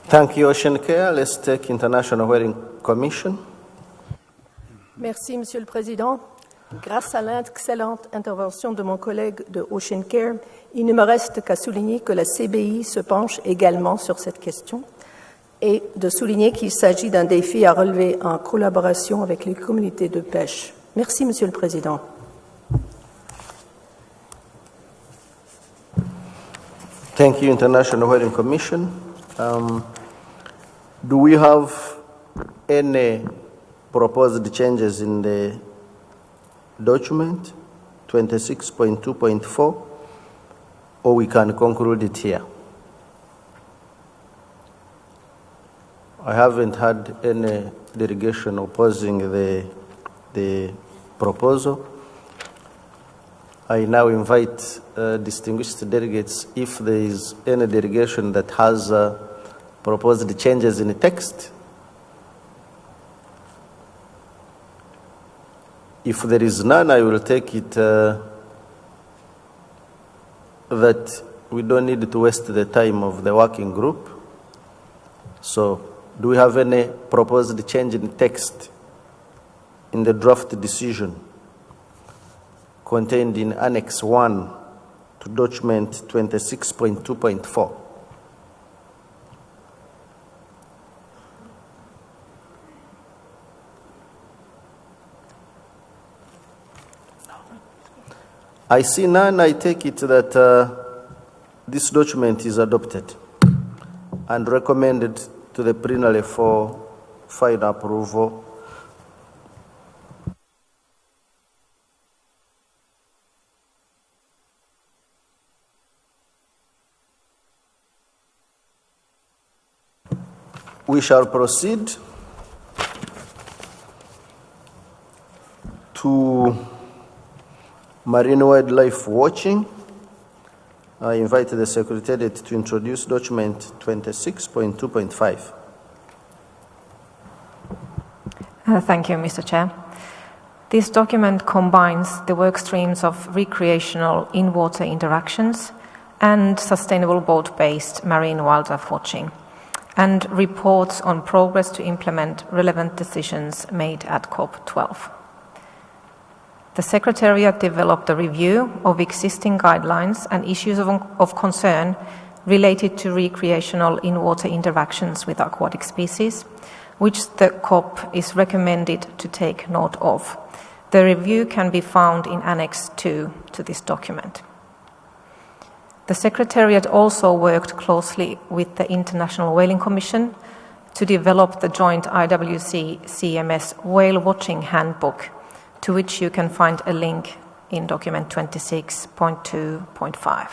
Thank you, Ocean Care. Let's take International Whaling Commission. Merci, Monsieur le Président. Grâce à l'excellente intervention de mon collègue de Ocean Care, il ne me reste qu'à souligner que la CBI se penche également sur cette question et de souligner qu'il s'agit d'un défi à relever en collaboration avec les communautés de pêche. Merci, Monsieur le Président. Thank you, International Whaling Commission. Do we have any proposed changes in the document 26.2.4, or we can conclude it here? I haven't had any delegation opposing the proposal. I now invite distinguished delegates, if there is any delegation that has proposed changes in the text. If there is none, I will take it that we don't need to waste the time of the working group. So, do we have any proposed change in text in the draft decision contained in Annex 1 to document 26.2.4? I see none. I take it that this document is adopted and recommended to the plenary for final approval. We shall proceed to Marine Wildlife Watching. I invite the Secretariat to introduce document 26.2.5. Thank you, Mr. Chair. This document combines the work streams of recreational in-water interactions and sustainable boat-based marine wildlife watching, and reports on progress to implement relevant decisions made at COP12. The Secretariat developed a review of existing guidelines and issues of concern related to recreational in-water interactions with aquatic species, which the COP is recommended to take note of. The review can be found in Annex 2 to this document. The Secretariat also worked closely with the International Whaling Commission to develop the joint IWC-CMS Whale Watching Handbook, to which you can find a link in document 26.2.5.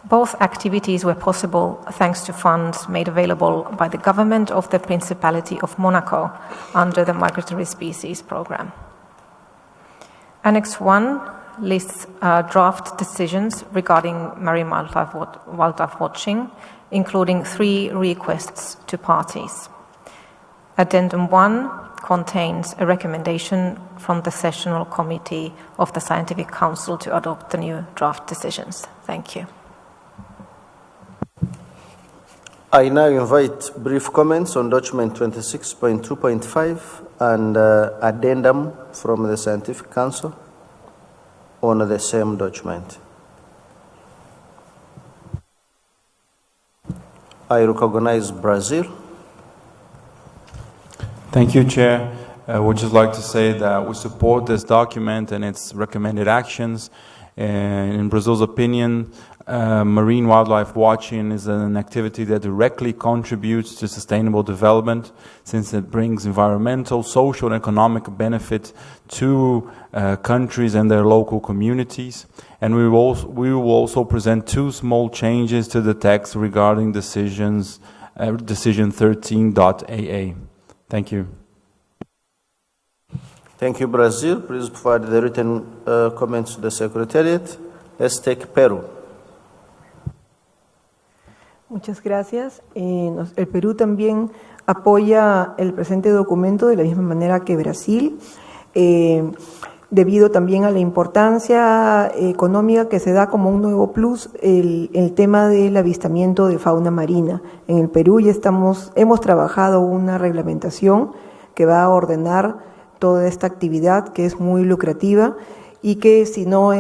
Both activities were possible thanks to funds made available by the government of the Principality of Monaco under the Migratory Species Programme. Annex 1 lists draft decisions regarding marine wildlife watching, including 3 requests to parties. Addendum 1 contains a recommendation from the Sessional Committee of the Scientific Council to adopt the new draft decisions. Thank you. I now invite brief comments on document 26.2.5 and addendum from the Scientific Council on the same document. I recognize Brazil. Thank you, Chair. I would just like to say that we support this document and its recommended actions. In Brazil's opinion, marine wildlife watching is an activity that directly contributes to sustainable development, since it brings environmental, social, and economic benefit to countries and their local communities. And we will also present 2 small changes to the text regarding decision 13.aa. Thank you. Thank you, Brazil. Please provide the written comments to the Secretariat. Let's take Peru. Muchas gracias. El Perú también apoya el presente documento de la misma manera que Brasil, debido también a la importancia económica que se da como un nuevo plus el tema del avistamiento de fauna marina. En el Perú ya hemos trabajado una reglamentación que va a ordenar toda esta actividad, que es muy lucrativa, y que si no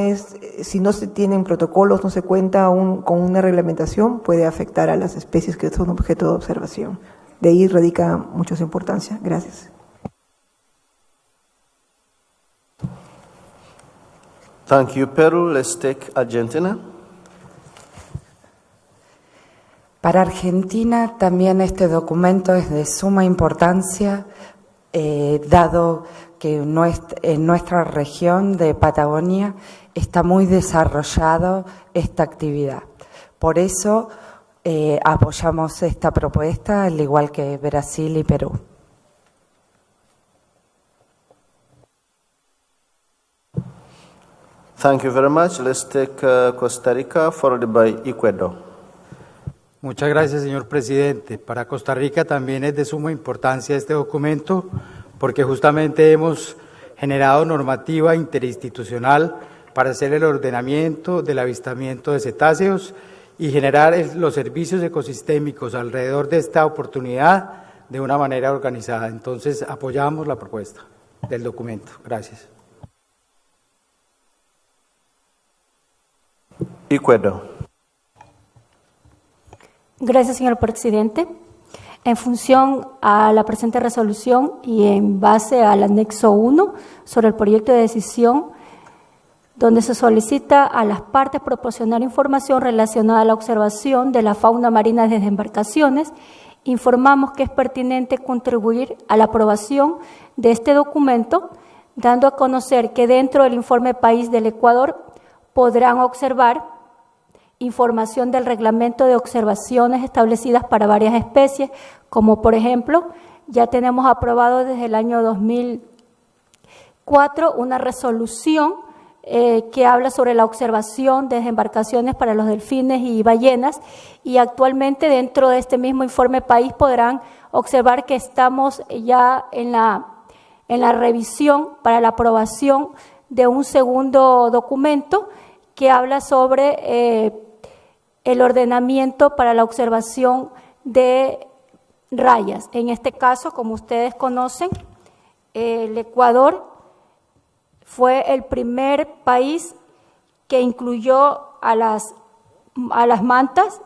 se tienen protocolos, no se cuenta con una reglamentación, puede afectar a las especies que son objeto de observación. De ahí radica mucha su importancia. Gracias. Thank you, Peru. Let's take Argentina. Para Argentina también este documento es de suma importancia, dado que en nuestra región de Patagonia está muy desarrollado esta actividad. Por eso apoyamos esta propuesta, al igual que Brasil y Perú. Thank you very much. Let's take Costa Rica, followed by Ecuador. Muchas gracias, señor presidente. Para Costa Rica también es de suma importancia este documento, porque justamente hemos generado normativa interinstitucional para hacer el ordenamiento del avistamiento de cetáceos y generar los servicios ecosistémicos alrededor de esta oportunidad de una manera organizada. Entonces, apoyamos la propuesta del documento. Gracias. Ecuador. Gracias, señor presidente. En función a la presente resolución y en base al anexo 1 sobre el proyecto de decisión, donde se solicita a las partes proporcionar información relacionada a la observación de la fauna marina desde embarcaciones, informamos que es pertinente contribuir a la aprobación de este documento, dando a conocer que dentro del informe país del Ecuador podrán observar información del reglamento de observaciones establecidas para varias especies, como por ejemplo, ya tenemos aprobado desde el año 2004 una resolución que habla sobre la observación de embarcaciones para los delfines y ballenas, y actualmente dentro de este mismo informe país podrán observar que estamos ya en la revisión para la aprobación de un segundo documento que habla sobre el ordenamiento para la observación de rayas. En este caso, como ustedes conocen, el Ecuador fue el primer país que incluyó a las mantas.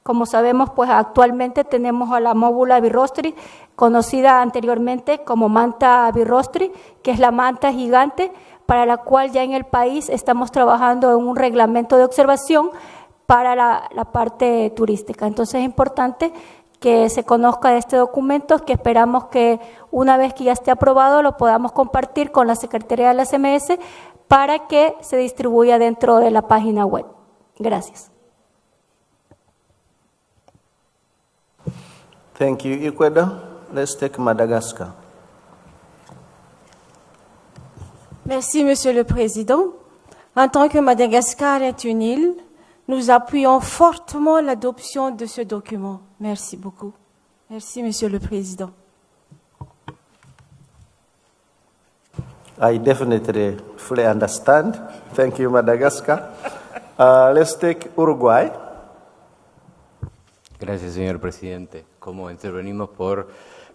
Como sabemos, pues actualmente tenemos a la Móbula birrostri, conocida anteriormente como manta birrostri, que es la manta gigante, para la cual ya en el país estamos trabajando en un reglamento de observación para la parte turística. Entonces es importante que se conozca de este documento, que esperamos que una vez que ya esté aprobado lo podamos compartir con la Secretaría de la CMS para que se distribuya dentro de la página web. Gracias. Thank you, Ecuador. Let's take Madagascar. Merci, Monsieur le Président. En tant que Madagascar est une île, nous appuyons fortement l'adoption de ce document. Merci beaucoup. Merci, Monsieur le Président. I definitely fully understand. Thank you, Madagascar. Let's take Uruguay. Gracias, señor presidente. Como intervenimos por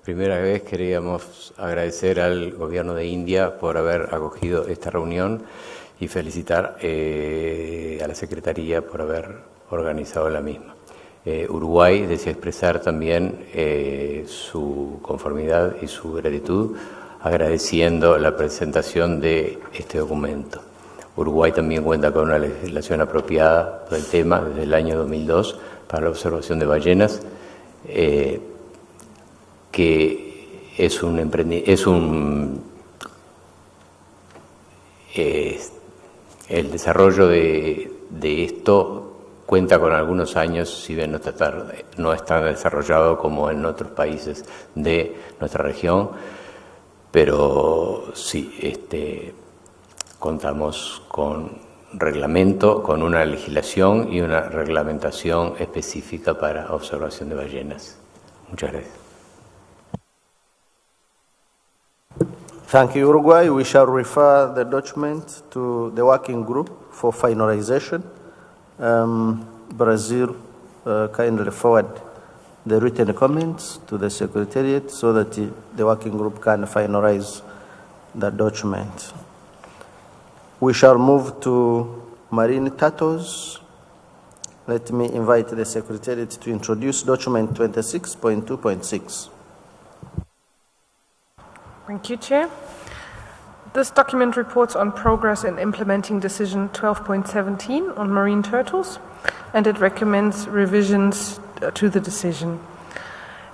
primera vez, queríamos agradecer al gobierno de India por haber acogido esta reunión y felicitar a la Secretaría por haber organizado la misma. Uruguay desea expresar también su conformidad y su gratitud, agradeciendo la presentación de este documento. Uruguay también cuenta con una legislación apropiada del tema desde el año 2002 para la observación de ballenas, que es el desarrollo de esto cuenta con algunos años, si bien no es tan desarrollado como en otros países de nuestra región, pero sí, contamos con reglamento, con una legislación y una reglamentación específica para observación de ballenas. Muchas gracias. Thank you, Uruguay. We shall refer the document to the working group for finalization. Brazil kindly forward the written comments to the Secretariat so that the working group can finalize the document. We shall move to marine turtles. Let me invite the Secretariat to introduce document 26.2.6. Thank you, Chair. This document reports on progress in implementing Decision 12.17 on marine turtles, and it recommends revisions to the decision.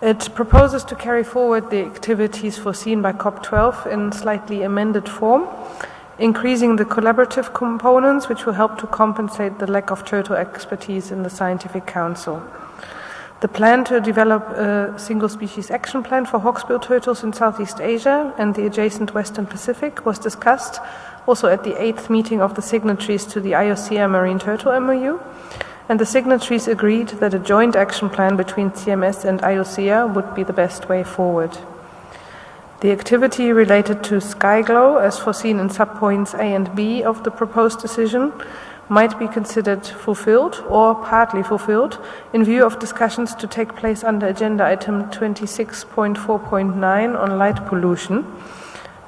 It proposes to carry forward the activities foreseen by COP12 in slightly amended form, increasing the collaborative components which will help to compensate the lack of turtle expertise in the Scientific Council. The plan to develop a single-species action plan for hawksbill turtles in Southeast Asia and the adjacent Western Pacific was discussed also at the 8th meeting of the signatories to the IOCEA Marine Turtle MOU, and the signatories agreed that a joint action plan between CMS and IOCEA would be the best way forward. The activity related to SkyGlow, as foreseen in subpoints A and B of the proposed decision, might be considered fulfilled or partly fulfilled in view of discussions to take place under agenda item 26.4.9 on light pollution,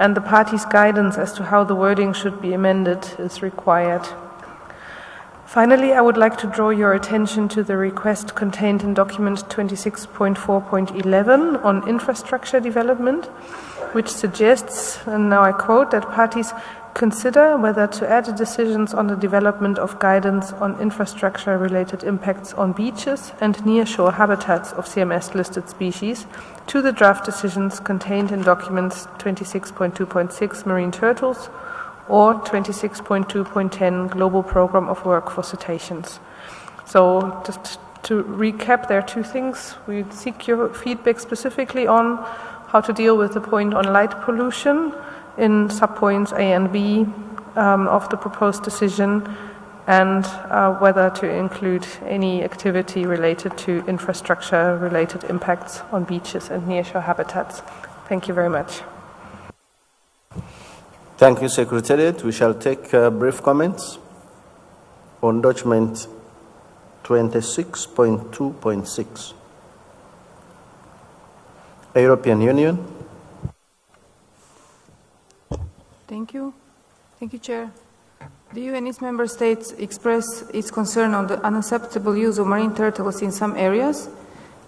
and the parties' guidance as to how the wording should be amended is required. Finally, I would like to draw your attention to the request contained in document 26.4.11 on infrastructure development, which suggests, and now I quote, that parties consider whether to add decisions on the development of guidance on infrastructure-related impacts on beaches and nearshore habitats of CMS-listed species to the draft decisions contained in documents 26.2.6 Marine Turtles or 26.2.10 Global Program of Work for Cetaceans. So just to recap, there are two things. We seek your feedback specifically on how to deal with the point on light pollution in subpoints A and B of the proposed decision, and whether to include any activity related to infrastructure-related impacts on beaches and nearshore habitats. Thank you very much. Thank you, Secretariat. We shall take brief comments on document 26.2.6. European Union. Thank you. Thank you, Chair. The EU and its member states express its concern on the unacceptable use of marine turtles in some areas.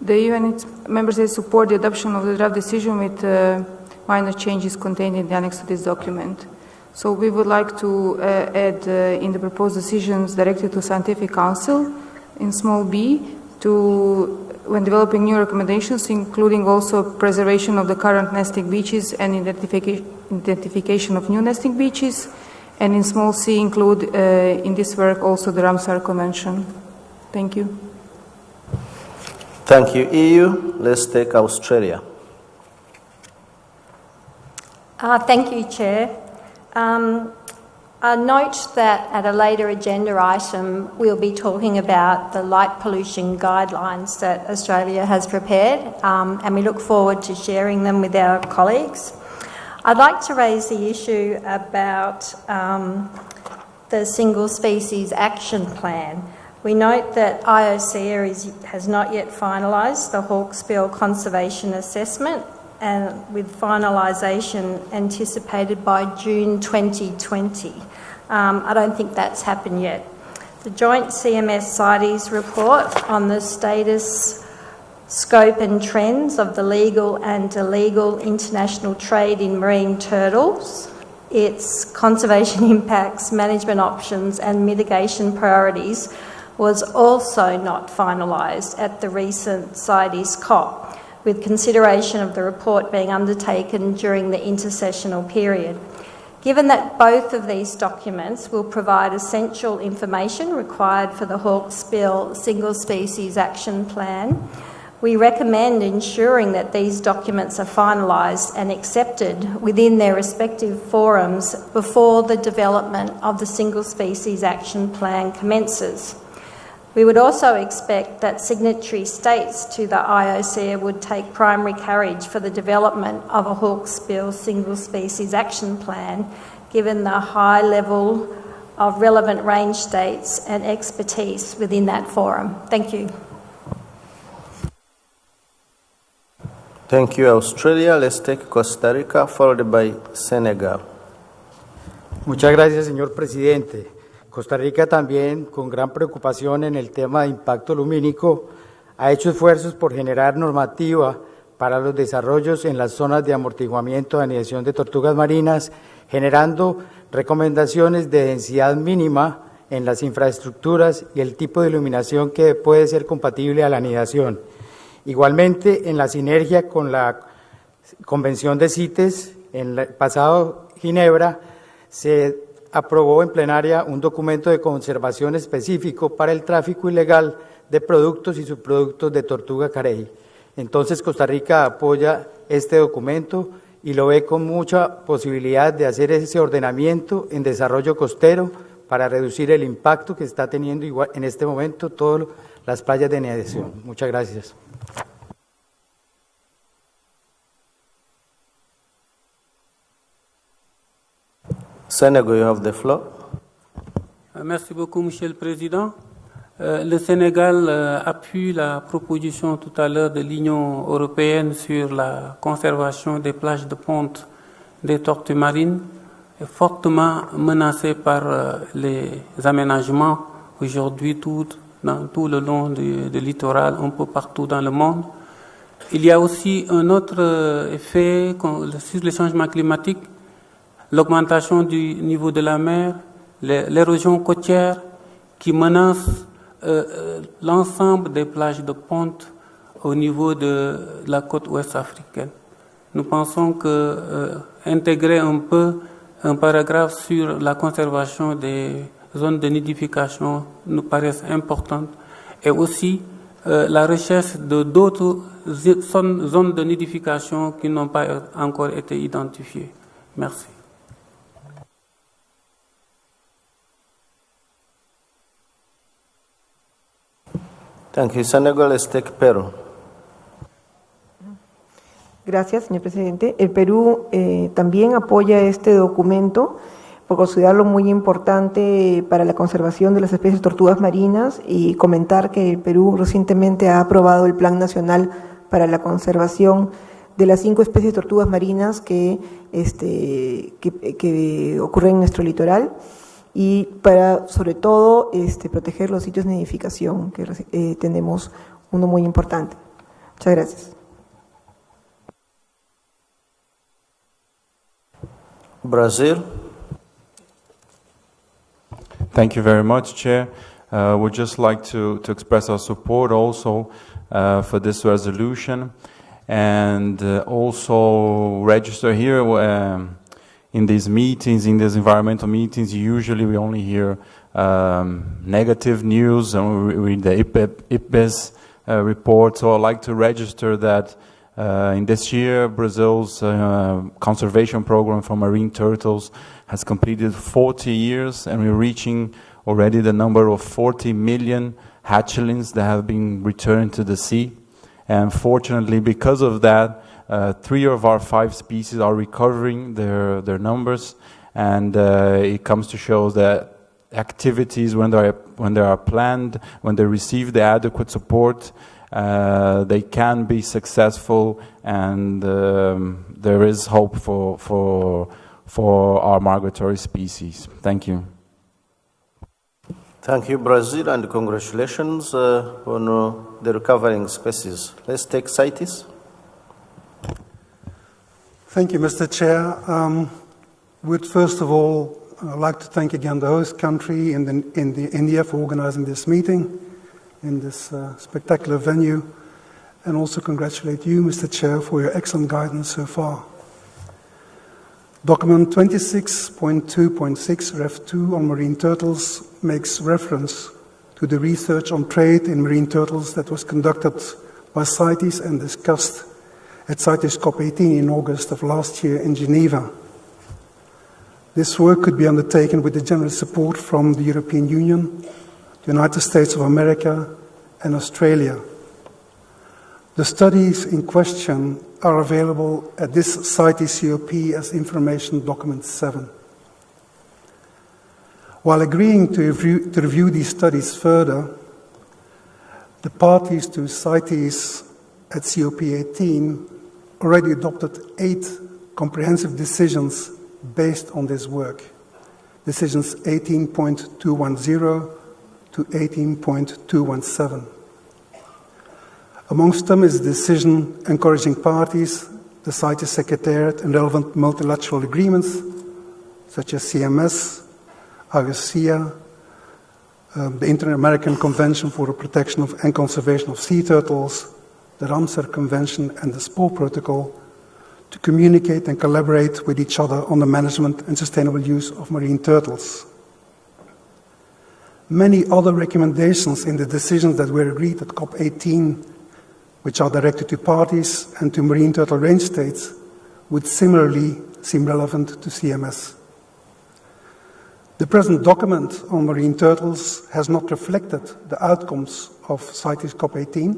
The EU and its member states support the adoption of the draft decision with minor changes contained in the annex to this document. So we would like to add in the proposed decisions directed to Scientific Council in small b when developing new recommendations, including also preservation of the current nesting beaches and identification of new nesting beaches, and in small c include in this work also the Ramsar Convention. Thank you. Thank you, EU. Let's take Australia. Thank you, Chair. I note that at a later agenda item we'll be talking about the light pollution guidelines that Australia has prepared, and we look forward to sharing them with our colleagues. I'd like to raise the issue about the Single Species Action Plan. We note that IOCEA has not yet finalised the Hawksbill Conservation Assessment, and with finalisation anticipated by June 2020. I don't think that's happened yet. The joint CMS CITES report on the status, scope and trends of the legal and illegal international trade in marine turtles, its conservation impacts, management options and mitigation priorities was also not finalised at the recent CITES COP, with consideration of the report being undertaken during the intersessional period. Given that both of these documents will provide essential information required for the Hawksbill Single Species Action Plan, we recommend ensuring that these documents are finalised and accepted within their respective forums before the development of the Single Species Action Plan commences. We would also expect that signatory states to the IOCEA would take primary carriage for the development of a Hawksbill Single Species Action Plan, given the high level of relevant range states and expertise within that forum. Thank you. Thank you, Australia. Let's take Costa Rica, followed by Senegal. Muchas gracias, señor presidente. Costa Rica también, con gran preocupación en el tema de impacto lumínico, ha hecho esfuerzos por generar normativa para los desarrollos en las zonas de amortiguamiento de anidación de tortugas marinas, generando recomendaciones de densidad mínima en las infraestructuras y el tipo de iluminación que puede ser compatible a la anidación. Igualmente, en la sinergia con la Convención de CITES, en el pasado Ginebra, se aprobó en plenaria un documento de conservación específico para el tráfico ilegal de productos y subproductos de tortuga carey. Entonces, Costa Rica apoya este documento y lo ve con mucha posibilidad de hacer ese ordenamiento en desarrollo costero para reducir el impacto que está teniendo igual en este momento todas las playas de anidación. Muchas gracias. Senegal, you have the floor. Merci beaucoup, Monsieur le Président. Le Sénégal appuie la proposition tout à l'heure de l'Union européenne sur la conservation des plages de ponte des tortues marines, fortement menacées par les aménagements aujourd'hui dans tout le long du littoral, un peu partout dans le monde. Il y a aussi un autre effet sur le changement climatique, l'augmentation du niveau de la mer, l'érosion côtière qui menace l'ensemble des plages de ponte au niveau de la côte ouest africaine. Nous pensons que intégrer un peu un paragraphe sur la conservation des zones de nidification nous paraît importante, et aussi la recherche de d'autres zones de nidification qui n'ont pas encore été identifiées. Merci. Thank you, Senegal. Let's take Peru. Gracias, señor presidente. El Perú también apoya este documento por considerarlo muy importante para la conservación de las especies de tortugas marinas, y comentar que el Perú recientemente ha aprobado el Plan Nacional para la Conservación de las 5 especies de tortugas marinas que ocurren en nuestro litoral, y para, sobre todo, proteger los sitios de nidificación, que tenemos uno muy importante. Muchas gracias. Brazil. Thank you very much, Chair. We'd just like to express our support also for this resolution, and also register here in these meetings, in these environmental meetings. Usually we only hear negative news, and we read the IPBES report. So I'd like to register that in this year, Brazil's conservation program for marine turtles has completed 40 years, and we're reaching already the number of 40 million hatchlings that have been returned to the sea. And fortunately, because of that, 3 of our 5 species are recovering their numbers, and it comes to show that activities, when they are planned, when they receive the adequate support, they can be successful, and there is hope for our migratory species. Thank you. Thank you, Brazil, and congratulations on the recovering species. Let's take CITES. Thank you, Mr. Chair. Would first of all like to thank again the host country in India for organizing this meeting in this spectacular venue, and also congratulate you, Mr. Chair, for your excellent guidance so far. Document 26.2.6 Ref 2 on marine turtles makes reference to the research on trade in marine turtles that was conducted by CITES and discussed at CITES COP18 in August of last year in Geneva. This work could be undertaken with the generous support from the European Union, the United States of America, and Australia. The studies in question are available at this CITES COP as Information Document 7. While agreeing to review these studies further, the parties to CITES at COP18 already adopted 8 comprehensive decisions based on this work. Decisions 18.210 to 18.217. Amongst them is a decision encouraging parties, the CITES Secretariat, and relevant multilateral agreements, such as CMS, AGOSIA, the Inter-American Convention for the Protection of and Conservation of Sea Turtles, the Ramsar Convention, and the SPO Protocol, to communicate and collaborate with each other on the management and sustainable use of marine turtles. Many other recommendations in the decisions that were agreed at COP18, which are directed to parties and to marine turtle range states, would similarly seem relevant to CMS. The present document on marine turtles has not reflected the outcomes of CITES COP18,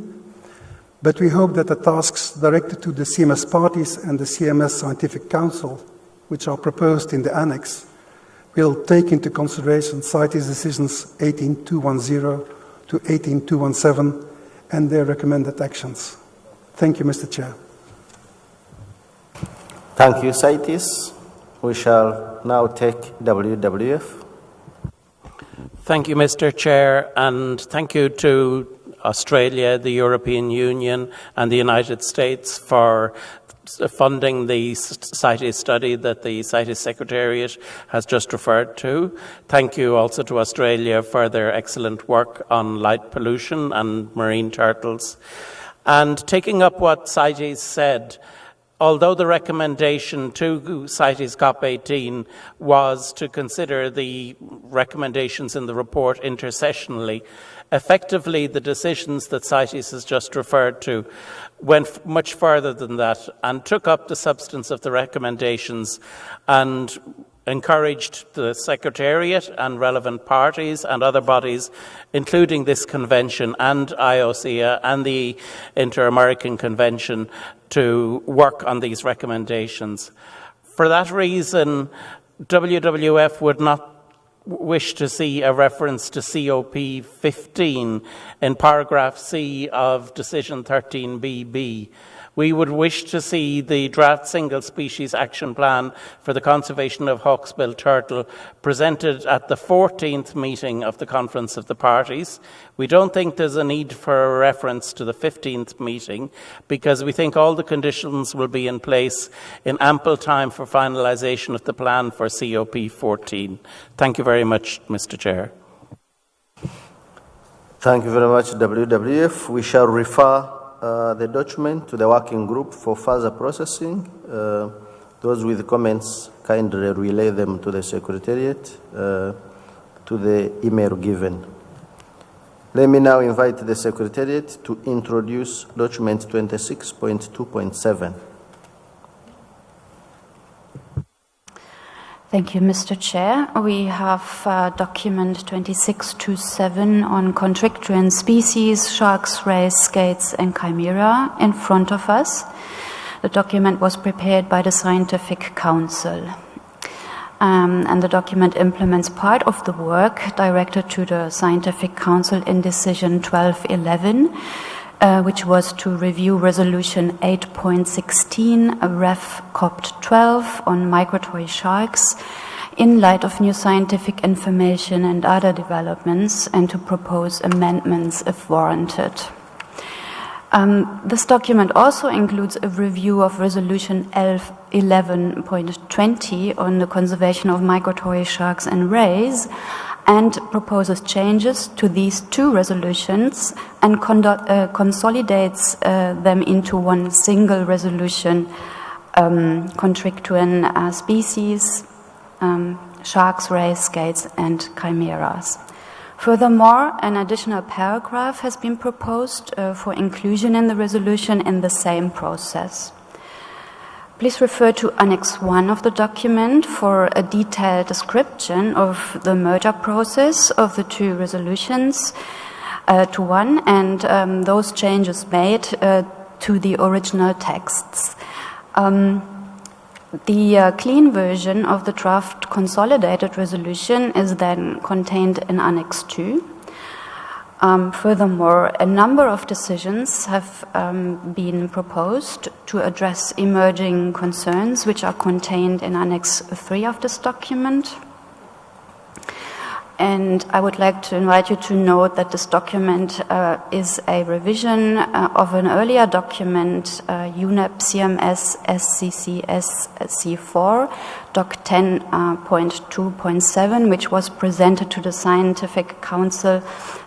but we hope that the tasks directed to the CMS parties and the CMS Scientific Council, which are proposed in the annex, will take into consideration CITES decisions 18210 to 18217 and their recommended actions. Thank you, Mr. Chair. Thank you, CITES. We shall now take WWF. Thank you, Mr. Chair, and thank you to Australia, the European Union, and the United States for funding the CITES study that the CITES Secretariat has just referred to. Thank you also to Australia for their excellent work on light pollution and marine turtles. And taking up what CITES said, although the recommendation to CITES COP18 was to consider the recommendations in the report intersessionally, effectively the decisions that CITES has just referred to went much further than that and took up the substance of the recommendations and encouraged the Secretariat and relevant parties and other bodies, including this convention and IOCA and the Inter-American Convention, to work on these recommendations. For that reason, WWF would not wish to see a reference to COP 15 in paragraph C of Decision 13BB, We would wish to see the draft single species action plan for the conservation of hawksbill turtle presented at the 14th meeting of the Conference of the Parties. We don't think there's a need for a reference to the 15th meeting because we think all the conditions will be in place in ample time for finalisation of the plan for COP14. Thank you very much, Mr. Chair. Thank you very much, WWF. We shall refer the document to the working group for further processing. Those with comments, kindly relay them to the Secretariat, to the email given. Let me now invite the Secretariat to introduce document 26.2.7. Thank you, Mr. Chair. We have document 2627 on constrictor species, sharks, rays, skates, and chimera in front of us. The document was prepared by the Scientific Council. And the document implements part of the work directed to the Scientific Council in Decision 1211, which was to review Resolution 8.16, Ref. COP 12 on migratory sharks in light of new scientific information and other developments, and to propose amendments if warranted. This document also includes a review of Resolution 11.20 on the conservation of migratory sharks and rays, and proposes changes to these two resolutions and consolidates them into one single resolution, constrictor species, sharks, rays, skates, and chimeras. Furthermore, an additional paragraph has been proposed for inclusion in the resolution in the same process. Please refer to Annex 1 of the document for a detailed description of the merger process of the two resolutions to one and those changes made to the original texts. The clean version of the draft consolidated resolution is then contained in Annex 2. Furthermore, a number of decisions have been proposed to address emerging concerns which are contained in Annex 3 of this document. And I would like to invite you to note that this document is a revision of an earlier document, UNEP CMS SCCS C4, Doc 10.2.7, which was presented to the Scientific Council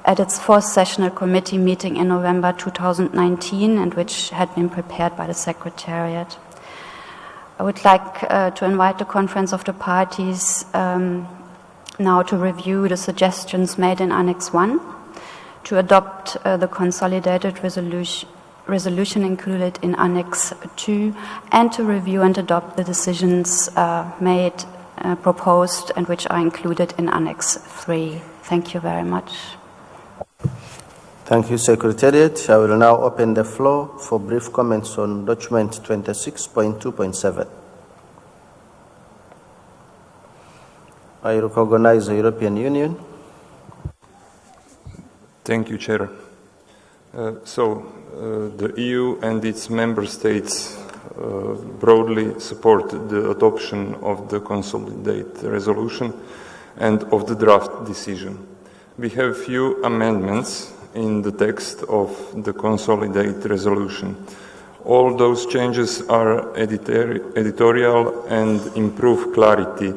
at its fourth sessional committee meeting in November 2019, and which had been prepared by the Secretariat. I would like to invite the Conference of the Parties now to review the suggestions made in Annex 1, to adopt the consolidated resolution included in Annex 2, and to review and adopt the decisions proposed, and which are included in Annex 3. Thank you very much. Thank you, Secretariat. I will now open the floor for brief comments on document 26.2.7. I recognize the European Union. Thank you, Chair. The EU and its member states broadly support the adoption of the consolidated resolution and of the draft decision. We have few amendments in the text of the consolidated resolution. All those changes are editorial and improve clarity.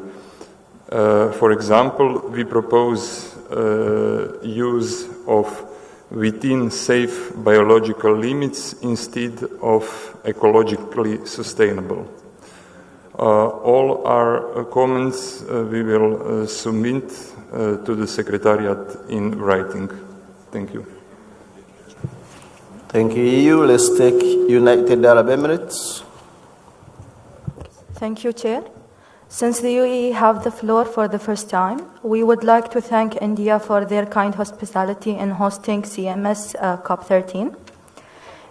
For example, we propose use of within safe biological limits instead of ecologically sustainable. All our comments we will submit to the Secretariat in writing. Thank you. Thank you, EU. Let's take United Arab Emirates. Thank you, Chair. Since the UAE have the floor for the first time, we would like to thank India for their kind hospitality in hosting CMS COP13.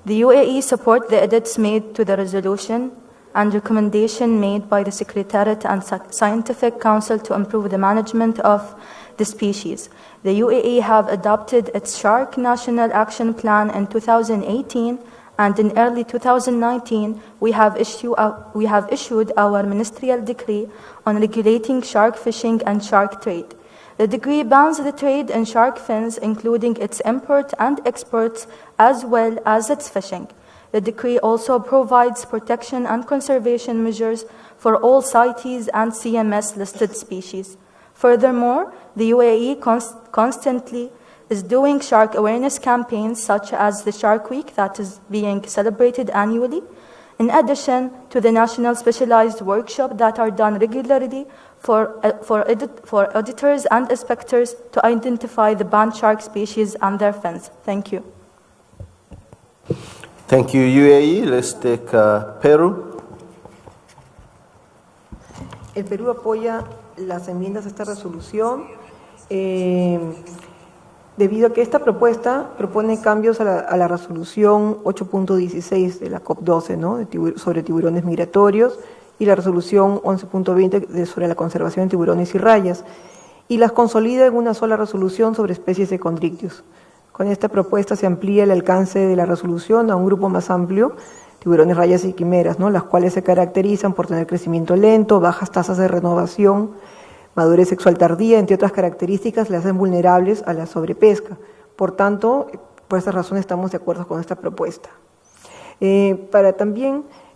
The UAE support the edits made to the resolution and recommendation made by the Secretariat and Scientific Council to improve the management of the species. The UAE have adopted its Shark National Action Plan in 2018 And in early 2019, we have issued our ministerial decree on regulating shark fishing and shark trade. The decree bans the trade in shark fins, including its import and exports, as well as its fishing. The decree also provides protection and conservation measures for all CITES and CMS-listed species. Furthermore, the UAE constantly is doing shark awareness campaigns such as the Shark Week that is being celebrated annually, in addition to the national specialized workshops that are done regularly for auditors and inspectors to identify the banned shark species and their fins. Thank you. Thank you, UAE. Let's take Peru. El Perú apoya las enmiendas a esta resolución debido a que esta propuesta propone cambios a la resolución 8.16 de la COP12, ¿no? Sobre tiburones migratorios, y la resolución 11.20 sobre la conservación de tiburones y rayas, y las consolida en una sola resolución sobre especies de condrictios. Con esta propuesta se amplía el alcance de la resolución a un grupo más amplio, tiburones, rayas y quimeras, ¿no? Las cuales se caracterizan por tener crecimiento lento, bajas tasas de renovación, madurez sexual tardía, entre otras características, le hacen vulnerables a la sobrepesca. Por tanto, por esa razón estamos de acuerdo con esta propuesta.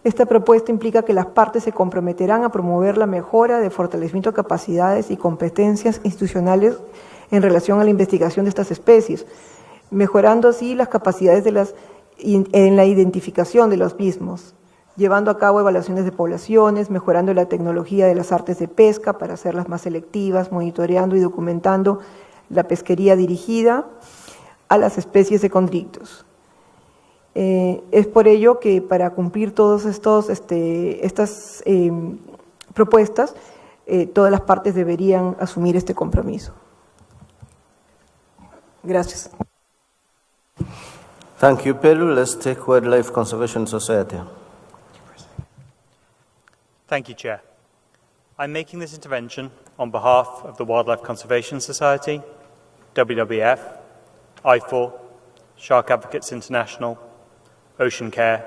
Esta propuesta implica que las partes se comprometerán a promover la mejora de fortalecimiento de capacidades y competencias institucionales en relación a la investigación de estas especies, mejorando así las capacidades en la identificación de los mismos, llevando a cabo evaluaciones de poblaciones, mejorando la tecnología de las artes de pesca para hacerlas más selectivas, monitoreando y documentando la pesquería dirigida a las especies de condrictos. Es por ello que para cumplir todas estas propuestas, todas las partes deberían asumir este compromiso. Gracias. Thank you, Peru. Let's take Wildlife Conservation Society. Thank you, Chair. I'm making this intervention on behalf of the Wildlife Conservation Society, WWF, IFAW, Shark Advocates International, Ocean Care,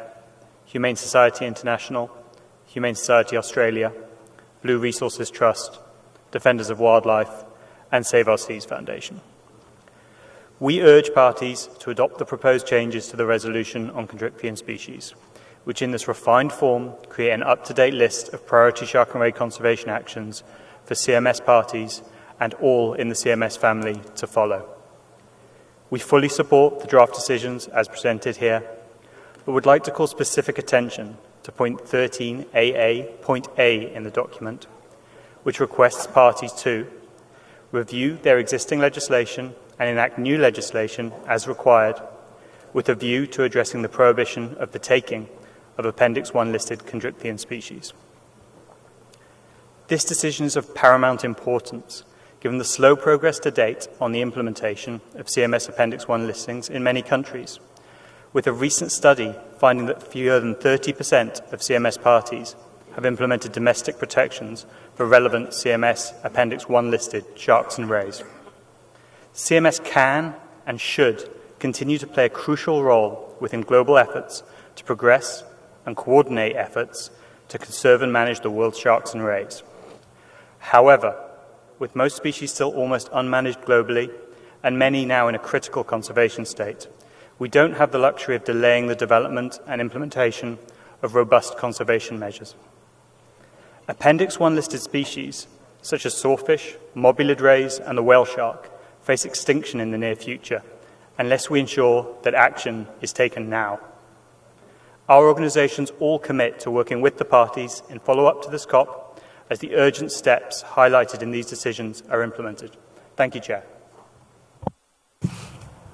Humane Society International, Humane Society Australia, Blue Resources Trust, Defenders of Wildlife, and Save Our Seas Foundation. We urge parties to adopt the proposed changes to the resolution on Chondrichthyan species, which in this refined form create an up-to-date list of priority shark and ray conservation actions for CMS parties and all in the CMS family to follow. We fully support the draft decisions as presented here, but would like to call specific attention to point 13AA, point A in the document, which requests parties to review their existing legislation and enact new legislation as required, with a view to addressing the prohibition of the taking of Appendix 1 listed Chondrichthyan species. This decision is of paramount importance, given the slow progress to date on the implementation of CMS Appendix 1 listings in many countries, with a recent study finding that fewer than 30% of CMS parties have implemented domestic protections for relevant CMS Appendix 1 listed sharks and rays. CMS can and should continue to play a crucial role within global efforts to progress and coordinate efforts to conserve and manage the world's sharks and rays. However, with most species still almost unmanaged globally and many now in a critical conservation state, we don't have the luxury of delaying the development and implementation of robust conservation measures. Appendix 1 listed species, such as sawfish, mobulid rays, and the whale shark, face extinction in the near future unless we ensure that action is taken now. Our organisations all commit to working with the parties in follow-up to this COP as the urgent steps highlighted in these decisions are implemented. Thank you, Chair.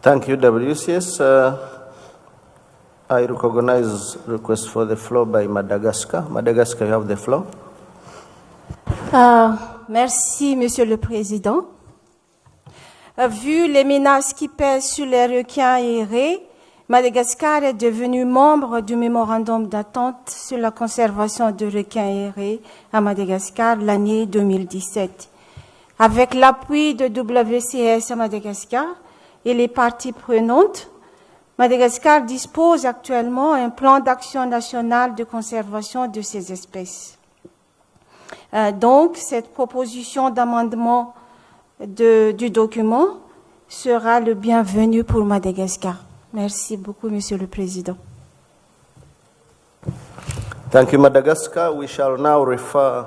Thank you, WCS. I recognize request for the floor by Madagascar. Madagascar, you have the floor. Merci, Monsieur le Président. Vu les menaces qui pèsent sur les requins et raies, Madagascar est devenu membre du mémorandum d'entente sur la conservation des requins et raies à Madagascar l'année 2017. Avec l'appui de WCS à Madagascar et les parties prenantes, Madagascar dispose actuellement d'un plan d'action national de conservation de ces espèces. Donc, cette proposition d'amendement du document sera le bienvenu pour Madagascar. Merci beaucoup, Monsieur le Président. Thank you, Madagascar. We shall now refer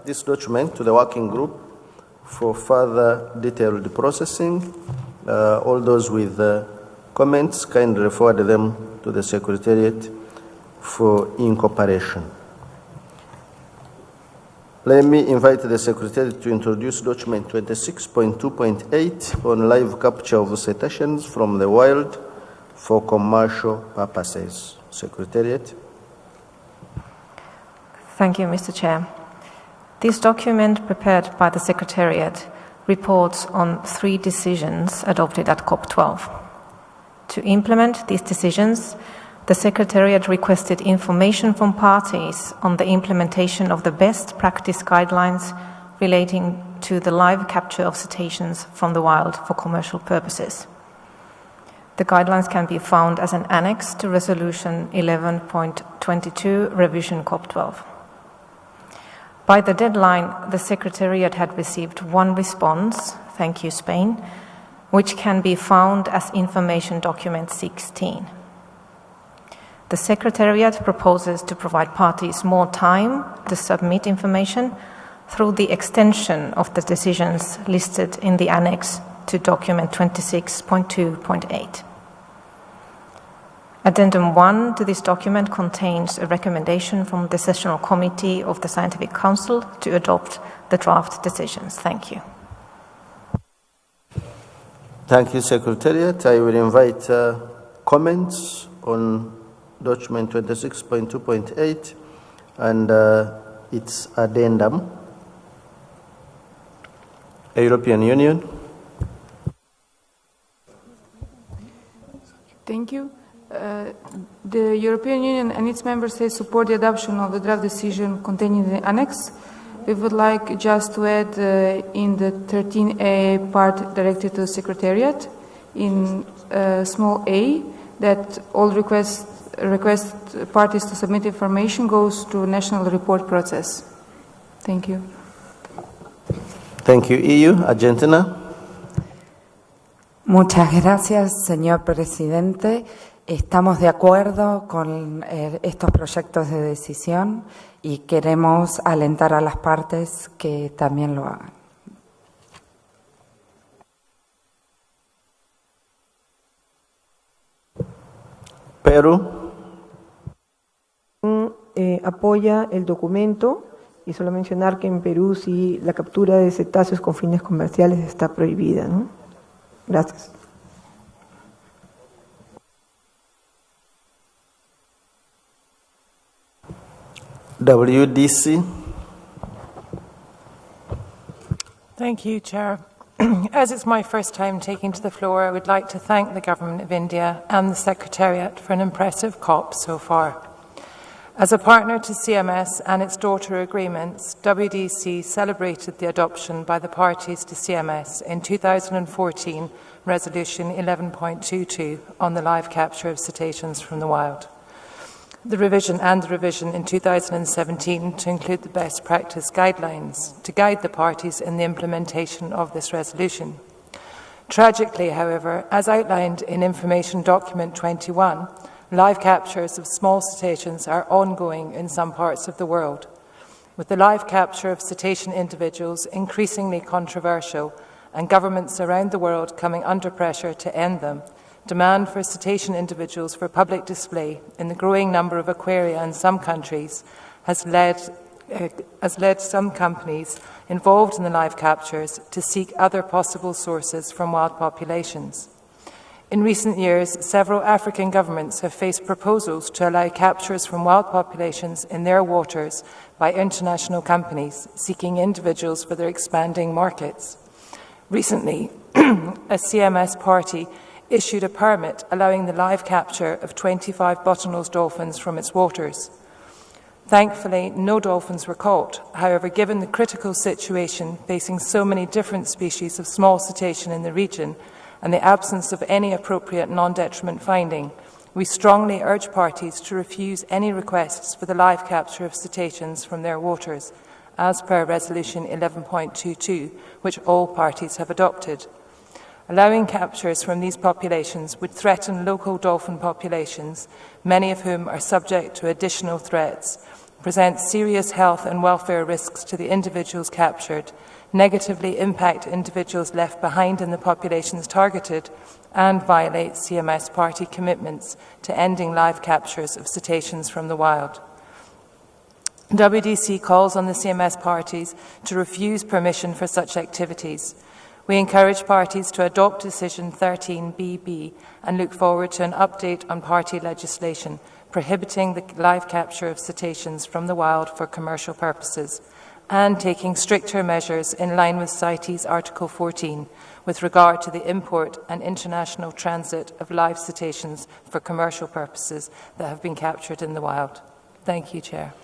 this document to the working group for further detailed processing. All those with comments, kindly forward them to the Secretariat for incorporation. Let me invite the Secretariat to introduce document 26.2.8 on live capture of cetaceans from the wild for commercial purposes. Secretariat. Thank you, Mr. Chair. This document prepared by the Secretariat reports on 3 decisions adopted at COP12. To implement these decisions, the Secretariat requested information from parties on the implementation of the best practice guidelines relating to the live capture of cetaceans from the wild for commercial purposes. The guidelines can be found as an annex to Resolution 11.22 Revision COP12. By the deadline, the Secretariat had received 1 response, thank you Spain, which can be found as Information Document 16. The Secretariat proposes to provide parties more time to submit information through the extension of the decisions listed in the annex to document 26.2.8. Addendum 1 to this document contains a recommendation from the Sessional Committee of the Scientific Council to adopt the draft decisions. Thank you. Thank you, Secretariat. I will invite comments on document 26.2.8 and its addendum. European Union. Thank you. The European Union and its member states support the adoption of the draft decision contained in the annex. We would like just to add in the 13A part directed to the Secretariat, in small a, that all request parties to submit information goes to national report process. Thank you. Thank you, EU. Argentina. Muchas gracias, señor presidente. Estamos de acuerdo con estos proyectos de decisión y queremos alentar a las partes que también lo hagan. Perú. Apoya el documento y solo mencionar que en Perú sí la captura de cetáceos con fines comerciales está prohibida, ¿no? Gracias. WDC. Thank you, Chair. As it's my first time taking to the floor, I would like to thank the Government of India and the Secretariat for an impressive COP so far. As a partner to CMS and its daughter agreements, WDC celebrated the adoption by the parties to CMS in 2014 Resolution 11.22 on the live capture of cetaceans from the wild. The revision in 2017 to include the best practice guidelines to guide the parties in the implementation of this resolution. Tragically, however, as outlined in Information Document 21, live captures of small cetaceans are ongoing in some parts of the world. With the live capture of cetacean individuals increasingly controversial and governments around the world coming under pressure to end them, demand for cetacean individuals for public display in the growing number of aquaria in some countries has led some companies involved in the live captures to seek other possible sources from wild populations. In recent years, several African governments have faced proposals to allow captures from wild populations in their waters by international companies seeking individuals for their expanding markets. Recently, a CMS party issued a permit allowing the live capture of 25 bottlenose dolphins from its waters. Thankfully, no dolphins were caught. However, given the critical situation facing so many different species of small cetacean in the region, and the absence of any appropriate non-detriment finding, we strongly urge parties to refuse any requests for the live capture of cetaceans from their waters, as per Resolution 11.22, which all parties have adopted. Allowing captures from these populations would threaten local dolphin populations, many of whom are subject to additional threats, present serious health and welfare risks to the individuals captured, negatively impact individuals left behind in the populations targeted, and violate CMS party commitments to ending live captures of cetaceans from the wild. WDC calls on the CMS parties to refuse permission for such activities. We encourage parties to adopt Decision 13BB and look forward to an update on party legislation prohibiting the live capture of cetaceans from the wild for commercial purposes and taking stricter measures in line with CITES Article 14 with regard to the import and international transit of live cetaceans for commercial purposes that have been captured in the wild. Thank you, Chair.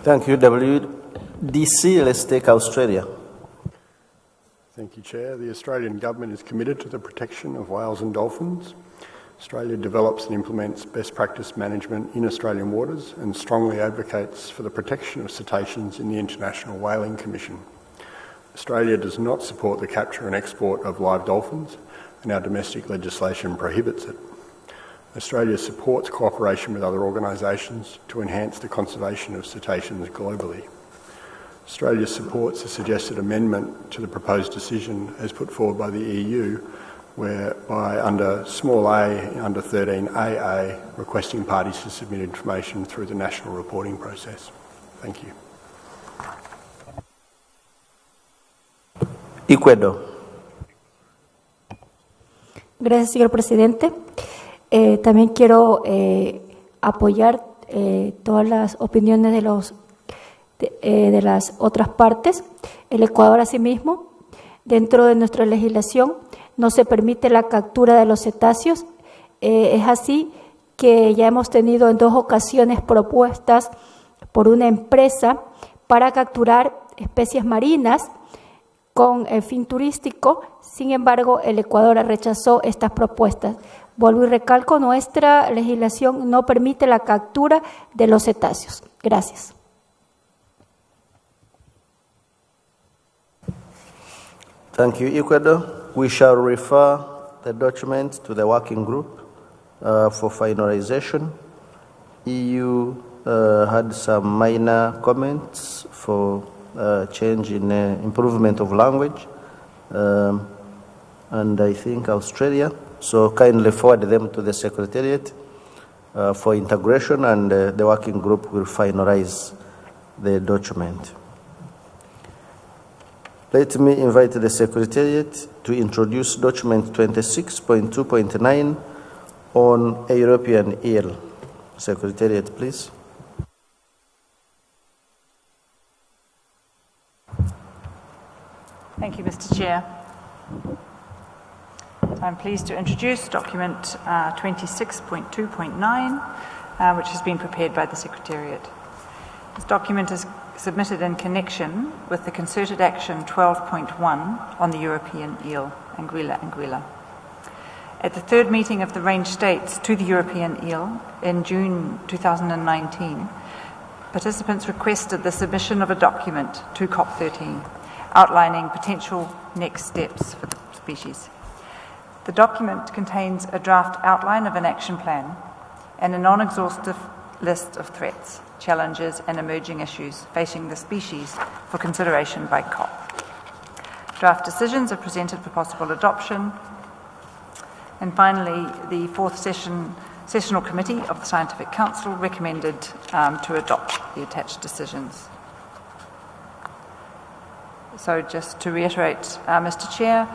Thank you, WDC. Let's take Australia. Thank you, Chair. The Australian Government is committed to the protection of whales and dolphins. Australia develops and implements best practice management in Australian waters and strongly advocates for the protection of cetaceans in the International Whaling Commission. Australia does not support the capture and export of live dolphins, and our domestic legislation prohibits it. Australia supports cooperation with other organisations to enhance the conservation of cetaceans globally. Australia supports a suggested amendment to the proposed decision as put forward by the EU, whereby under small a, under 13AA, requesting parties to submit information through the national reporting process. Thank you. Ecuador. Gracias, señor presidente. También quiero apoyar todas las opiniones de las otras partes. El Ecuador, asimismo, dentro de nuestra legislación, no se permite la captura de los cetáceos. Es así que ya hemos tenido en 2 ocasiones propuestas por una empresa para capturar especies marinas con el fin turístico. Sin embargo, el Ecuador rechazó estas propuestas. Vuelvo y recalco, nuestra legislación no permite la captura de los cetáceos. Gracias. Thank you, Ecuador. We shall refer the document to the working group for finalization. EU had some minor comments for change in improvement of language, and I think Australia. So kindly forward them to the Secretariat for integration, and the working group will finalize the document. Let me invite the Secretariat to introduce document 26.2.9 on a European eel. Secretariat, please. Thank you, Mr. Chair. I'm pleased to introduce document 26.2.9, which has been prepared by the Secretariat. This document is submitted in connection with the Concerted Action 12.1 on the European eel, Anguilla. At the 3rd meeting of the Range States to the European eel in June 2019, participants requested the submission of a document to COP13 outlining potential next steps for the species. The document contains a draft outline of an action plan and a non-exhaustive list of threats, challenges and emerging issues facing the species for consideration by COP. Draft decisions are presented for possible adoption. And finally, the 4th Sessional Committee of the Scientific Council recommended to adopt the attached decisions. So just to reiterate, Mr. Chair,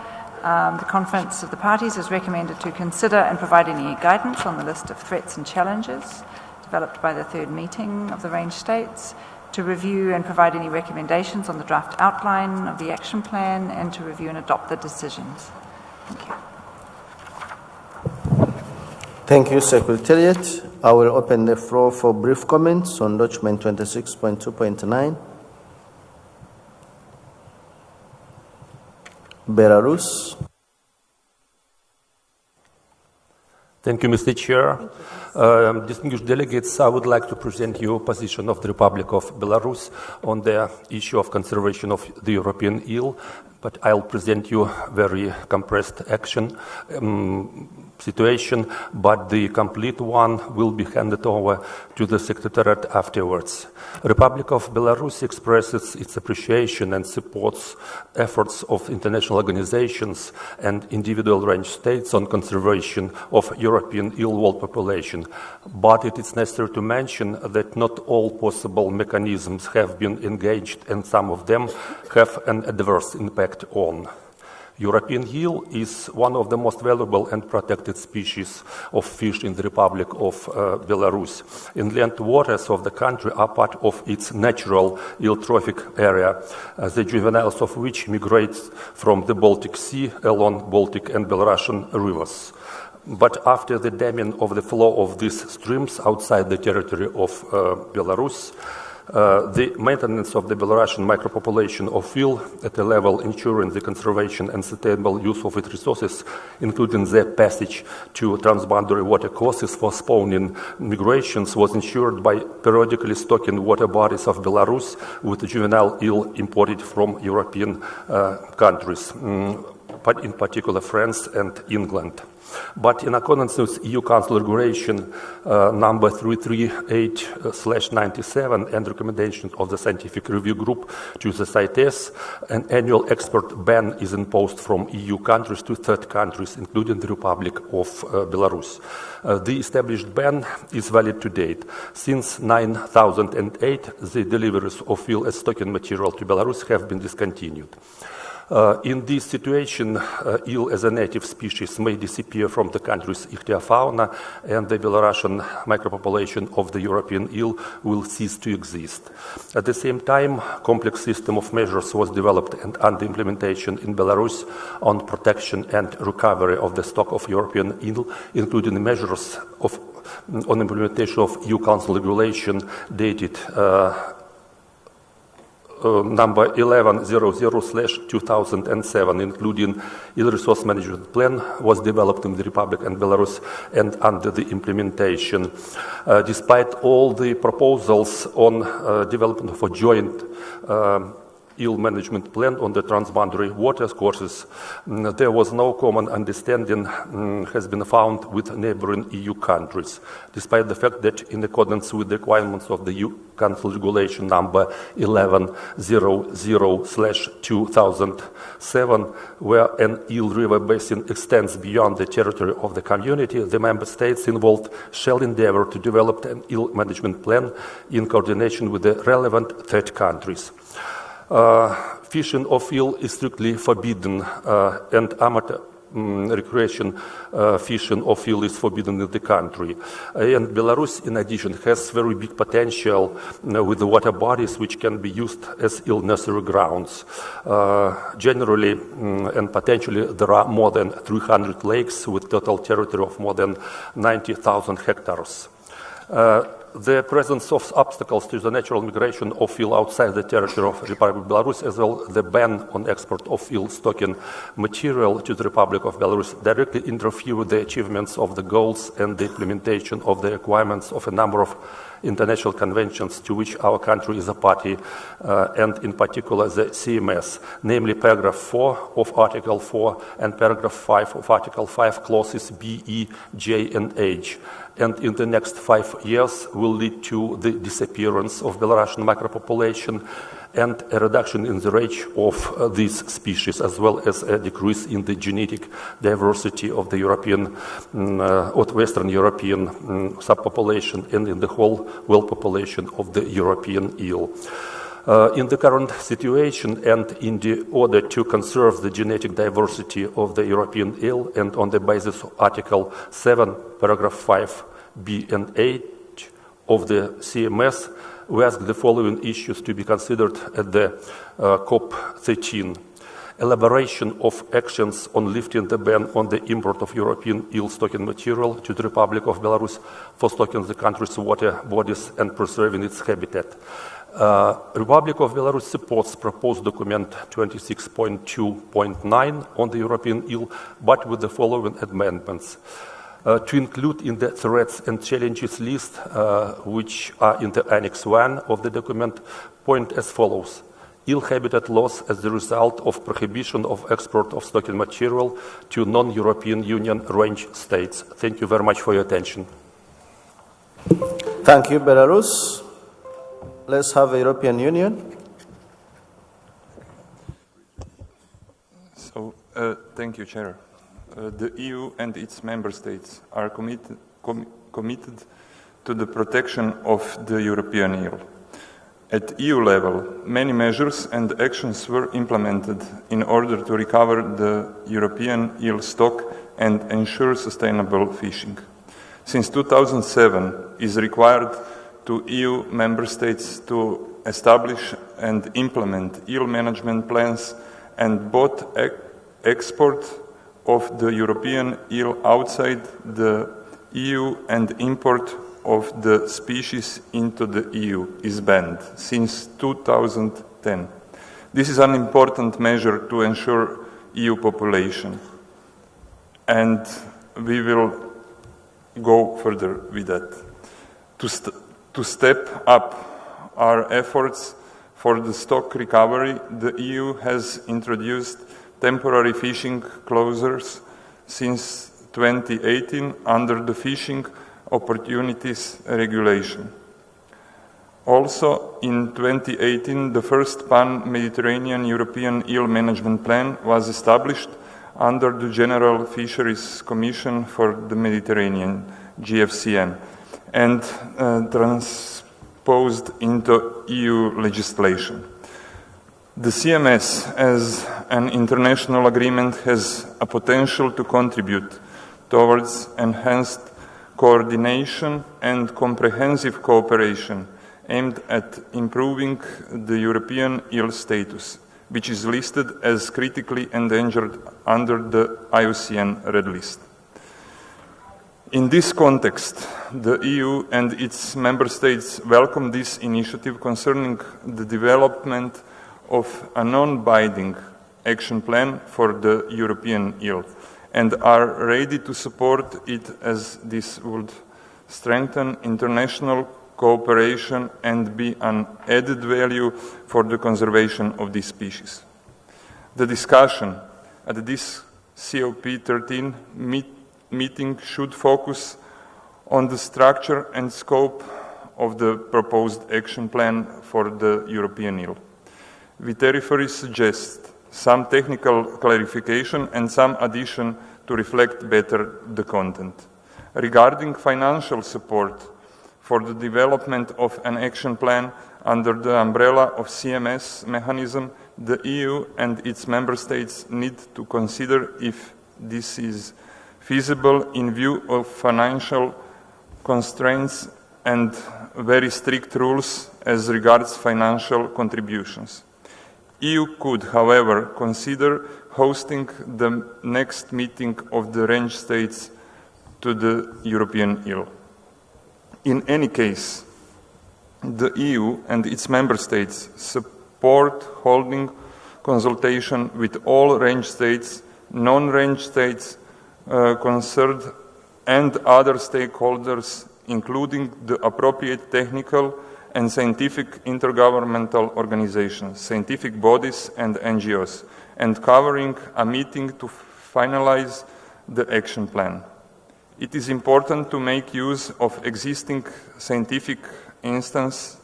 the Conference of the Parties is recommended to consider and provide any guidance on the list of threats and challenges developed by the 3rd meeting of the Range States, to review and provide any recommendations on the draft outline of the action plan, and to review and adopt the decisions. Thank you. Thank you, Secretariat. I will open the floor for brief comments on document 26.2.9. Belarus. Thank you, Mr. Chair. Distinguished delegates, I would like to present you a position of the Republic of Belarus on the issue of conservation of the European eel, but I'll present you very compressed situation, but the complete one will be handed over to the Secretariat afterwards. Republic of Belarus expresses its appreciation and supports efforts of international organizations and individual range states on conservation of European eel whale population. But it is necessary to mention that not all possible mechanisms have been engaged, and some of them have an adverse impact on. European eel is one of the most valuable and protected species of fish in the Republic of Belarus. Inland waters of the country are part of its natural eutrophic area, the juveniles of which migrate from the Baltic Sea along Baltic and Belarusian rivers. But after the damming of the flow of these streams outside the territory of Belarus, the maintenance of the Belarusian micropopulation of eel at a level ensuring the conservation and sustainable use of its resources, including the passage to transboundary water courses for spawning migrations, was ensured by periodically stocking water bodies of Belarus with juvenile eel imported from European countries, but in particular France and England. But in accordance with EU Council Regulation number 338/97 and recommendations of the Scientific Review Group to the CITES, an annual export ban is imposed from EU countries to third countries, including the Republic of Belarus. The established ban is valid to date. Since 2008, the deliveries of eel as stocking material to Belarus have been discontinued. In this situation, eel as a native species may disappear from the country's ichthyofauna, and the Belarusian micropopulation of the European eel will cease to exist. At the same time, complex system of measures was developed and under implementation in Belarus on protection and recovery of the stock of European eel, including measures on implementation of EU Council Regulation dated number 1100/2007, including eel resource management plan, was developed in the Republic and Belarus and under the implementation. Despite all the proposals on development of a joint eel management plan on the transboundary water courses, there was no common understanding has been found with neighboring EU countries, despite the fact that in accordance with the requirements of the EU Council Regulation number 1100/2007, where an eel river basin extends beyond the territory of the community, the member states involved shall endeavor to develop an eel management plan in coordination with the relevant third countries. Fishing of eel is strictly forbidden, and amateur recreation fishing of eel is forbidden in the country. And Belarus, in addition, has very big potential with the water bodies which can be used as eel nursery grounds. Generally and potentially, there are more than 300 lakes with total territory of more than 90,000 hectares. The presence of obstacles to the natural migration of eel outside the territory of the Republic of Belarus, as well as the ban on export of eel stocking material to the Republic of Belarus, directly interfere with the achievements of the goals and the implementation of the requirements of a number of international conventions to which our country is a party, and in particular the CMS, namely paragraph 4 of Article 4 and paragraph 5 of Article 5, clauses B, E, J, and H. And in the next 5 years will lead to the disappearance of Belarusian micropopulation and a reduction in the range of these species, as well as a decrease in the genetic diversity of the European, of Western European subpopulation and in the whole whale population of the European eel. In the current situation and in the order to conserve the genetic diversity of the European eel, and on the basis of Article 7, paragraph 5, B and H of the CMS, we ask the following issues to be considered at the COP13. Elaboration of actions on lifting the ban on the import of European eel stocking material to the Republic of Belarus for stocking the country's water bodies and preserving its habitat. Republic of Belarus supports proposed document 26.2.9 on the European eel, but with the following amendments. to include in the threats and challenges list, which are in the Annex 1 of the document, point as follows. Ill habitat loss as the result of prohibition of export of stocking material to non-European Union range states. Thank you very much for your attention. Thank you, Belarus. Let's have a European Union. So, thank you, Chair. The EU and its member states are committed to the protection of the European eel. At EU level, many measures and actions were implemented in order to recover the European eel stock and ensure sustainable fishing. Since 2007, it is required to EU member states to establish and implement eel management plans and both export of the European eel outside the EU and import of the species into the EU is banned since 2010. This is an important measure to ensure EU population, and we will go further with that. To step up our efforts for the stock recovery, the EU has introduced temporary fishing clauses since 2018 under the Fishing Opportunities Regulation. Also, in 2018, the first Pan-Mediterranean European Eel Management Plan was established under the General Fisheries Commission for the Mediterranean, GFCM, and transposed into EU legislation. The CMS, as an international agreement, has a potential to contribute towards enhanced coordination and comprehensive cooperation aimed at improving the European eel status, which is listed as critically endangered under the IUCN Red List. In this context, the EU and its member states welcome this initiative concerning the development of a non-binding action plan for the European eel, and are ready to support it as this would strengthen international cooperation and be an added value for the conservation of this species. The discussion at this COP13 meeting should focus on the structure and scope of the proposed action plan for the European eel. We therefore suggest some technical clarification and some addition to reflect better the content. Regarding financial support for the development of an action plan under the umbrella of CMS mechanism, the EU and its member states need to consider if this is feasible in view of financial constraints and very strict rules as regards financial contributions. EU could, however, consider hosting the next meeting of the range states to the European eel. In any case, the EU and its member states support holding consultation with all range states, non-range states concerned, and other stakeholders, including the appropriate technical and scientific intergovernmental organizations, scientific bodies and NGOs, and covering a meeting to finalize the action plan. It is important to make use of existing scientific instances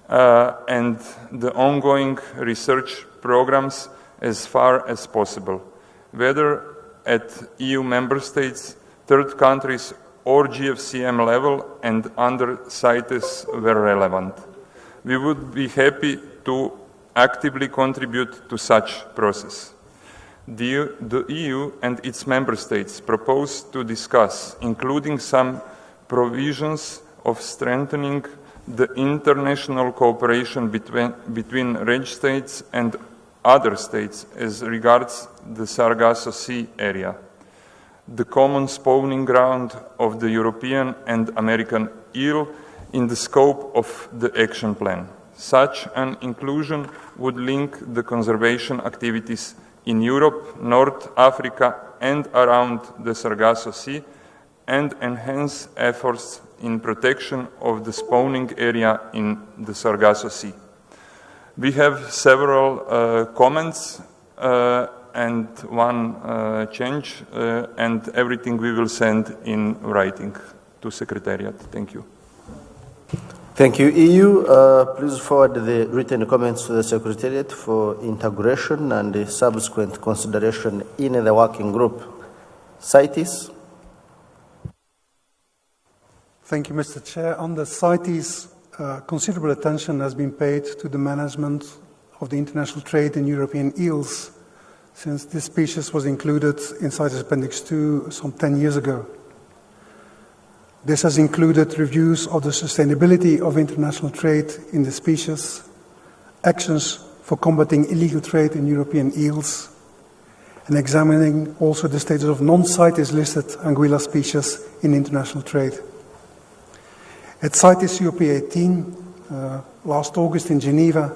and the ongoing research programs as far as possible, whether at EU member states, third countries, or GFCM level and under CITES where relevant. We would be happy to actively contribute to such process. The EU and its member states propose to discuss, including some provisions of strengthening the international cooperation between range states and other states as regards the Sargasso Sea area, the common spawning ground of the European and American eel in the scope of the action plan. Such an inclusion would link the conservation activities in Europe, North Africa, and around the Sargasso Sea, and enhance efforts in protection of the spawning area in the Sargasso Sea. We have several comments and one change, and everything we will send in writing to Secretariat. Thank you. Thank you, EU. Please forward the written comments to the Secretariat for integration and the subsequent consideration in the working group. CITES. Thank you, Mr. Chair. On the CITES, considerable attention has been paid to the management of the international trade in European eels since this species was included in CITES Appendix 2 some 10 years ago. This has included reviews of the sustainability of international trade in the species, actions for combating illegal trade in European eels, and examining also the status of non-CITES listed anguilla species in international trade. At CITES UP 18, last August in Geneva,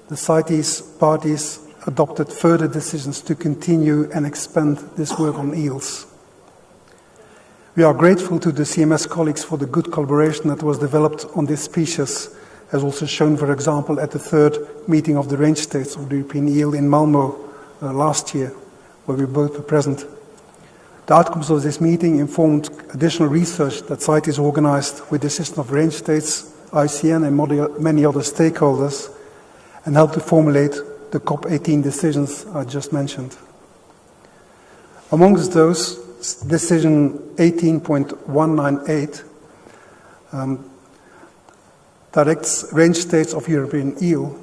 the CITES parties adopted further decisions to continue and expand this work on eels. We are grateful to the CMS colleagues for the good collaboration that was developed on this species, as also shown, for example, at the third meeting of the range states of the European eel in Malmö last year, where we both were present. The outcomes of this meeting informed additional research that CITES organized with the assistance of range states, ICN and many other stakeholders, and helped to formulate the COP18 decisions I just mentioned. Amongst those, Decision 18.198 directs range states of European eel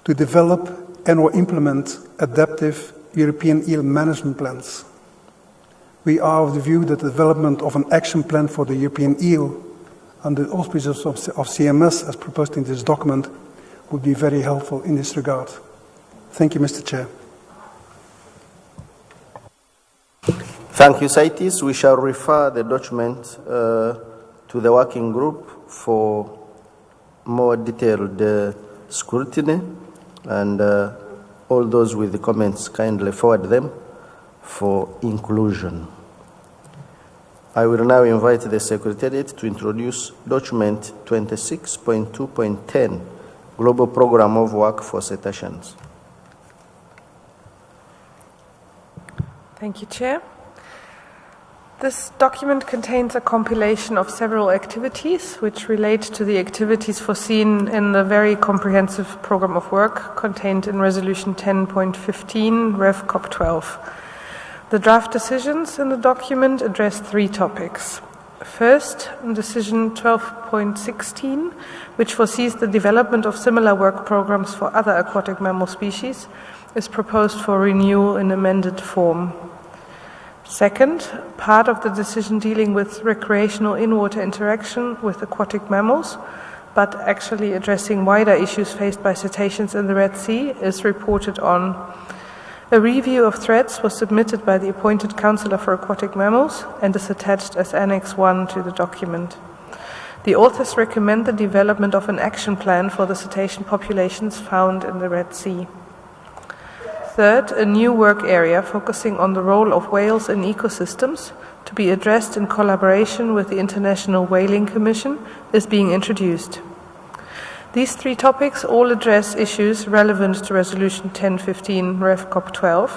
to develop and or implement adaptive European eel management plans. We are of the view that the development of an action plan for the European eel under the auspices of CMS as proposed in this document would be very helpful in this regard. Thank you, Mr. Chair. Thank you, CITES. We shall refer the document to the working group for more detailed scrutiny, and all those with the comments kindly forward them for inclusion. I will now invite the Secretariat to introduce document 26.2.10, Global Program of Work for Cetaceans. Thank you, Chair. This document contains a compilation of several activities which relate to the activities foreseen in the very comprehensive program of work contained in Resolution 10.15, Rev. COP12. The draft decisions in the document address three topics. First, Decision 12.16, which foresees the development of similar work programs for other aquatic mammal species, is proposed for renewal in amended form. Second, part of the decision dealing with recreational in-water interaction with aquatic mammals, but actually addressing wider issues faced by cetaceans in the Red Sea, is reported on. A review of threats was submitted by the appointed Councillor for Aquatic Mammals and is attached as Annex 1 to the document. The authors recommend the development of an action plan for the cetacean populations found in the Red Sea. Third, a new work area focusing on the role of whales in ecosystems to be addressed in collaboration with the International Whaling Commission is being introduced. These three topics all address issues relevant to Resolution 1015 Rev. COP12,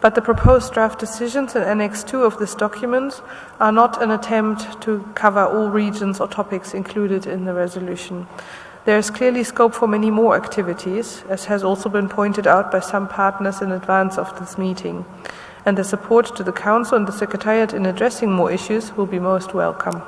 but the proposed draft decisions in Annex 2 of this document are not an attempt to cover all regions or topics included in the resolution. There is clearly scope for many more activities, as has also been pointed out by some partners in advance of this meeting, and the support to the Council and the Secretariat in addressing more issues will be most welcome.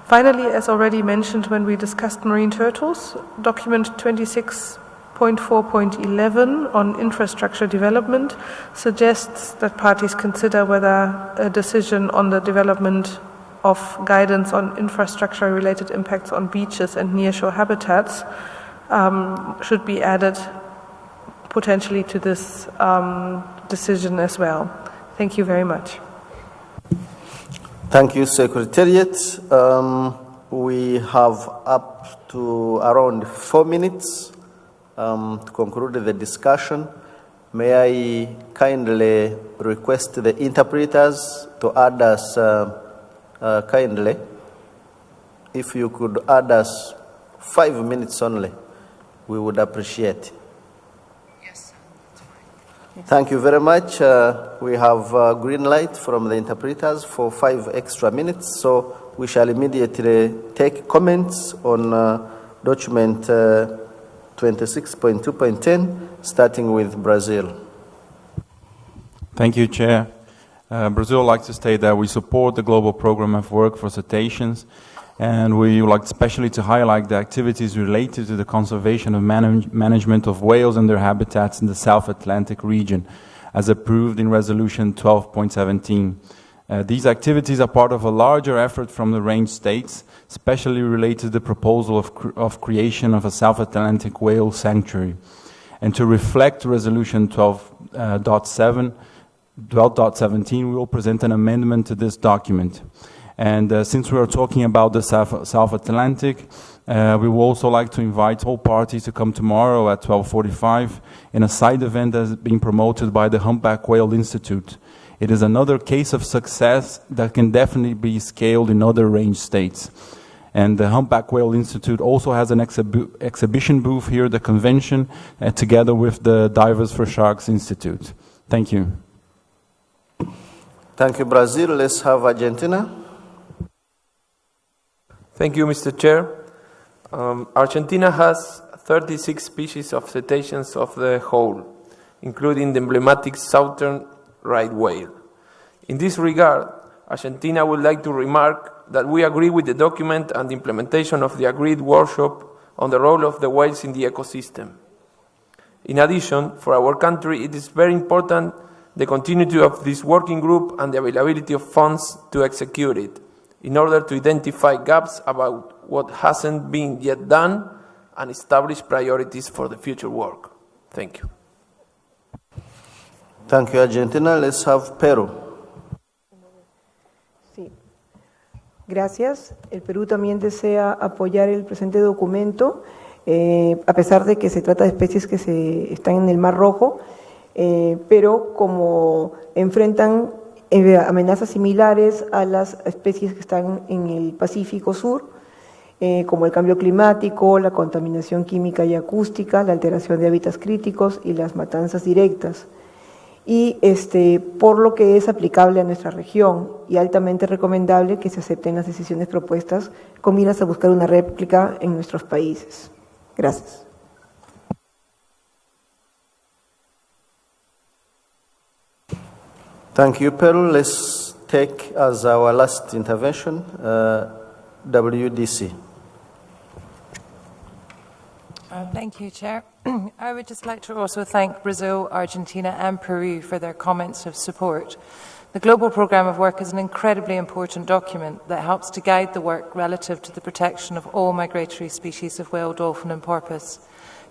Finally, as already mentioned when we discussed marine turtles, document 26.4.11 on infrastructure development suggests that parties consider whether a decision on the development of guidance on infrastructure-related impacts on beaches and nearshore habitats should be added potentially to this decision as well. Thank you very much. Thank you, Secretariat. We have up to around 4 minutes to conclude the discussion. May I kindly request the interpreters to add us kindly, if you could add us 5 minutes only, we would appreciate. Yes, that's fine. Thank you very much. We have green light from the interpreters for 5 extra minutes, so we shall immediately take comments on document 26.2.10, starting with Brazil. Thank you, Chair. Brazil would like to state that we support the global program of work for cetaceans, and we would like especially to highlight the activities related to the conservation and management of whales and their habitats in the South Atlantic region, as approved in Resolution 12.17. These activities are part of a larger effort from the range states, especially related to the proposal of creation of a South Atlantic whale sanctuary. And to reflect Resolution 12.17, we will present an amendment to this document. And since we are talking about the South Atlantic, we would also like to invite all parties to come tomorrow at 12:45 in a side event that is being promoted by the Humpback Whale Institute. It is another case of success that can definitely be scaled in other range states. And the Humpback Whale Institute also has an exhibition booth here at the convention, together with the Divers for Sharks Institute. Thank you. Thank you, Brazil. Let's have Argentina. Thank you, Mr. Chair. Argentina has 36 species of cetaceans of the whole, including the emblematic southern right whale. In this regard, Argentina would like to remark that we agree with the document and the implementation of the agreed workshop on the role of the whales in the ecosystem. In addition, for our country, it is very important the continuity of this working group and the availability of funds to execute it, in order to identify gaps about what hasn't been yet done and establish priorities for the future work. Thank you. Thank you, Argentina. Let's have Peru. Sí. Gracias. El Perú también desea apoyar el presente documento, a pesar de que se trata de especies que están en el Mar Rojo, pero como enfrentan amenazas similares a las especies que están en el Pacífico Sur, como el cambio climático, la contaminación química y acústica, la alteración de hábitats críticos y las matanzas directas. Y por lo que es aplicable a nuestra región y altamente recomendable que se acepten las decisiones propuestas con miras a buscar una réplica en nuestros países. Gracias. Thank you, Peru. Let's take as our last intervention WDC. Thank you, Chair. I would just like to also thank Brazil, Argentina and Peru for their comments of support. The Global Programme of Work is an incredibly important document that helps to guide the work relative to the protection of all migratory species of whale, dolphin and porpoise.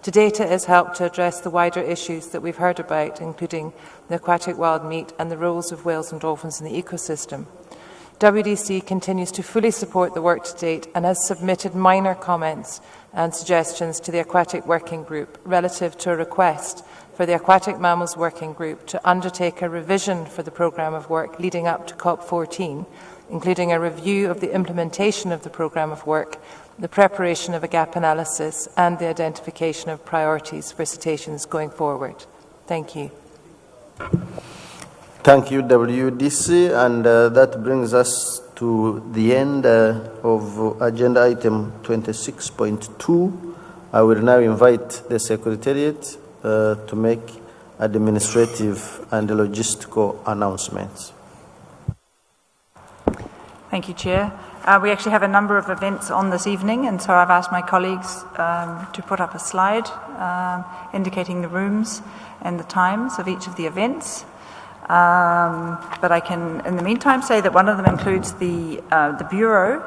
To date, it has helped to address the wider issues that we've heard about, including the aquatic wild meat and the roles of whales and dolphins in the ecosystem. WDC continues to fully support the work to date and has submitted minor comments and suggestions to the Aquatic Working Group relative to a request for the Aquatic Mammals Working Group to undertake a revision for the programme of work leading up to COP14, including a review of the implementation of the programme of work, the preparation of a gap analysis and the identification of priorities for cetaceans going forward. Thank you. Thank you, WDC, and that brings us to the end of agenda item 26.2. I will now invite the Secretariat to make administrative and logistical announcements. Thank you, Chair. We actually have a number of events on this evening, and so I've asked my colleagues to put up a slide indicating the rooms and the times of each of the events. But I can, in the meantime, say that one of them includes the Bureau,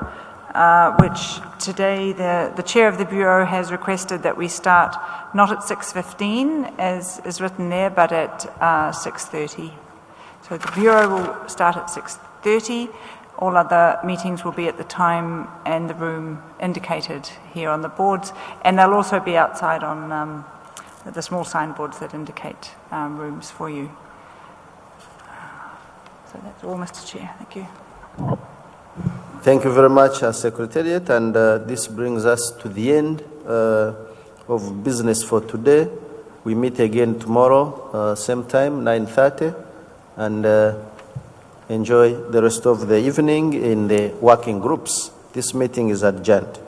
which today the Chair of the Bureau has requested that we start not at 6:15, as is written there, but at 6:30. So the Bureau will start at 6:30. All other meetings will be at the time and the room indicated here on the boards, and they'll also be outside on the small signboards that indicate rooms for you. So that's all, Mr. Chair. Thank you. Thank you very much, Secretariat, and this brings us to the end of business for today. We meet again tomorrow, same time, 9:30, and enjoy the rest of the evening in the working groups. This meeting is adjourned.